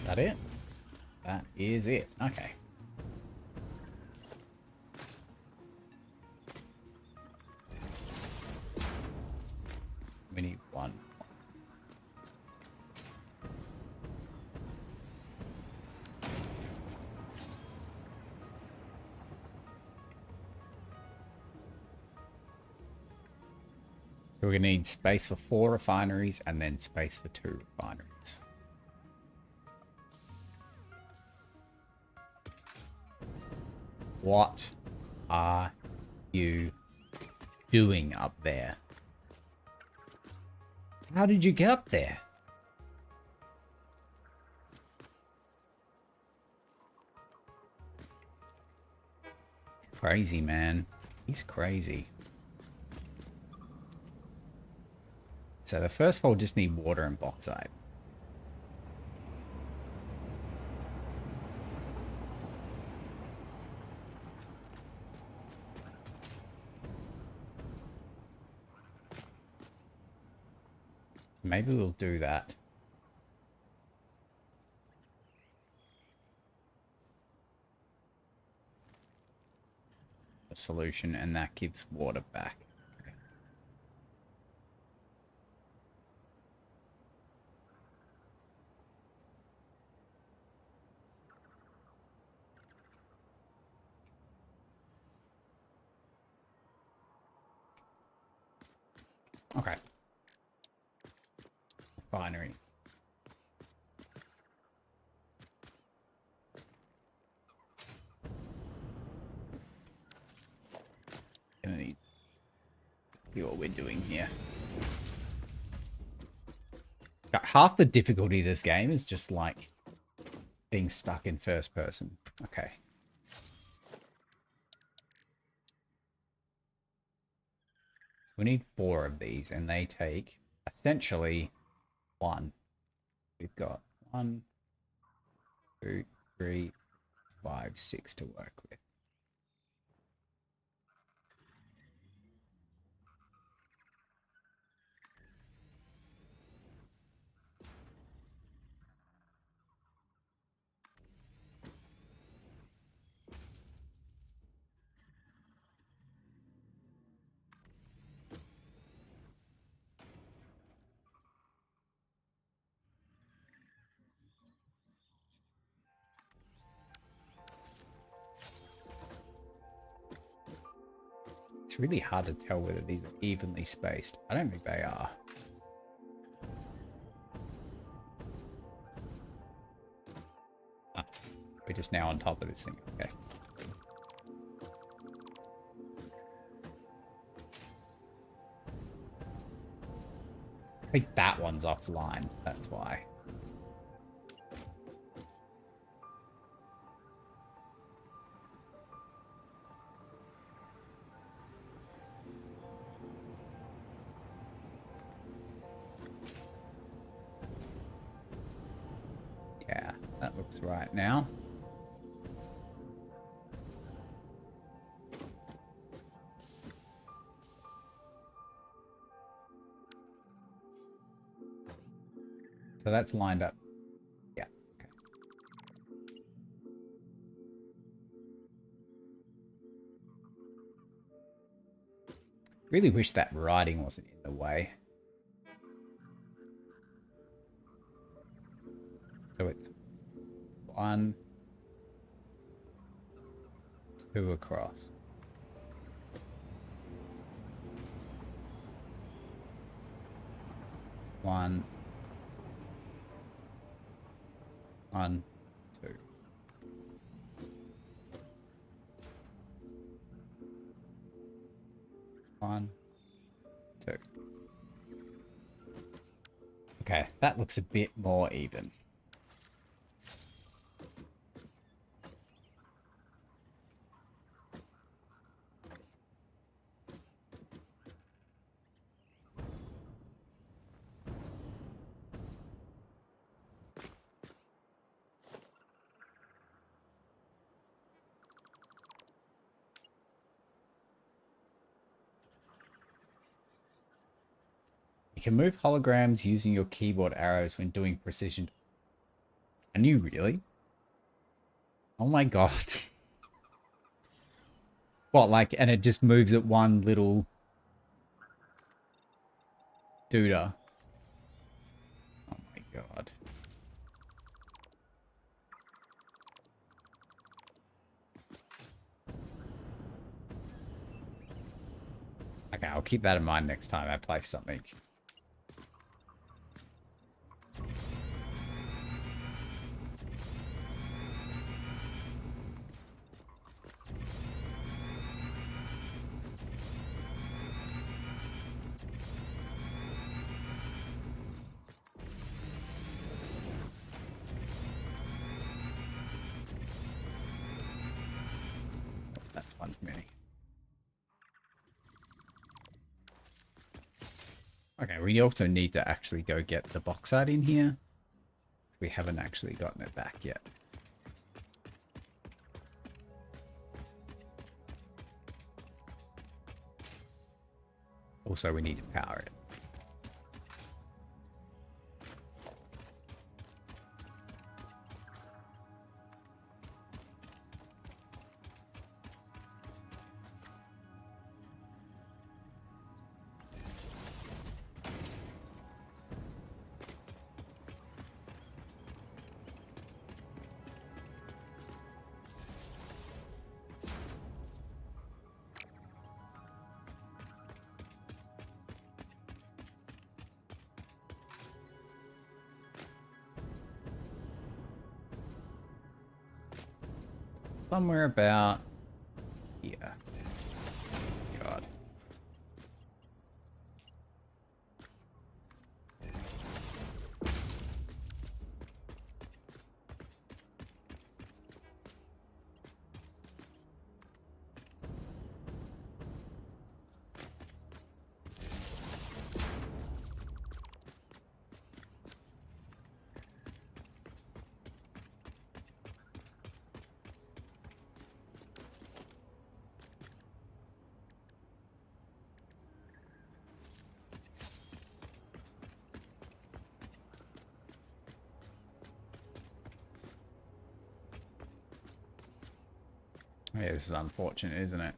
That it? That is it. Okay. We need one. So we're going to need space for 4 refineries and then space for 2 refineries. What are you doing up there? How did you get up there? Crazy, man. He's crazy. So the first four just need water and bauxite. . Maybe we'll do that. A solution, and that gives water back. Okay. Binary. Gonna need to see what we're doing here. Half the difficulty of this game is just like being stuck in first person. Okay. We need 4 of these, and they take essentially 1. We've got 1, 2, 3, 5, 6 to work with. It's really hard to tell whether these are evenly spaced. I don't think they are. Ah, we're just now on top of this thing. Okay. I think that one's offline. That's why. Yeah, that looks right now. So that's lined up. Yeah. Okay. Really wish that writing wasn't in the way. So it's 1, 2 across. One, 1, 2. One, 2. Okay, that looks a bit more even. You can move holograms using your keyboard arrows when doing precision. And you really? Oh my god. What, like, and it just moves at one little doodah. Oh my god. Okay, I'll keep that in mind next time I play something. That's one for me. Okay, we also need to actually go get the bauxite in here. We haven't actually gotten it back yet. Also, we need to power it. somewhere about here. God. Yeah, this is unfortunate, isn't it?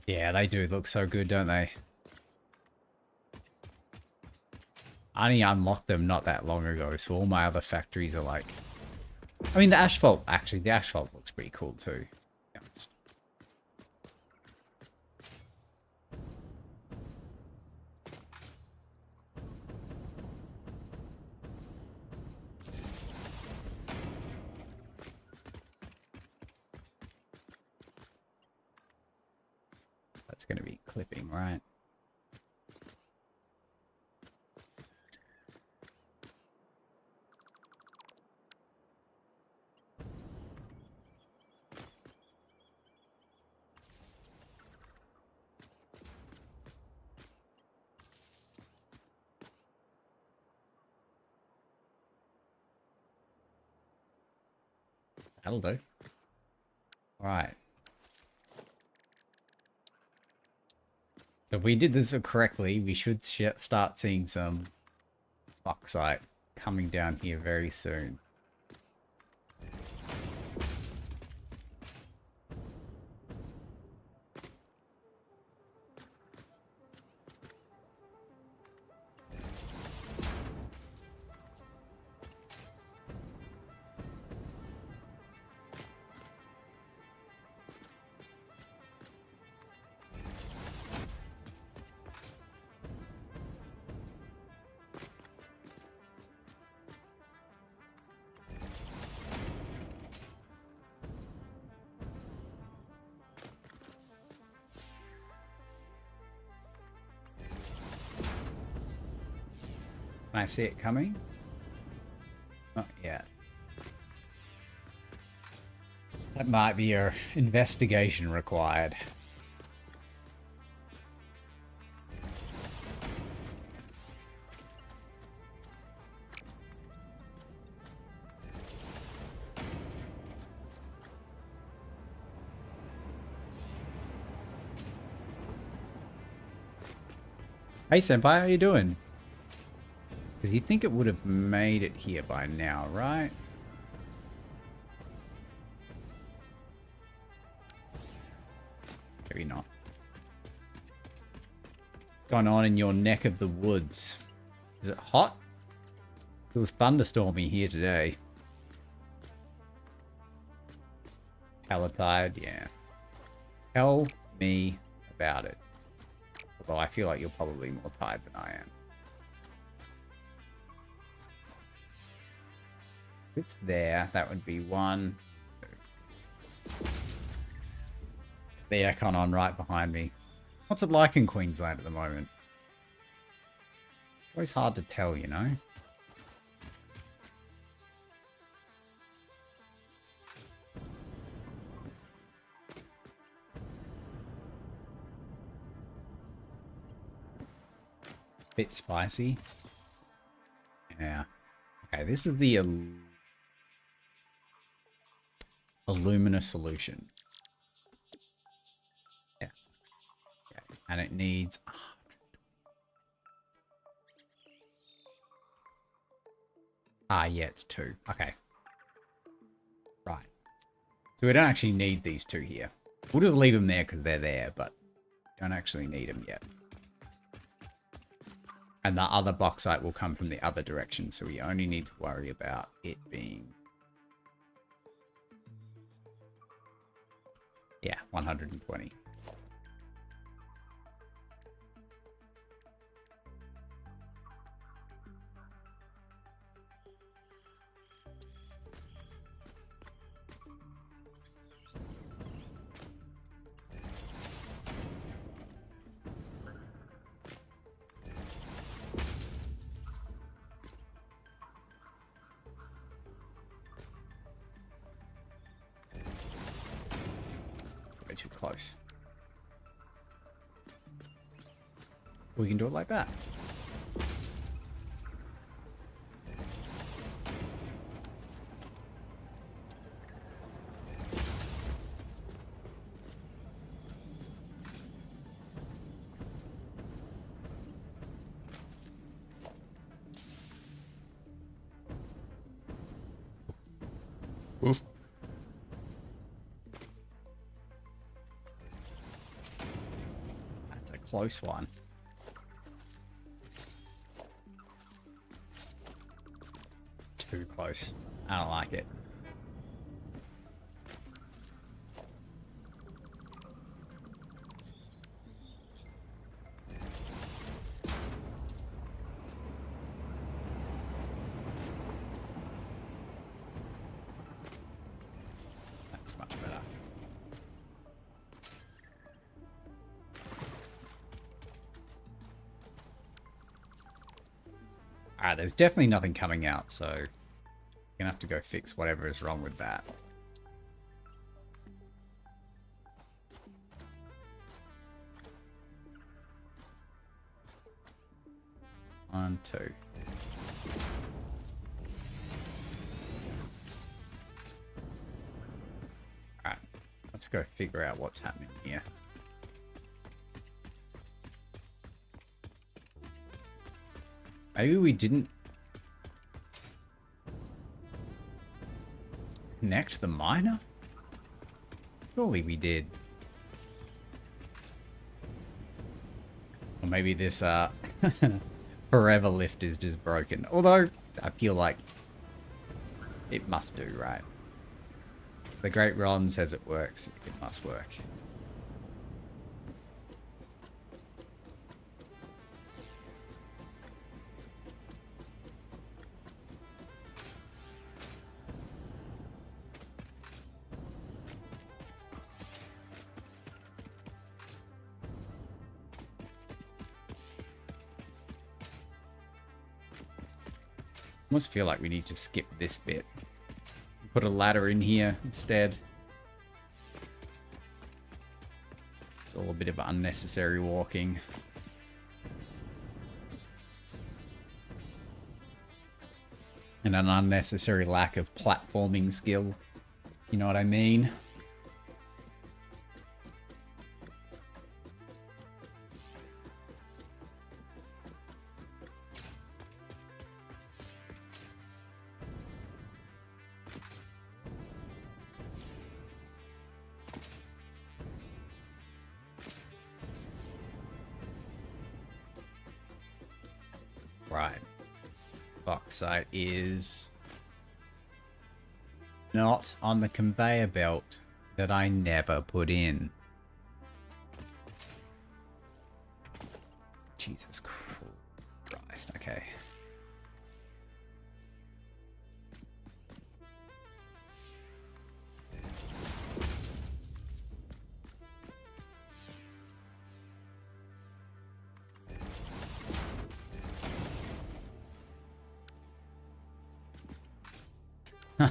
Yeah, they do look so good, don't they? I only unlocked them not that long ago, so all my other factories are like... I mean, the asphalt, actually, the asphalt looks pretty cool too, to be honest. That's going to be clipping, right? That'll do. Right. So if we did this correctly, we should start seeing some bauxite coming down here very soon. Can I see it coming? Not yet. That might be an investigation required. Hey Senpai, how you doing? Because you'd think it would have made it here by now, right? Maybe not. What's going on in your neck of the woods? Is it hot? It was thunderstormy here today. Hella tired, yeah. Tell me about it. Although I feel like you're probably more tired than I am. If it's there, that would be 1, 2. The aircon on right behind me. What's it like in Queensland at the moment? It's always hard to tell, you know? Bit spicy. Yeah. Okay, this is the alumina solution. Yeah. Okay. And it needs... Ah, yeah, it's 2. Okay. Right. So we don't actually need these two here. We'll just leave them there because they're there, but don't actually need them yet. And the other bauxite will come from the other direction, so we only need to worry about it being... Yeah, 120. Too close. We can do it like that. Oof. Close one. Too close. I don't like it. That's much better. Alright, there's definitely nothing coming out, so you're gonna have to go fix whatever is wrong with that. One, two. Alright, let's go figure out what's happening here. Maybe we didn't connect the miner? Surely we did. Or maybe this forever lift is just broken. Although, I feel like it must do, right? The Great Ron says it works. It must work. Almost feel like we need to skip this bit. Put a ladder in here instead. It's all a bit of unnecessary walking. And an unnecessary lack of platforming skill. You know what I mean? Right. Bauxite is not on the conveyor belt that I never put in. Jesus Christ. Okay.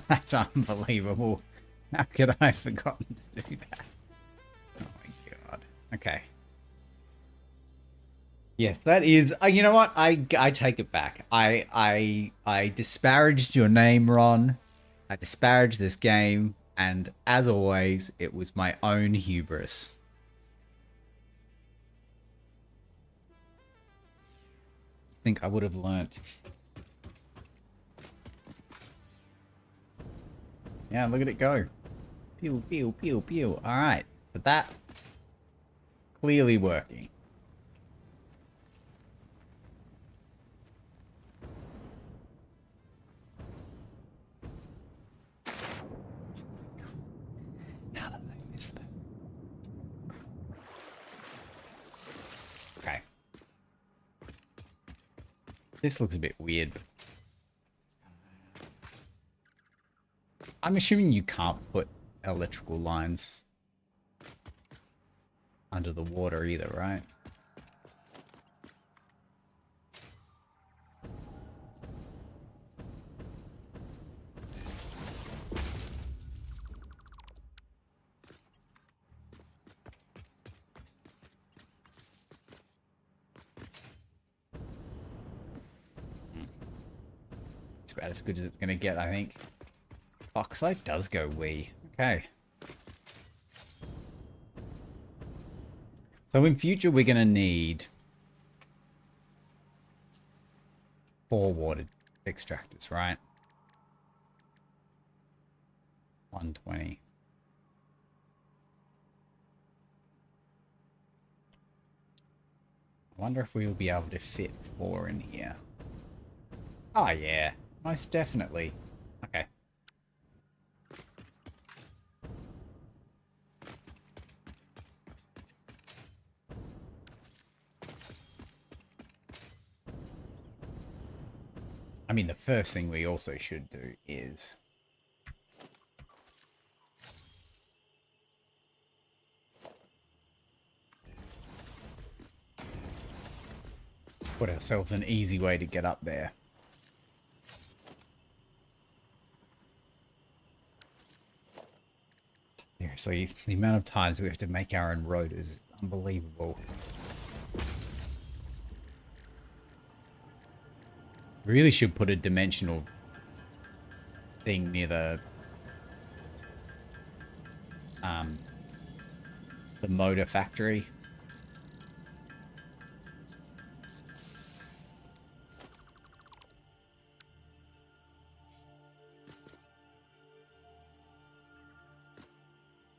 That's unbelievable. How could I have forgotten to do that? Oh my god. Okay. Yes, that is... you know what? I take it back. I disparaged your name, Ron. I disparaged this game. And as always, it was my own hubris. I think I would have learnt. Yeah, look at it go. Pew, pew, pew, pew. Alright. So that clearly working. How did I miss that? Okay. This looks a bit weird. I'm assuming you can't put electrical lines under the water either, right? It's about as good as it's gonna get, I think. Oxide does go wee. Okay. So in future, we're going to need 4 water extractors, right? 120. I wonder if we will be able to fit 4 in here. Oh, yeah. Most definitely. Okay. I mean, the first thing we also should do is put ourselves an easy way to get up there. Seriously, the amount of times we have to make our own road is unbelievable. Really should put a dimensional thing near the motor factory.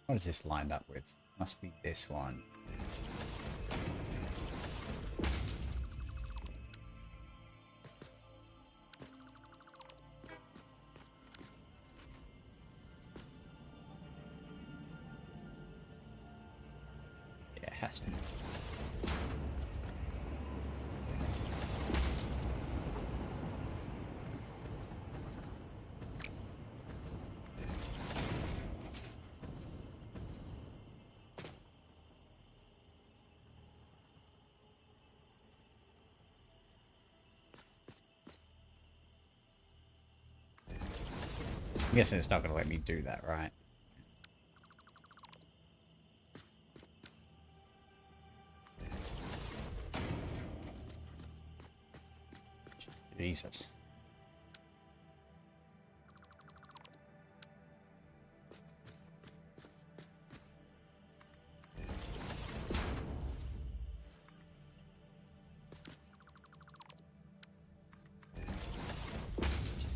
What is this lined up with? Must be this one. Yeah, it has to be. I'm guessing it's not going to let me do that, right? Jesus.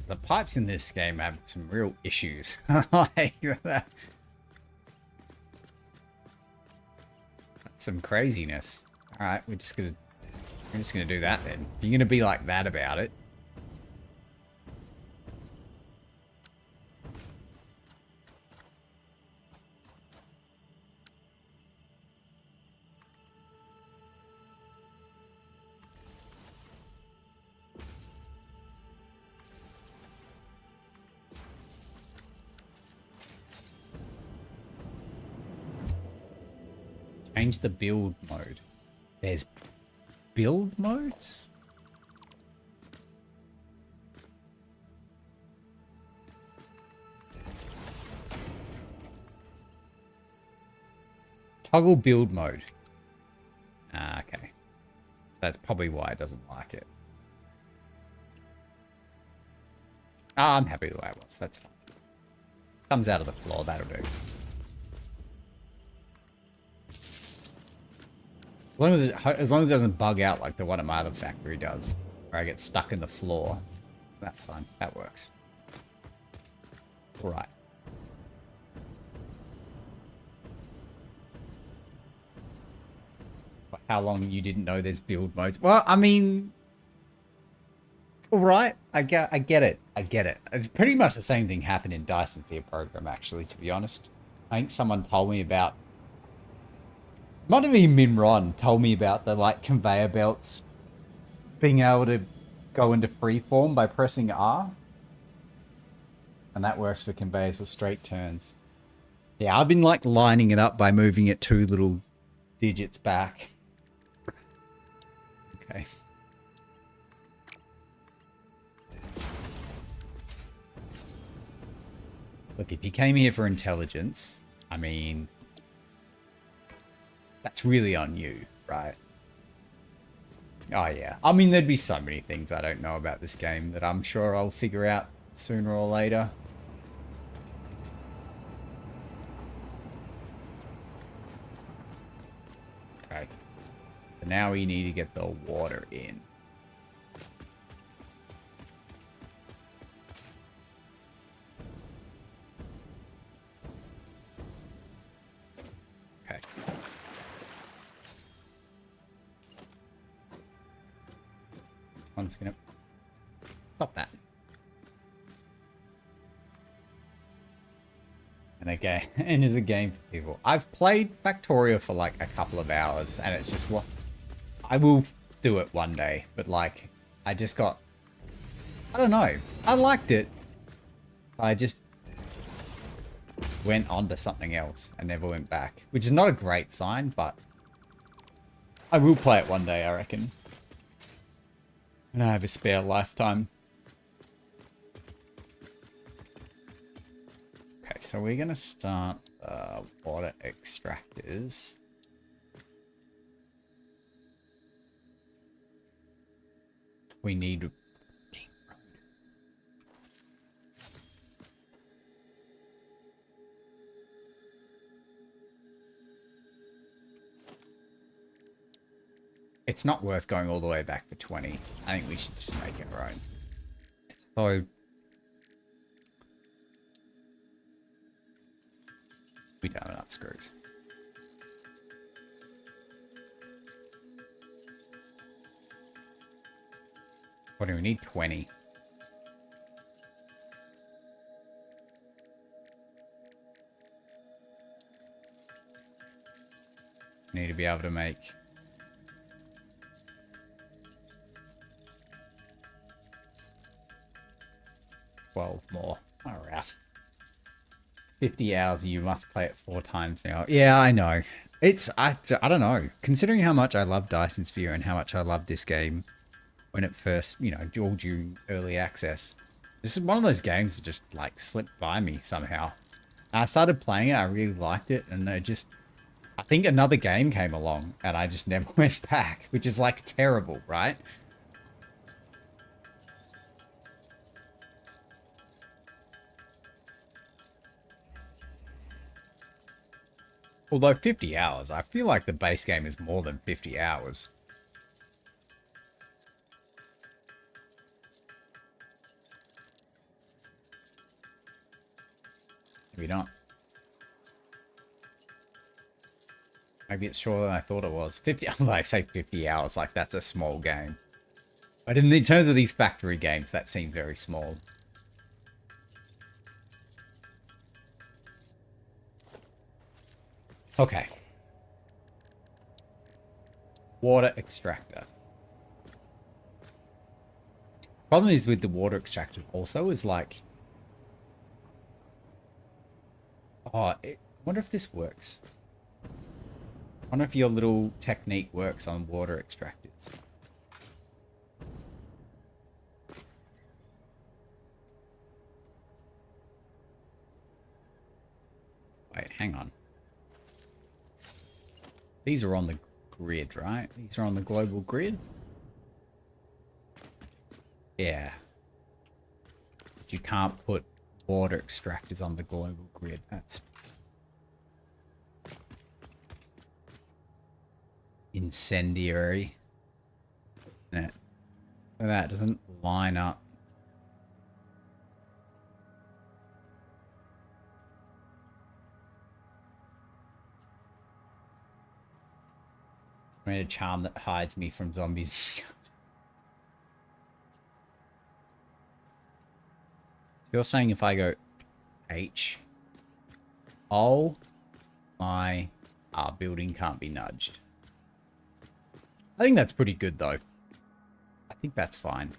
The pipes in this game have some real issues. Like that. That's some craziness. All right, we're just gonna do that then. If you're gonna be like that about it. Change the build mode. There's build modes? Toggle build mode. Ah, okay. That's probably why it doesn't like it. Ah, I'm happy the way it was. That's fine. Comes out of the floor, that'll do. As long as it doesn't bug out like the one at my other factory does, where I get stuck in the floor. That's fine. That works. All right. how long you didn't know there's build modes. Well, I mean, all right. I get it. I get it. It's pretty much the same thing happened in Dyson Sphere program, actually, to be honest. I think someone told me about, might have been Minron told me about the like conveyor belts being able to go into freeform by pressing R. And that works for conveyors with straight turns. Yeah, I've been like lining it up by moving it 2 little digits back. Okay. Look, if you came here for intelligence, I mean, that's really on you, right? Oh, yeah. I mean, there'd be so many things I don't know about this game that I'm sure I'll figure out sooner or later. Okay. So now we need to get the water in. Okay. One's gonna stop that. And again, and is a game for people. I've played Factorio for like a couple of hours, and it's just what I will do it one day. But like, I just got, I don't know. I liked it. I just went on to something else and never went back, which is not a great sign, but I will play it one day, I reckon. And I have a spare lifetime. Okay, so we're going to start water extractors. We need... It's not worth going all the way back for 20. I think we should just make it our own. So... we don't have enough screws. What do we need? 20. Need to be able to make... 12 more. Alright. 50 hours, you must play it 4 times now. Yeah, I know. It's, I don't know. Considering how much I love Dyson Sphere and how much I love this game when it first, you know, all due early access. This is one of those games that just, like, slipped by me somehow. I started playing it, I really liked it, and I think another game came along, and I just never went back, which is, like, terrible, right? Although 50 hours, I feel like the base game is more than 50 hours. Maybe not. Maybe it's shorter than I thought it was. 50, I say 50 hours, like that's a small game. But in terms of these factory games, that seems very small. Okay. Water extractor. Problem is with the water extractor also is like... oh, I wonder if this works. I wonder if your little technique works on water extractors. Wait, hang on. These are on the grid, right? These are on the global grid? Yeah. But you can't put water extractors on the global grid. That's incendiary. Yeah. That doesn't line up. I made a charm that hides me from zombies. You're saying if I go H, oh my, our building can't be nudged. I think that's pretty good though. I think that's fine.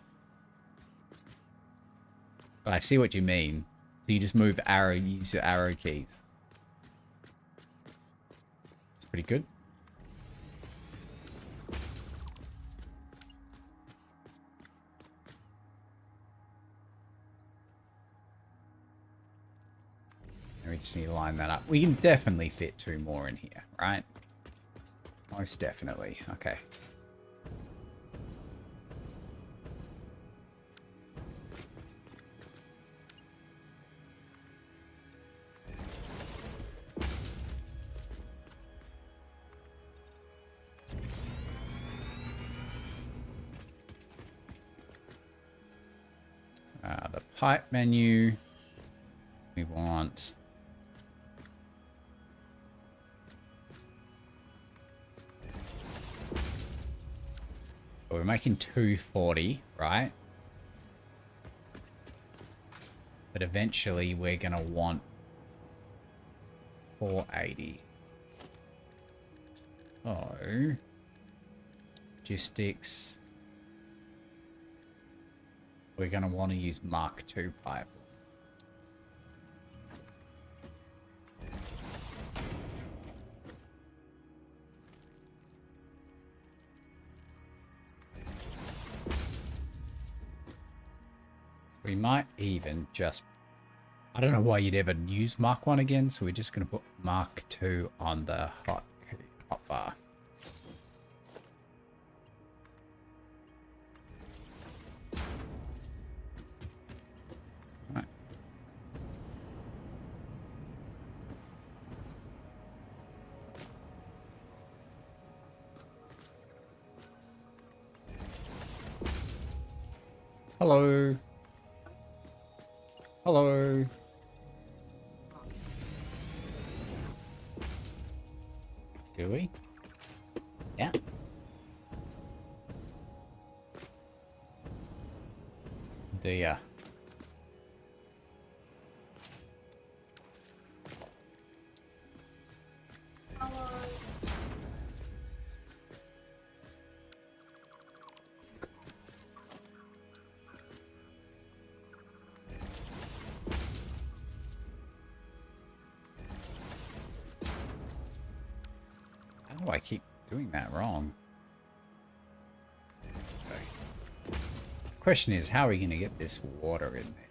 But I see what you mean. So you just move arrow, use your arrow keys. It's pretty good. And we just need to line that up. We can definitely fit 2 more in here, right? Most definitely. Okay. The pipe menu. We want... So we're making 240, right? But eventually we're going to want 480. Oh. Logistics. We're going to want to use Mark II pipe. We might even just... I don't know why you'd ever use Mark 1 again, so we're just going to put Mark 2 on the hot bar. Right. Hello. Hello. Do we? Yeah. Do ya? How do I keep doing that wrong? Okay. The question is, how are we going to get this water in there?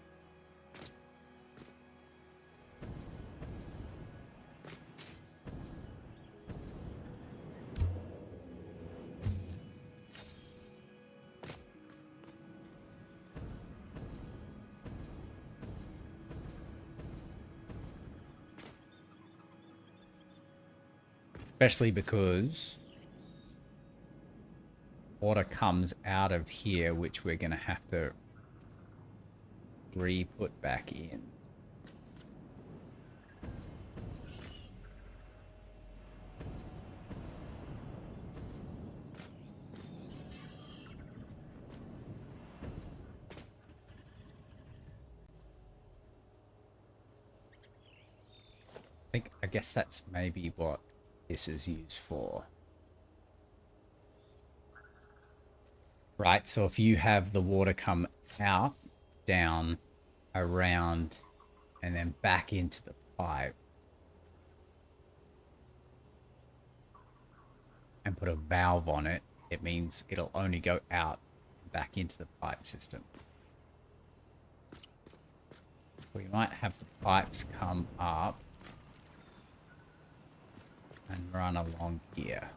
Especially because water comes out of here, which we're going to have to re-put back in. I guess that's maybe what this is used for. Right, so if you have the water come out, down, around, and then back into the pipe, and put a valve on it, it means it'll only go out back into the pipe system. We might have the pipes come up and run along here.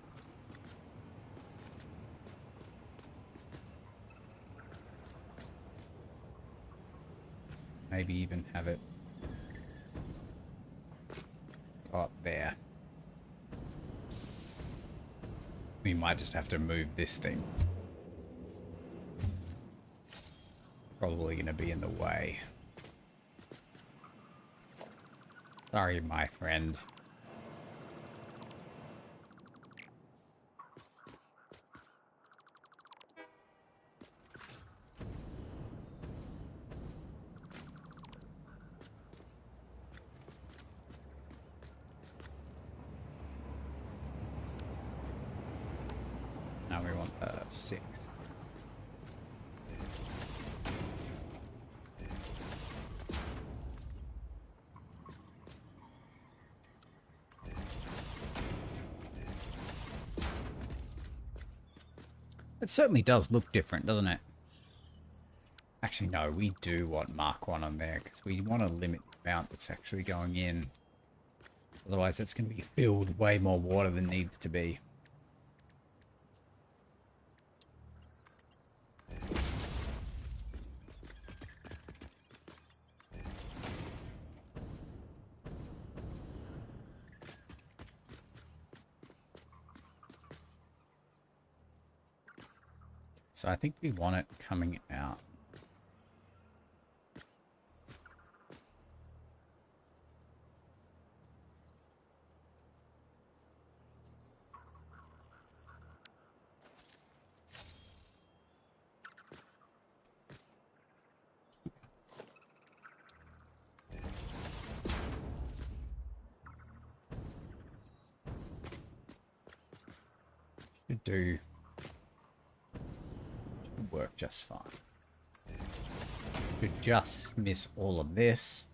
Maybe even have it go up there. We might just have to move this thing. It's probably going to be in the way. Sorry, my friend. now we want 6. It certainly does look different, doesn't it? Actually, no, we do want Mark 1 on there because we want to limit the amount that's actually going in. Otherwise, it's going to be filled way more water than needs to be. So I think we want it coming out. Should work just fine. Could just miss all of this.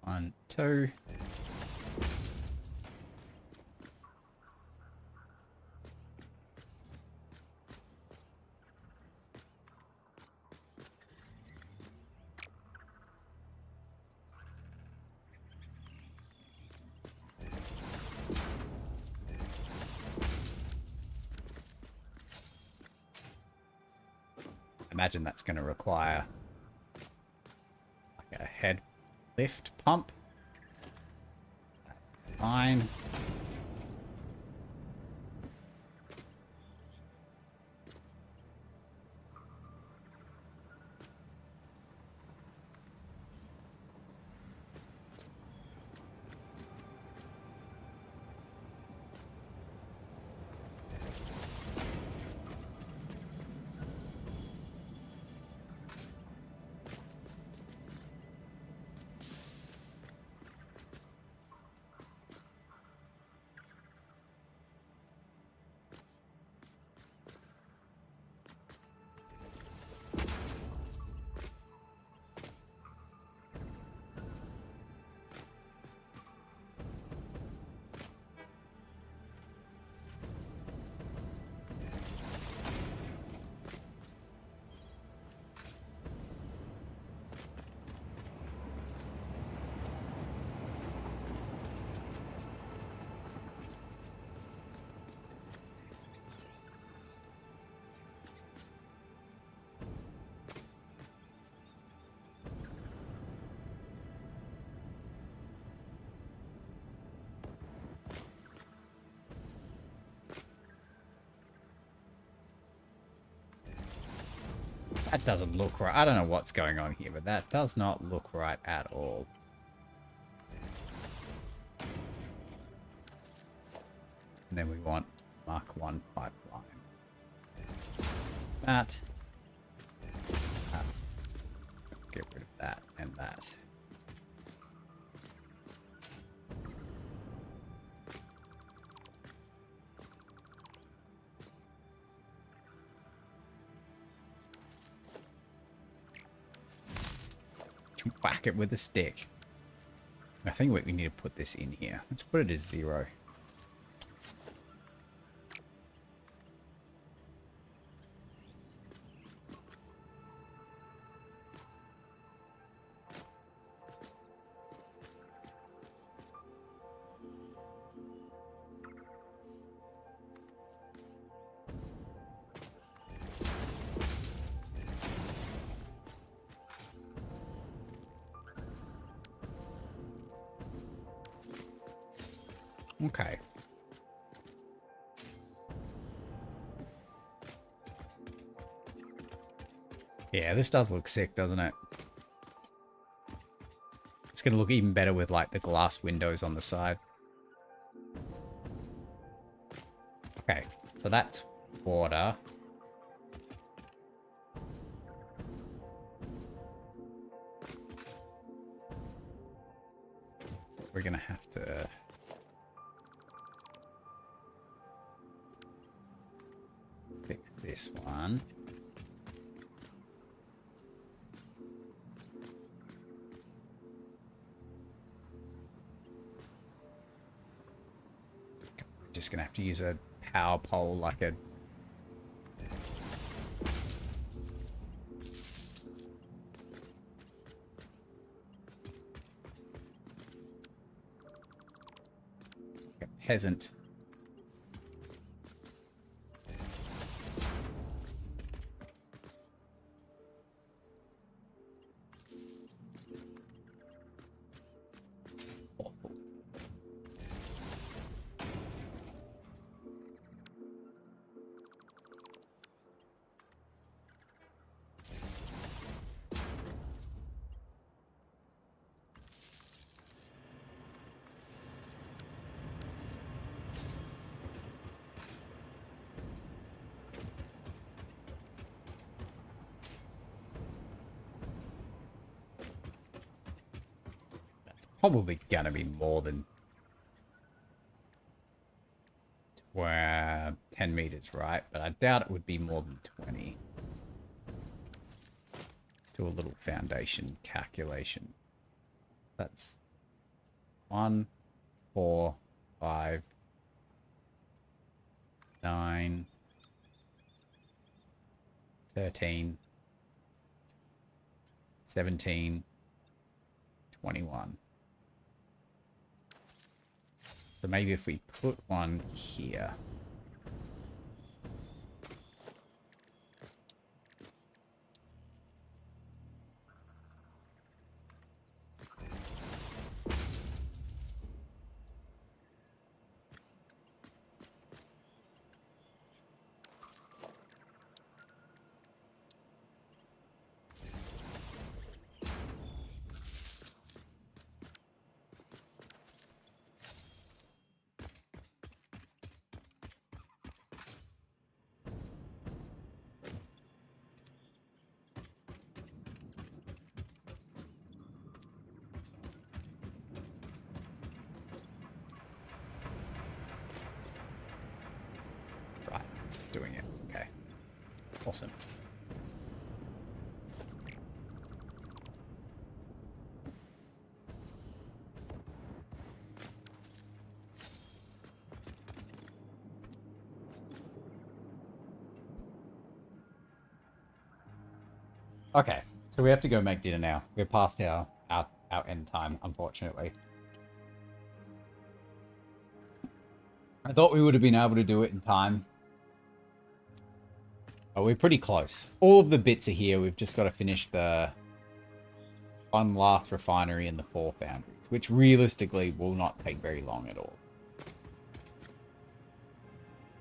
One, two. Imagine that's going to require like a head lift pump. That's fine. That doesn't look right. I don't know what's going on here, but that does not look right at all. And then we want Mark 1 pipeline. That. Get rid of that and that. Whack it with a stick. I think we need to put this in here. Let's put it as 0. Okay. Yeah, this does look sick, doesn't it? It's going to look even better with like the glass windows on the side. Okay, so that's water. we're going to have to... fix this one. Just gonna have to use a power pole like a... peasant. Awful. Probably gonna be more than 10 meters, right? But I doubt it would be more than 20. Let's do a little foundation calculation. That's 1, 4, 5, 9, 13, 17, 21. So maybe if we put one here. Right, doing it. Okay. Awesome. Okay, so we have to go make dinner now. We're past our end time, unfortunately. I thought we would have been able to do it in time. But we're pretty close. All of the bits are here. We've just got to finish the one last refinery and the 4 foundries, which realistically will not take very long at all.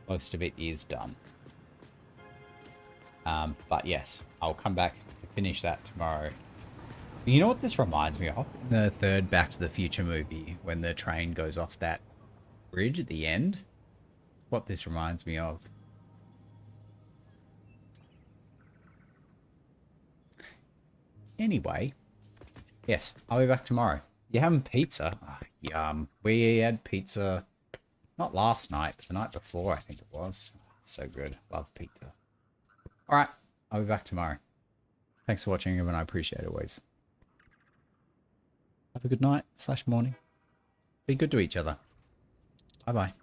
Most of it is done. But yes, I'll come back to finish that tomorrow. You know what this reminds me of? The third Back to the Future movie, when the train goes off that bridge at the end. That's what this reminds me of. Anyway, yes, I'll be back tomorrow. You having pizza? Oh, yum. We had pizza, not last night, but the night before, I think it was. So good. Love pizza. All right, I'll be back tomorrow. Thanks for watching, everyone. I appreciate it always. Have a good night / morning. Be good to each other. Bye-bye.